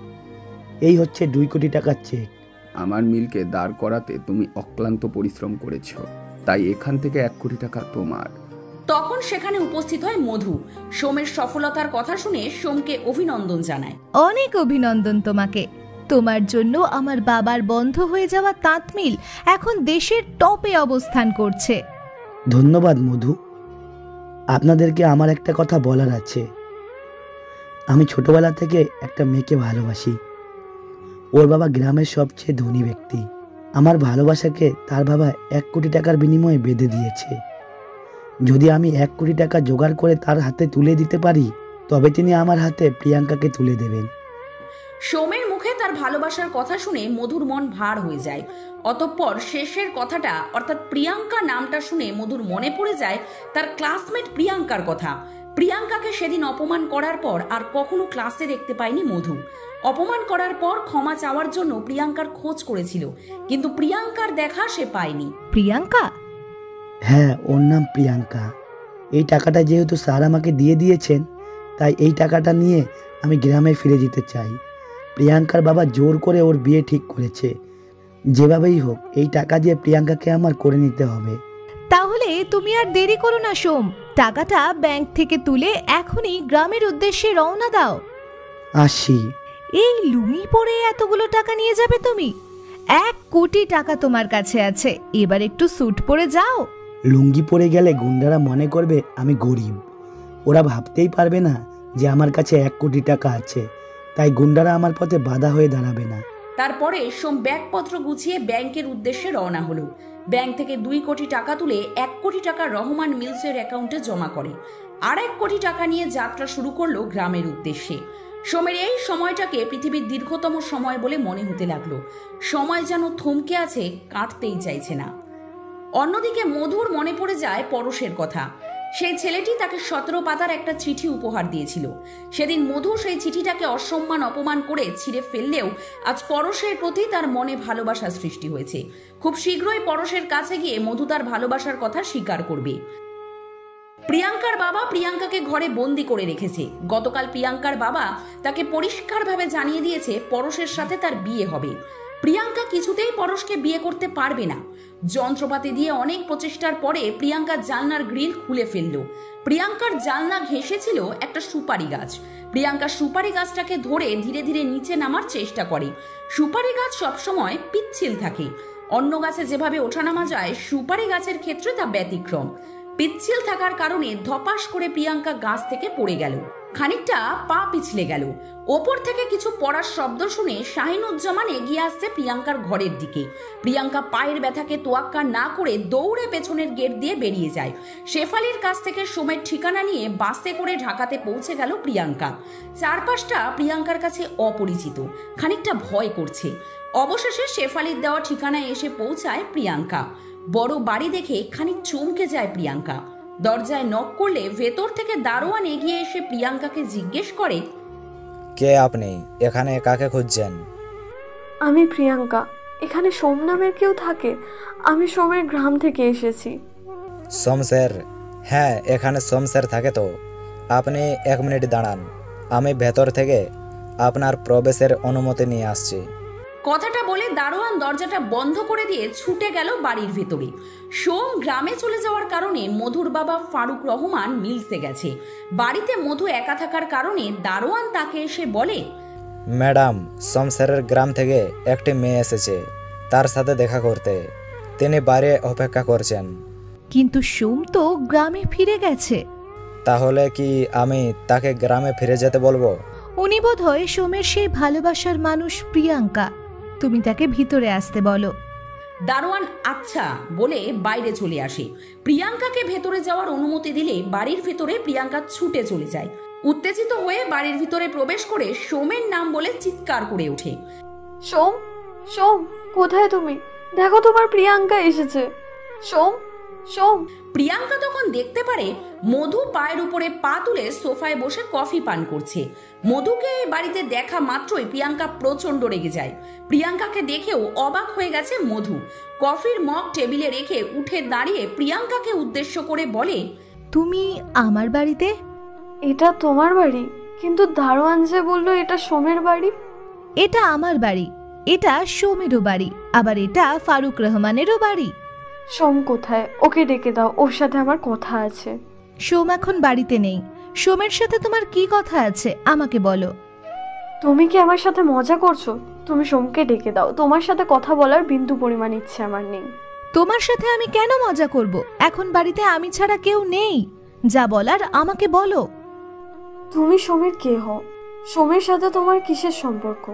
এই হচ্ছে 2 কোটি টাকার চেক। আমার মিলকে দাঁড় করাতে তুমি অক্লান্ত পরিশ্রম করেছো, তাই এখান থেকে 1 কোটি টাকা তোমার। তখন সেখানে উপস্থিত হয় মধু। সোমের সফলতার কথা শুনে সোমকে অভিনন্দন জানায়। অনেক অভিনন্দন তোমাকে। তোমার জন্য আমার বাবার বন্ধ হয়ে যাওয়া তাঁত মিল এখন দেশের টপে অবস্থান করছে। ধন্যবাদ মধু। আপনাদেরকে আমার একটা কথা বলার আছে। আমি ছোটবেলা থেকে একটা মেয়েকে ভালোবাসি। ওর বাবা গ্রামের সবচেয়ে ধনী ব্যক্তি। আমার ভালোবাসাকে তার বাবা 1 কোটি টাকার বিনিময়ে বেঁধে দিয়েছে। যদি আমি 1 কোটি টাকা জোগাড় করে তার হাতে তুলে দিতে পারি, তবে তিনি আমার হাতে প্রিয়াঙ্কাকে তুলে দেবেন। সোমের মুখে তার ভালোবাসার কথা শুনে মধুর মন ভার হয়ে যায়। অতঃপর শেষের কথাটা অর্থাৎ প্রিয়াঙ্কা নামটা শুনে মধুর মনে পড়ে যায় তার ক্লাসমেট প্রিয়াঙ্কার কথা। প্রিয়াঙ্কাকে সেদিন অপমান করার পর আর কখনো ক্লাসে দেখতে পায়নি মধু। অপমান করার পর ক্ষমা চাওয়ার জন্য প্রিয়াঙ্কার খোঁজ করেছিল, কিন্তু প্রিয়াঙ্কার দেখা সে পায়নি। প্রিয়াঙ্কা? হ্যাঁ, ওর নাম প্রিয়াঙ্কা। এই টাকাটা যেহেতু স্যার আমাকে দিয়ে দিয়েছেন, তাই এই টাকাটা নিয়ে আমি গ্রামে ফিরে যেতে চাই। প্রিয়াঙ্কার বাবা জোর করে ওর বিয়ে ঠিক করেছে। যেভাবেই হোক এই টাকা দিয়ে প্রিয়াঙ্কাকে আমার করে নিতে হবে। তাহলে তুমি আর দেরি করো না সোম, টাকাটা ব্যাংক থেকে তুলে এখনই গ্রামের উদ্দেশ্যে রওনা দাও। আসি। এই লুঙ্গি পরে এতগুলো টাকা নিয়ে যাবে তুমি? 1 কোটি টাকা তোমার কাছে আছে, এবার একটু স্যুট পরে যাও। লুঙ্গি পরে গেলে গুন্ডারা মনে করবে আমি গরিব। ওরা ভাবতেই পারবে না যে আমার কাছে 1 কোটি টাকা আছে, তাই গুন্ডারা আমার পথে বাধা হয়ে দাঁড়াবে না। তারপরে সোম ব্যাগপত্র গুছিয়ে ব্যাংকের উদ্দেশ্যে রওনা হলো। ব্যাংক থেকে 2 কোটি টাকা তুলে 1 কোটি টাকা রহমান মিলসের অ্যাকাউন্টে জমা করে আর 1 কোটি টাকা নিয়ে যাত্রা শুরু করলো গ্রামের উদ্দেশ্যে। সোমের এই সময়টাকে পৃথিবীর দীর্ঘতম সময় বলে মনে হতে লাগলো। সময় যেন থমকে আছে, কাটতেই চাইছে না। অন্যদিকে মধুর মনে পড়ে যায় পরশের কথা। সেই ছেলেটি তাকে 17 পাতার একটা চিঠি উপহার দিয়েছিল। সেদিন মধু সেই চিঠিটাকে অসম্মান অপমান করে ছিঁড়ে ফেললেও আজ পরশের প্রতি তার মনে ভালোবাসার সৃষ্টি হয়েছে। খুব শীঘ্রই পরশের কাছে গিয়ে মধু তার ভালোবাসার কথা স্বীকার করবে। প্রিয়াঙ্কার বাবা প্রিয়াঙ্কাকে ঘরে বন্দি করে রেখেছে। গতকাল প্রিয়াঙ্কার বাবা তাকে পরিষ্কারভাবে জানিয়ে দিয়েছে পরশের সাথে তার বিয়ে হবে। প্রিয়াঙ্কা কিছুতেই পরশকে বিয়ে করতে পারবে না। যন্ত্রপাতি দিয়ে অনেক প্রচেষ্টার পরে প্রিয়াঙ্কা জানলার গ্রিল খুলে ফেলল। প্রিয়াঙ্কার জানলা ঘেঁষেছিল একটা সুপারি গাছ। প্রিয়াঙ্কা সুপারি গাছটাকে ধরে ধীরে ধীরে নিচে নামার চেষ্টা করে। সুপারি গাছ সবসময় পিচ্ছিল থাকে। অন্য গাছে যেভাবে ওঠানামা যায়, সুপারি গাছের ক্ষেত্রে তা ব্যতিক্রম। পিচ্ছিল থাকার কারণে ধপাস করে প্রিয়াঙ্কা গাছ থেকে পড়ে গেল। খানিকটা পা পিছলে গেল। ওপর থেকে কিছু পড়ার শব্দ শুনে শাহিনুজ্জামান এগিয়ে আসছে প্রিয়াঙ্কার ঘরের দিকে। প্রিয়াঙ্কা পায়ের ব্যথাকে তোয়াক্কা না করে দৌড়ে পেছনের গেট দিয়ে বেরিয়ে যায়। শেফালির কাছ থেকে সোমের ঠিকানা নিয়ে বাসে করে ঢাকাতে পৌঁছে গেল প্রিয়াঙ্কা। চারপাশটা প্রিয়াঙ্কার কাছে অপরিচিত, খানিকটা ভয় করছে। অবশেষে শেফালির দেওয়া ঠিকানায় এসে পৌঁছায় প্রিয়াঙ্কা। বড় বাড়ি দেখে খানিক চমকে যায় প্রিয়াঙ্কা। দরজায় নক করলে ভেতর থেকে দারোয়ান এগিয়ে এসে প্রিয়াঙ্কাকে জিজ্ঞেস করে, কে আপনি? এখানে কাকে খুঁজছেন? আমি প্রিয়াঙ্কা। এখানে সোম নামের কেউ থাকে? আমি সোমের গ্রাম থেকে এসেছি। সোম স্যার? হ্যাঁ, এখানে সোম স্যার থাকে তো। আপনি 1 মিনিট দাঁড়ান, আমি ভেতর থেকে আপনার প্রবেশের অনুমতি নিয়ে আসছি। কথাটা বলে দারোয়ান দরজাটা বন্ধ করে দিয়ে ছুটে গেল বাড়ির ভেতরে। সোম গ্রামে চলে যাওয়ার কারণে মধুর বাবা ফারুক রহমান মিলসে গেছে। বাড়িতে মধু একা থাকার কারণে দারোয়ান তাকে এসে বলে, ম্যাডাম, সোম স্যারের গ্রাম থেকে একটি মেয়ে এসেছে, তার সাথে দেখা করতে। তিনি বাইরে অপেক্ষা করছেন। কিন্তু সোম তো গ্রামে ফিরে গেছে। তাহলে কি আমি তাকে গ্রামে ফিরে যেতে বলবো? উনি বোধহয় সোমের সেই ভালোবাসার মানুষ প্রিয়াঙ্কা। তুমি তাকে ভিতরে আসতে বলো। দারোয়ান আচ্ছা বলে বাইরে চলে আসে। প্রিয়াঙ্কাকে ভেতরে যাওয়ার অনুমতি দিলে বাড়ির ভিতরে প্রিয়াঙ্কা ছুটে চলে যায়। উত্তেজিত হয়ে বাড়ির ভিতরে প্রবেশ করে সোমের নাম বলে চিৎকার করে ওঠে, সোম, সোম, কোথায় তুমি? দেখো তোমার প্রিয়াঙ্কা এসেছে। সোম, সোম। প্রিয়াঙ্কা তখন দেখতে পারে মধু পায়ের উপরে পা তুলে সোফায় বসে কফি পান করছে। মধুকে বাড়িতে দেখা মাত্রই প্রিয়াঙ্কা প্রচন্ড রেগে যায়। প্রিয়াঙ্কাকে দেখেও অবাক হয়ে গেছে মধু। কফির মগ টেবিলে রেখে উঠে দাঁড়িয়ে প্রিয়াঙ্কাকে উদ্দেশ্য করে বলে, তুমি আমার বাড়িতে? এটা তোমার বাড়ি, কিন্তু দারোয়ান যে বললো এটা সোমের বাড়ি। এটা আমার বাড়ি, এটা সোমেরও বাড়ি, আবার এটা ফারুক রহমানেরও বাড়ি। সোম কোথায়? ওকে ডেকে দাও, ওর সাথে আমার কথা আছে। সোম এখন বাড়িতে নেই। সোমের সাথে তোমার কি কথা আছে আমাকে বলো। তুমি কি আমার সাথে মজা করছো? তুমি সোমকে ডেকে দাও, তোমার সাথে কথা বলার বিন্দু পরিমাণ ইচ্ছে আমার নেই। তোমার সাথে আমি কেন মজা করব? এখন বাড়িতে আমি ছাড়া কেউ নেই। যা বলার আমাকে বলো। তুমি সোমের কে হও? সোমের সাথে তোমার কিসের সম্পর্ক?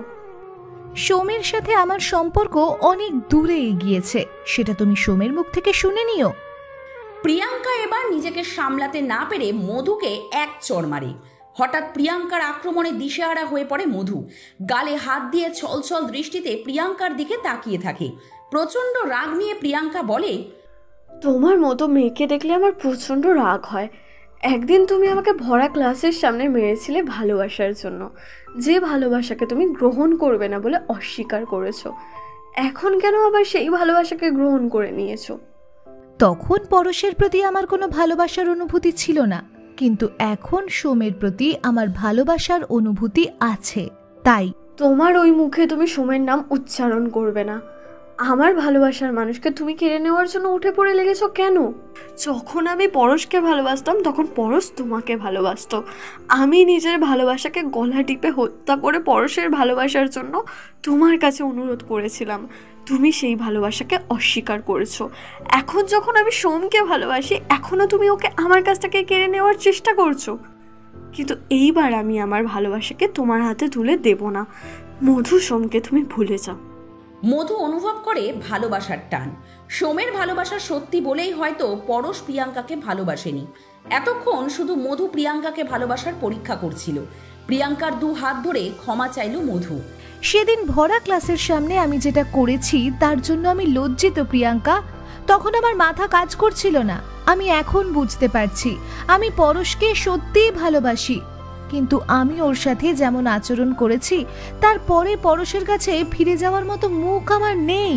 সোমের সাথে আমার সম্পর্ক অনেক দূরে এগিয়েছে, সেটা তুমি সোমের মুখ থেকে শুনে নিও। প্রিয়াঙ্কা এবার নিজেকে সামলাতে না পেরে মধুকে এক চড় মারে। হঠাৎ প্রিয়াঙ্কার আক্রমণে দিশেহারা হয়ে পড়ে মধু। গালে হাত দিয়ে ছলছল দৃষ্টিতে প্রিয়াঙ্কার দিকে তাকিয়ে থাকে। প্রচন্ড রাগ নিয়ে প্রিয়াঙ্কা বলে, তোমার মতো মেয়েকে দেখলে আমার প্রচন্ড রাগ হয়। একদিন তুমি আমাকে ভরা ক্লাসের সামনে মেরেছিলে ভালোবাসার জন্য, যে ভালোবাসাকে তুমি গ্রহণ করবে না বলে অস্বীকার করেছো। এখন কেন আবার সেই ভালোবাসাকে গ্রহণ করে নিয়েছো? তখন পরশের প্রতি আমার কোনো ভালোবাসার অনুভূতি ছিল না, কিন্তু এখন সোমের প্রতি আমার ভালোবাসার অনুভূতি আছে। তাই তোমার ওই মুখে তুমি সোমের নাম উচ্চারণ করবে না। আমার ভালোবাসার মানুষকে তুমি কেড়ে নেওয়ার জন্য উঠে পড়ে লেগেছো কেন? যখন আমি পরশকে ভালোবাসতাম তখন পরশ তোমাকে ভালোবাসতো। আমি নিজের ভালোবাসাকে গলা টিপে হত্যা করে পরশের ভালোবাসার জন্য তোমার কাছে অনুরোধ করেছিলাম। তুমি সেই ভালোবাসাকে অস্বীকার করেছো। এখন যখন আমি সোমকে ভালোবাসি, এখনো তুমি ওকে আমার কাছ থেকে কেড়ে নেওয়ার চেষ্টা করছো। কিন্তু এইবার আমি আমার ভালোবাসাকে তোমার হাতে তুলে দেব না। মধু, সোমকে তুমি ভুলে যাও। মধু অনুভব করে ভালোবাসার টান। সোমের ভালোবাসা সত্যি বলেই হয়তো পরশ প্রিয়াঙ্কাকে ভালোবাসেনি। এতক্ষণ শুধু মধু প্রিয়াঙ্কাকে ভালোবাসার পরীক্ষা করছিল। প্রিয়াঙ্কার দু হাত ধরে ক্ষমা চাইল মধু। সেদিন ভরা ক্লাসের সামনে আমি যেটা করেছি তার জন্য আমি লজ্জিত প্রিয়াঙ্কা। তখন আমার মাথা কাজ করছিল না। আমি এখন বুঝতে পারছি আমি পরশকে সত্যিই ভালোবাসি, কিন্তু আমি ওর সাথে যেমন আচরণ করেছি তারপরে পরশের কাছে ফিরে যাওয়ার মতো মুখ আমার নেই।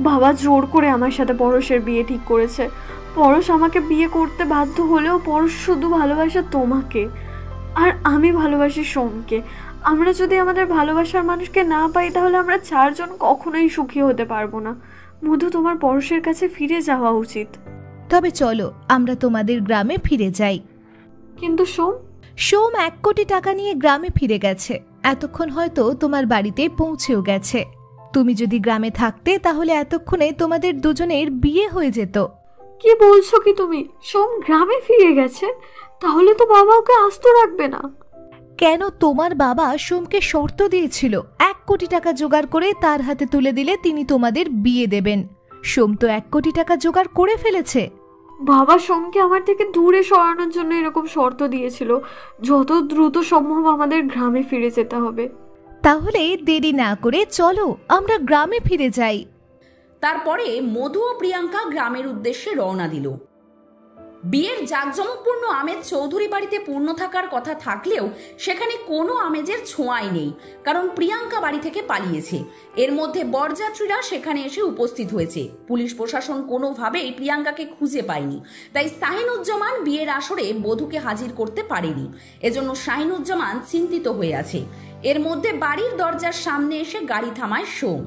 বাবা জোর করে আমার সাথে পরশের বিয়ে ঠিক করেছে। পরশ আমাকে বিয়ে করতে বাধ্য হলেও পরশ শুধু ভালোবাসে তোমাকে, আর আমি ভালোবাসি সোমকে। আমরা যদি আমাদের ভালোবাসার মানুষকে না পাই তাহলে আমরা চারজন কখনোই সুখী হতে পারবো না। মধু, তোমার পরশের কাছে ফিরে যাওয়া উচিত। তবে চলো আমরা তোমাদের গ্রামে ফিরে যাই। কিন্তু সোম 1 কোটি টাকা নিয়ে গ্রামে ফিরে গেছে। এতক্ষণ হয়তো তোমার বাড়িতে পৌঁছেও গেছে। তুমি যদি গ্রামে থাকতে তাহলে এতক্ষণে তোমাদের দুজনের বিয়ে হয়ে যেত। কি বলছো কি তুমি? সোম গ্রামে ফিরে গেছে? তাহলে তো বাবা ওকে আস্ত রাখবে না। কেন? তোমার বাবা সোমকে শর্ত দিয়েছিল 1 কোটি টাকা জোগাড় করে তার হাতে তুলে দিলে তিনি তোমাদের বিয়ে দেবেন। সোম তো 1 কোটি টাকা জোগাড় করে ফেলেছে। বাবা সোমকে আমার থেকে দূরে সরানোর জন্য এরকম শর্ত দিয়েছিল। যত দ্রুত সম্ভব আমাদের গ্রামে ফিরে যেতে হবে। তাহলে দেরি না করে চলো আমরা গ্রামে ফিরে যাই। তারপরে মধু ও প্রিয়াঙ্কা গ্রামের উদ্দেশ্যে রওনা দিল। বিয়ের জাঁকজমকপূর্ণ আমেজ চৌধুরী বাড়িতে পূর্ণ থাকার কথা থাকলেও সেখানে কোনো আমেজের ছোঁয়াই নেই, কারণ প্রিয়াঙ্কা বাড়ি থেকে পালিয়েছে। এর মধ্যে বরযাত্রীরা সেখানে এসে উপস্থিত হয়েছে। পুলিশ প্রশাসন কোনোভাবেই প্রিয়াঙ্কাকে খুঁজে পায়নি, তাই শাহিনুজ্জামান বিয়ের আসরে বধূকে হাজির করতে পারেনি। এজন্য শাহিনুজ্জামান চিন্তিত হয়ে আছে। এর মধ্যে বাড়ির দরজার সামনে এসে গাড়ি থামায় সোম।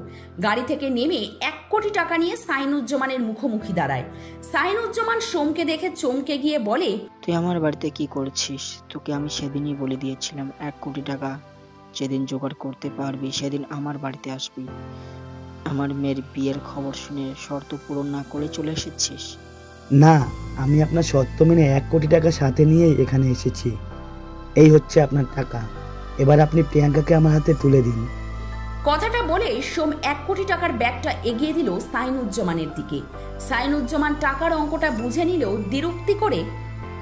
গাড়ি থেকে নেমে 1 কোটি টাকা নিয়ে শাহিনুজ্জামানের মুখোমুখি দাঁড়ায়। শাহিনুজ্জামান সোমকে দেখে চমকে গিয়ে বলে, তুই আমার বাড়িতে কি করছিস? তোকে আমি সেদিনই বলে দিয়েছিলাম 1 কোটি টাকা যেদিন জোগাড় করতে পারবি সেদিন আমার বাড়িতে আসবি। আমার মেয়ের বিয়ের খবর শুনে শর্ত পূরণ না করে চলে এসেছিস? না, আমি আপনার শর্ত মেনে 1 কোটি টাকা সাথে নিয়ে এখানে এসেছি। এই হচ্ছে আপনার টাকা, এবার আপনি প্রিয়াঙ্কাকে আমার হাতে তুলে দিন। কথাটা বলে সোম 1 কোটি টাকার ব্যাগটা এগিয়ে দিল শাহিনুজ্জামানের দিকে। শাহিনুজ্জামান টাকার অঙ্কটা বুঝে নিলেও দ্বিরুক্তি করে,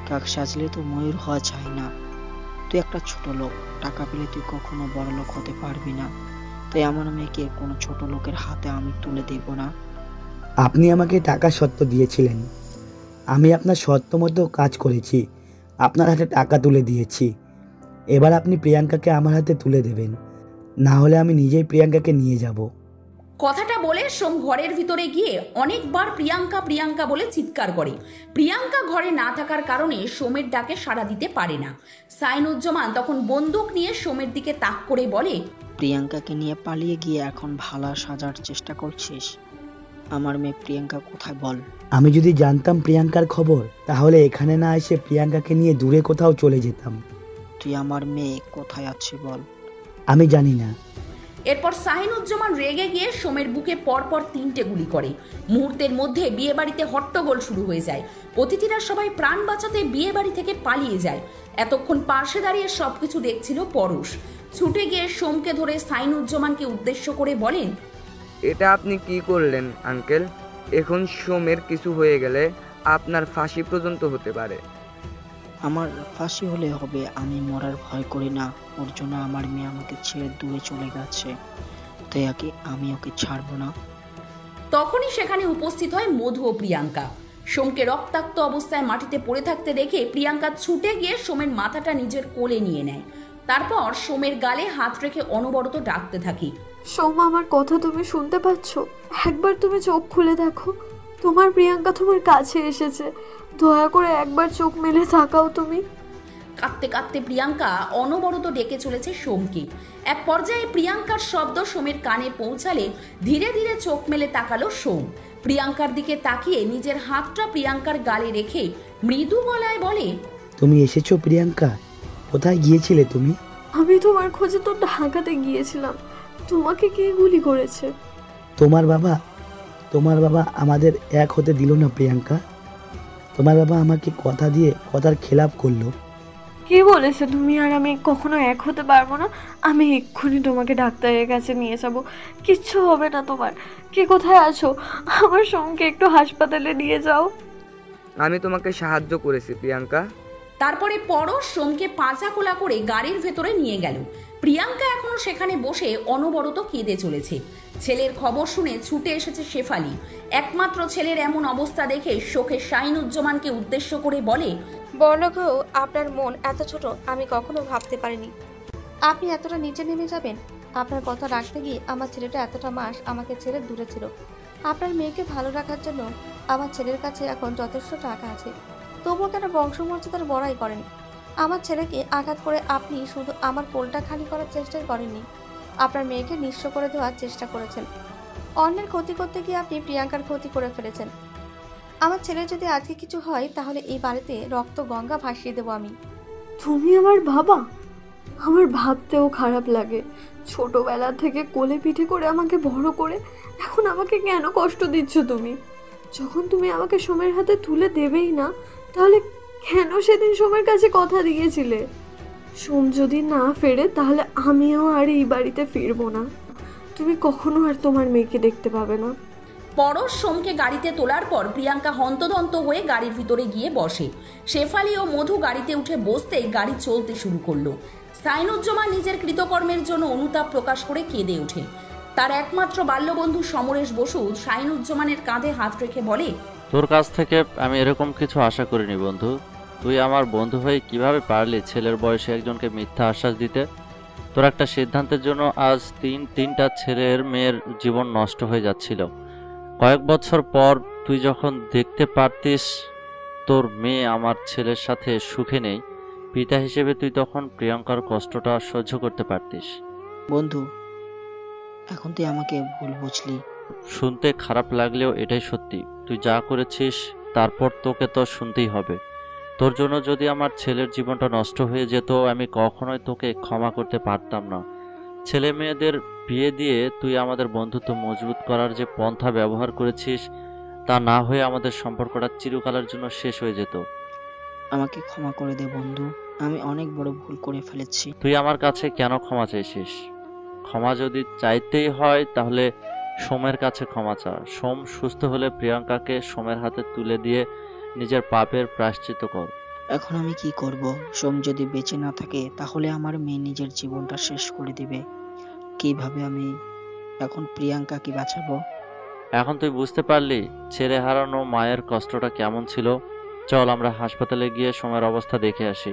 কাক সাজলে তো ময়ূর হওয়া চাই না। তুই একটা ছোট লোক, টাকা পেলে তুই কখনো বড় লোক হতে পারবি না। তাই আমার মেয়েকে কোনো ছোট লোকের হাতে আমি তুলে দেব না। আপনি আমাকে টাকা শর্ত দিয়েছিলেন, আমি আপনার শর্ত মতো কাজ করেছি, আপনার হাতে টাকা তুলে দিয়েছি। এবার আপনি প্রিয়াঙ্কাকে আমার হাতে তুলে দেবেন, না হলে আমি নিজেই প্রিয়াঙ্কাকে নিয়ে যাব। কথাটা বলে সোম ঘরের ভিতরে গিয়ে অনেকবার প্রিয়াঙ্কা প্রিয়াঙ্কা বলে চিৎকার করে। প্রিয়াঙ্কা ঘরে না থাকার কারণে সোমের ডাকে সাড়া দিতে পারে না। শাহিনুজ্জামান তখন বন্দুক নিয়ে সোমের দিকে তাক করে বলে, প্রিয়াঙ্কাকে নিয়ে পালিয়ে গিয়ে এখন ভালা সাজার চেষ্টা করছিস? আমার মেয়ে প্রিয়াঙ্কা কোথায় বল? আমি যদি জানতাম প্রিয়াঙ্কার খবর তাহলে এখানে না এসে প্রিয়াঙ্কাকে নিয়ে দূরে কোথাও চলে যেতাম। তুই আমার মেয়ে কোথায় আছে বল? আমি জানি না। এরপর শাহিনুজ্জামান রেগে গিয়ে সোমের বুকে পরপর 3টে গুলি করে। মুহূর্তের মধ্যে বিয়ে বাড়িতে হট্টগোল শুরু হয়ে যায়। অতিথিরা সবাই প্রাণ বাঁচাতে বিয়ে বাড়ি থেকে পালিয়ে যায়। এতক্ষণ পাশে দাঁড়িয়ে সবকিছু দেখছিল পরশ। ছুটে গিয়ে সোমকে ধরে শাহিনুজ্জামানকে উদ্দেশ্য করে বলেন, এটা আপনি কি করলেন আঙ্কেল? এখন সোমের কিছু হয়ে গেলে আপনার ফাঁসি পর্যন্ত হতে পারে। আমার ফাঁসি হলে হবে, আমি মরার ভয় করি না। ওর জন্য আমার মেয়ে আমাকে ছেড়ে দূরে চলে গেছে, তাই আমি ওকে ছাড়বো না। তখনই সেখানে উপস্থিত হয় মধু ও প্রিয়াঙ্কা। সোমকে রক্তাক্ত অবস্থায় মাটিতে পড়ে থাকতে দেখে প্রিয়াঙ্কা ছুটে গিয়ে সোমের মাথাটা নিজের কোলে নিয়ে নেয়। তারপর সোমের গালে হাত রেখে অনবরত ডাকতে থাকে, সোম, আমার কথা তুমি শুনতে পাচ্ছ? একবার তুমি চোখ খুলে দেখো, তোমার প্রিয়াঙ্কা তোমার কাছে এসেছে। দয়া করে একবার চোখ মেলে তাকাও তুমি। কাঁদতে কাঁদতে প্রিয়াঙ্কা অনবরত ডেকে চলেছে সোমকে। এক পর্যায়ে প্রিয়াঙ্কার শব্দ সোমের কানে পৌঁছালে ধীরে ধীরে চোখ মেলে তাকালো সোম। প্রিয়াঙ্কার দিকে তাকিয়ে নিজের হাতটা প্রিয়াঙ্কার গালে রেখে মৃদু গলায় বলে, তুমি এসেছো প্রিয়াঙ্কা? কোথায় গিয়েছিলে তুমি? আমি তোমার খোঁজে তো ঢাকাতে গিয়েছিলাম। তোমাকে কে গুলি করেছে? তোমার বাবা আমাদের এক হতে দিল না প্রিয়াঙ্কা। তোমার বাবা আমাকে কথা দিয়ে কথার খেলাপ করলো। কে বলেছে তুমি আর আমি কখনো এক হতে পারবো না? আমি এক্ষুনি তোমাকে ডাক্তারের কাছে নিয়ে যাব, কিচ্ছু হবে না তোমার। কে কোথায় আছো? আমার সঙ্গে একটু হাসপাতালে নিয়ে যাও। আমি তোমাকে সাহায্য করেছি প্রিয়াঙ্কা। তারপরে পরশ সোমকে পাঁচা কোলা করে গাড়ির ভেতরে নিয়ে গেল। প্রিয়াঙ্কা এখনো সেখানে বসে অনবরত কেঁদে চলেছে। ছেলের খবর শুনে ছুটে এসেছে শেফালি। একমাত্র ছেলের এমন অবস্থা দেখে শোকে শাহিনুজ্জামানকে উদ্দেশ্য করে বলে, বড়লোক হয়েও আপনার মন এত ছোট আমি কখনো ভাবতে পারিনি। আপনি এতটা নিচে নেমে যাবেন। আপনার কথা রাখতে গিয়ে আমার ছেলেটা এতটা মাস আমাকে ছেড়ে দূরে ছিল। আপনার মেয়েকে ভালো রাখার জন্য আমার ছেলের কাছে এখন যথেষ্ট টাকা আছে, তবুও কেন বংশমর্যাদার বড়াই করেন? আমার ছেলেকে আঘাত করে আপনি শুধু আমার পোলটা খালি করার চেষ্টাই করেননি, আপনার মেয়েকে নিঃস্ব করে দেওয়ার চেষ্টা করেছেন। অন্যের ক্ষতি করতে গিয়ে আপনি প্রিয়াঙ্কার ক্ষতি করে ফেলেছেন। আমার ছেলের যদি আজকে কিছু হয় তাহলে এই বাড়িতে রক্ত গঙ্গা ভাসিয়ে দেবো আমি। তুমি আমার বাবা? আমার ভাবতেও খারাপ লাগে। ছোটবেলা থেকে কোলে পিঠে করে আমাকে বড় করে এখন আমাকে কেন কষ্ট দিচ্ছ তুমি? যখন তুমি আমাকে সোমের হাতে তুলে দেবেই না, তাহলে কেন সেদিন সোমের কাছে কথা দিয়েছিলে? সোম যদি না ফেরে তাহলে আমিও আর এই বাড়িতে ফিরবো না। তুমি কখনো আর তোমার মেয়েকে দেখতে পাবে না। পরশ সোমকে গাড়িতে তোলার পর প্রিয়াঙ্কা হন্তদন্ত হয়ে গাড়ির ভিতরে গিয়ে বসে। শেফালি ও মধু গাড়িতে উঠে বসতেই গাড়ি চলতে শুরু করলো। শাহিনুজ্জামান নিজের কৃতকর্মের জন্য অনুতাপ প্রকাশ করে কেঁদে ওঠে। তার একমাত্র বাল্যবন্ধু সমরেশ বসু শাহিনুজ্জামানের কাঁধে হাত রেখে বলে, তোর কাছ থেকে আমি এরকম কিছু আশা করিনি বন্ধু। তুই আমার বন্ধু হয়ে কিভাবে পারলি ছেলের বয়সে একজনকে মিথ্যা আশ্বাস দিতে? তোর একটা সিদ্ধান্তের জন্য আজ তিনটা ছেলের মেয়ের জীবন নষ্ট হয়ে যাচ্ছিল। কয়েক বছর পর তুই যখন দেখতে পারতিস তোর মেয়ে আমার ছেলের সাথে সুখে নেই, পিতা হিসেবে তুই তখন প্রিয়াঙ্কার কষ্টটা সহ্য করতে পারতিস। বন্ধু, এখন তুই আমাকে ভুল বুঝলি। শুনতে খারাপ লাগলেও এটাই সত্যি। তুই যা করেছিস তারপর তোকে তো শুনতেই হবে। তোর জন্য যদি আমার ছেলের জীবনটা নষ্ট হয়ে যেত আমি কখনোই তোকে ক্ষমা করতে পারতাম না। ছেলে মেয়েদের বিয়ে দিয়ে তুই আমাদের বন্ধুত্ব মজবুত করার যে পন্থা ব্যবহার করেছিস তা না হয়ে আমাদের সম্পর্কটা চিরকালের জন্য শেষ হয়ে যেত। আমাকে ক্ষমা করে দে বন্ধু, আমি অনেক বড় ভুল করে ফেলেছি। তুই আমার কাছে কেন ক্ষমা চাইছিস? ক্ষমা যদি চাইতেই হয় তাহলে সোমের কাছে ক্ষমা চা। সোম সুস্থ হলে প্রিয়াঙ্কাকে সোমের হাতে তুলে দিয়ে নিজের পাপের প্রায়শ্চিত্ত কর। এখন আমি কি করব? সোম যদি বেঁচে না থাকে তাহলে আমার মেয়ে নিজের জীবনটা শেষ করে দিবে। কিভাবে আমি এখন প্রিয়াঙ্কাকে বাঁচাবো? এখন তুই বুঝতে পারলি ছেলে হারানো মায়ের কষ্টটা কেমন ছিল? চল আমরা হাসপাতালে গিয়ে সোমের অবস্থা দেখে আসি।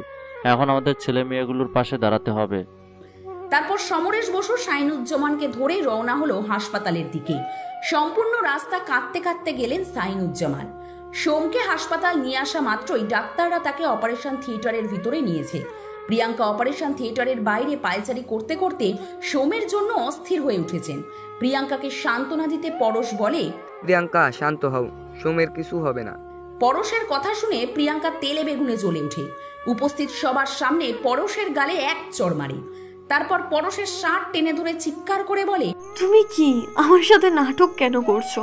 এখন আমাদের ছেলে মেয়েগুলোর পাশে দাঁড়াতে হবে। তারপর সমরেশ বসু শাহিনুজ্জামানকে ধরে রওনা হলো হাসপাতালের দিকে। সম্পূর্ণ রাস্তা কাঁদতে কাঁদতে গেলেন শাহিনুজ্জামান। সোমকে হাসপাতাল নিয়ে আসা মাত্রই ডাক্তাররা তাকে অপারেশন থিয়েটারের ভিতরে নিয়েছে। প্রিয়াঙ্কা অপারেশন থিয়েটারের বাইরে পায়চারি করতে করতে সোমের জন্য অস্থির হয়ে উঠেছেন। প্রিয়াঙ্কাকে সান্ত্বনা দিতে পরশ বলে, প্রিয়াঙ্কা শান্ত হও, সোমের কিছু হবে না। পরশের কথা শুনে প্রিয়াঙ্কা তেলে বেগুনে জ্বলে ওঠে। উপস্থিত সবার সামনে পরশের গালে এক চড় মারে। তারপর পরশের শার্ট টেনে ধরে চিৎকার করে বলে, তুমি কি আমার সাথে নাটক কেন করছো?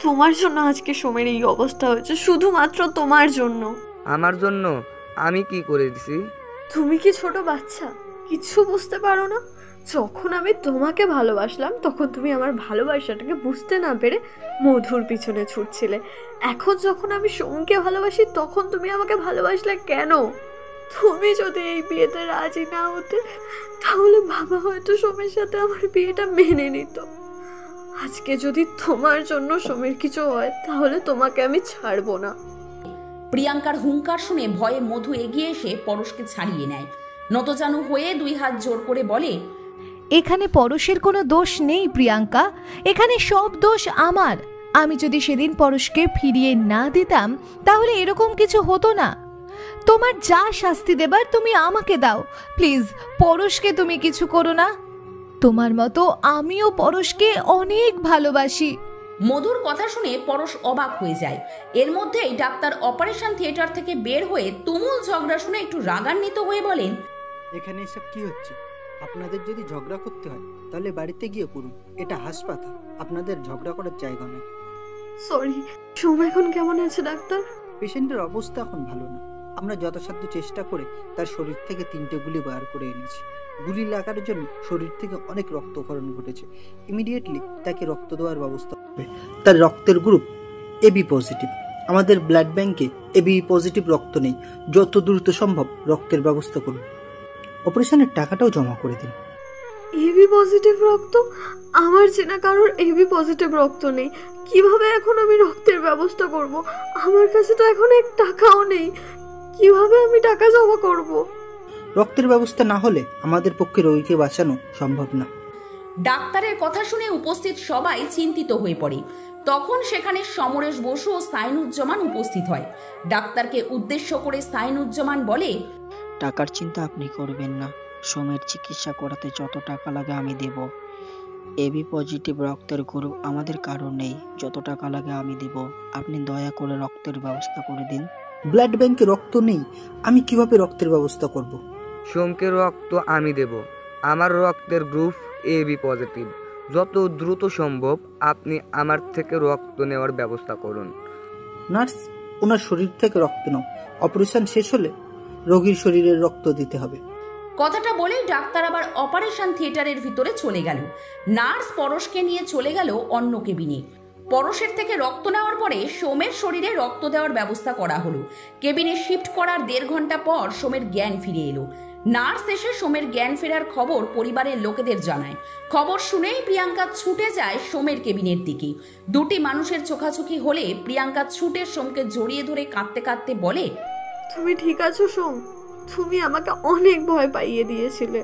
তোমার জন্য আজকে সোমের এই অবস্থা হয়েছে, শুধুমাত্র তোমার জন্য। আমার জন্য? আমি কি করে দিছি? তুমি কি ছোট বাচ্চা, কিছু বুঝতে পারো না? যখন আমি তোমাকে ভালোবাসলাম তখন তুমি আমার ভালোবাসাটাকে বুঝতে না পেরে মধুর পিছনে ছুটছিলে। এখন যখন আমি সোমকে ভালোবাসি তখন তুমি আমাকে ভালোবাসলে কেন? তুমি যদি এই বিয়েতে রাজি না হতে তাহলে বাবা হয়তো সোমের সাথে আমার বিয়েটা মেনে নিত। আজকে যদি তোমার জন্য সোমের কিছু হয় তাহলে তোমাকে আমি ছাড়বো না। প্রিয়াঙ্কার হুঙ্কার শুনে ভয়ে মধু এগিয়ে এসে পরশকে ছাড়িয়ে নেয়। নতজানু হয়ে 2 হাত জোর করে বলে, এখানে পরশের কোনো দোষ নেই প্রিয়াঙ্কা, এখানে সব দোষ আমার। আমি যদি সেদিন পরশকে ফিরিয়ে না দিতাম তাহলে এরকম কিছু হতো না। তোমার যা শাস্তি দেবার তুমি আমাকে দাও, প্লিজ পরশকে তুমি কিছু করো না। তোমার মতো আমিও পরশকে অনেক ভালোবাসি। মধুর কথা শুনে পরশ অবাক হয়ে যায়। এর মধ্যেই ডাক্তার অপারেশন থিয়েটার থেকে বের হয়ে তুমুল ঝগড়া শুনে একটু রাগান্বিত হয়ে বলেন, এখানে এসব কি হচ্ছে? আপনাদের যদি ঝগড়া করতে হয় তাহলে বাড়িতে গিয়ে করুন, এটা হাসপাতাল, আপনাদের ঝগড়া করার জায়গা নয়। সরি, সোম এখন কেমন আছে ডাক্তার? পেশেন্টের অবস্থা এখন ভালো না। আমরা যথাসাধ্য চেষ্টা করে তার শরীর থেকে 3টে গুলি বার করে এনেছি। গুলি লাগার জন্য শরীর থেকে অনেক রক্তক্ষরণ ঘটেছে। ইমিডিয়েটলি তাকে রক্ত দেওয়ার ব্যবস্থা হবে। তার রক্তের গ্রুপ এবি পজিটিভ। আমাদের ব্লাড ব্যাংকে এবি পজিটিভ রক্ত নেই। যত দ্রুত সম্ভব রক্তের ব্যবস্থা করুন। অপারেশনের টাকাটাও জমা করে দিন। এবি পজিটিভ রক্ত? আমার চেনা কারোর এবি পজিটিভ রক্ত নেই। কিভাবে এখন আমি রক্তের ব্যবস্থা করব? আমার কাছে তো এখন 1 টাকাও নেই। কিভাবে আমি টাকা জমা করব? রক্তের ব্যবস্থা না হলে আমাদের পক্ষে রোগীকে বাঁচানো সম্ভব না। ডাক্তারের কথা শুনে উপস্থিত সবাই চিন্তিত হয়ে পড়ে। তখন সেখানে সমরেশ বসু ও সাইনুজ্জামান উপস্থিত হয়। ডাক্তারকে উদ্দেশ্য করে সাইনুজ্জামান বলে, টাকার চিন্তা আপনি করবেন না, সোমের চিকিৎসা করাতে যত টাকা লাগে আমি দেব। এবি পজিটিভ রক্তের গ্রুপ আমাদের কারো নেই, যত টাকা লাগে আমি দেব। আপনি দয়া করে রক্তের ব্যবস্থা করে দিন। ব্লাড ব্যাংকে রক্ত নেই, আমি কিভাবে রক্তের ব্যবস্থা করব? সোমকে রক্ত আমি দেব। আমার রক্তের গ্রুপ এবি পজিটিভ। যত দ্রুত সম্ভব আপনি আমার থেকে রক্ত নেওয়ার ব্যবস্থা করুন। নার্স, ওনার শরীর থেকে রক্ত নাও। অপারেশন শেষ হলে রোগীর শরীরের রক্ত দিতে হবে। কথাটা বলেই ডাক্তার আবার অপারেশন থিয়েটারের ভিতরে চলে গেল। নার্স পরশকে নিয়ে চলে গেল অন্য কেবিনে। পরশের থেকে রক্ত নেওয়ার পরে সোমের শরীরে রক্ত দেওয়ার ব্যবস্থা করা হলো। কেবিনে শিফট করার 1.5 ঘন্টা পর সোমের জ্ঞান ফিরে এলো। নার্স এসে সোমের জ্ঞান ফেরার খবর পরিবারের লোকেদের জানায়। খবর শুনেই প্রিয়াঙ্কা ছুটে যায় সোমের কেবিনের দিকে। 2টি মানুষের চোখাচোখি হলে প্রিয়াঙ্কা ছুটে সোমকে জড়িয়ে ধরে কাঁদতে কাঁদতে বলে, তুমি ঠিক আছো সোম? তুমি আমাকে অনেক ভয় পাইয়ে দিয়েছিলে।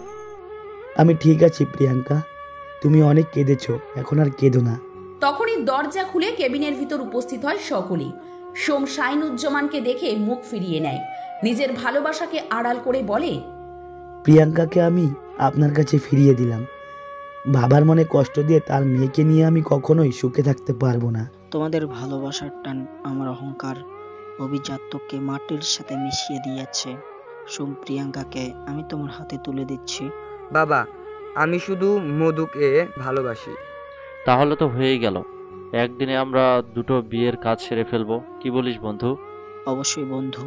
আমি ঠিক আছি প্রিয়াঙ্কা, তুমি অনেক কেঁদেছো, এখন আর কেঁদো না। তখনই দরজা খুলে কেবিনের ভিতর উপস্থিত হয় সকলেই। সোম সাইনুজ্জামানকে দেখে মুখ ফিরিয়ে নেয়। নিজের ভালোবাসাকে আড়াল করে বলে, প্রিয়াঙ্কাকে আমি আপনার কাছে ফিরিয়ে দিলাম। বাবার মনে কষ্ট দিয়ে তার মেয়েকে নিয়ে আমি কখনোই সুখে থাকতে পারবো না। তোমাদের ভালোবাসার টান আমার অহংকার অভিজাত্যকে মাটির সাথে মিশিয়ে দিয়েছে। সোম, প্রিয়াঙ্কাকে আমি তোমার হাতে তুলে দিচ্ছি। বাবা, আমি শুধু মধুকে ভালোবাসি। তাহলে তো হয়েই গেল, একদিনে আমরা 2টো বিয়ের কাজ সেরে ফেলবো। কি বলিস বন্ধু? অবশ্যই বন্ধু।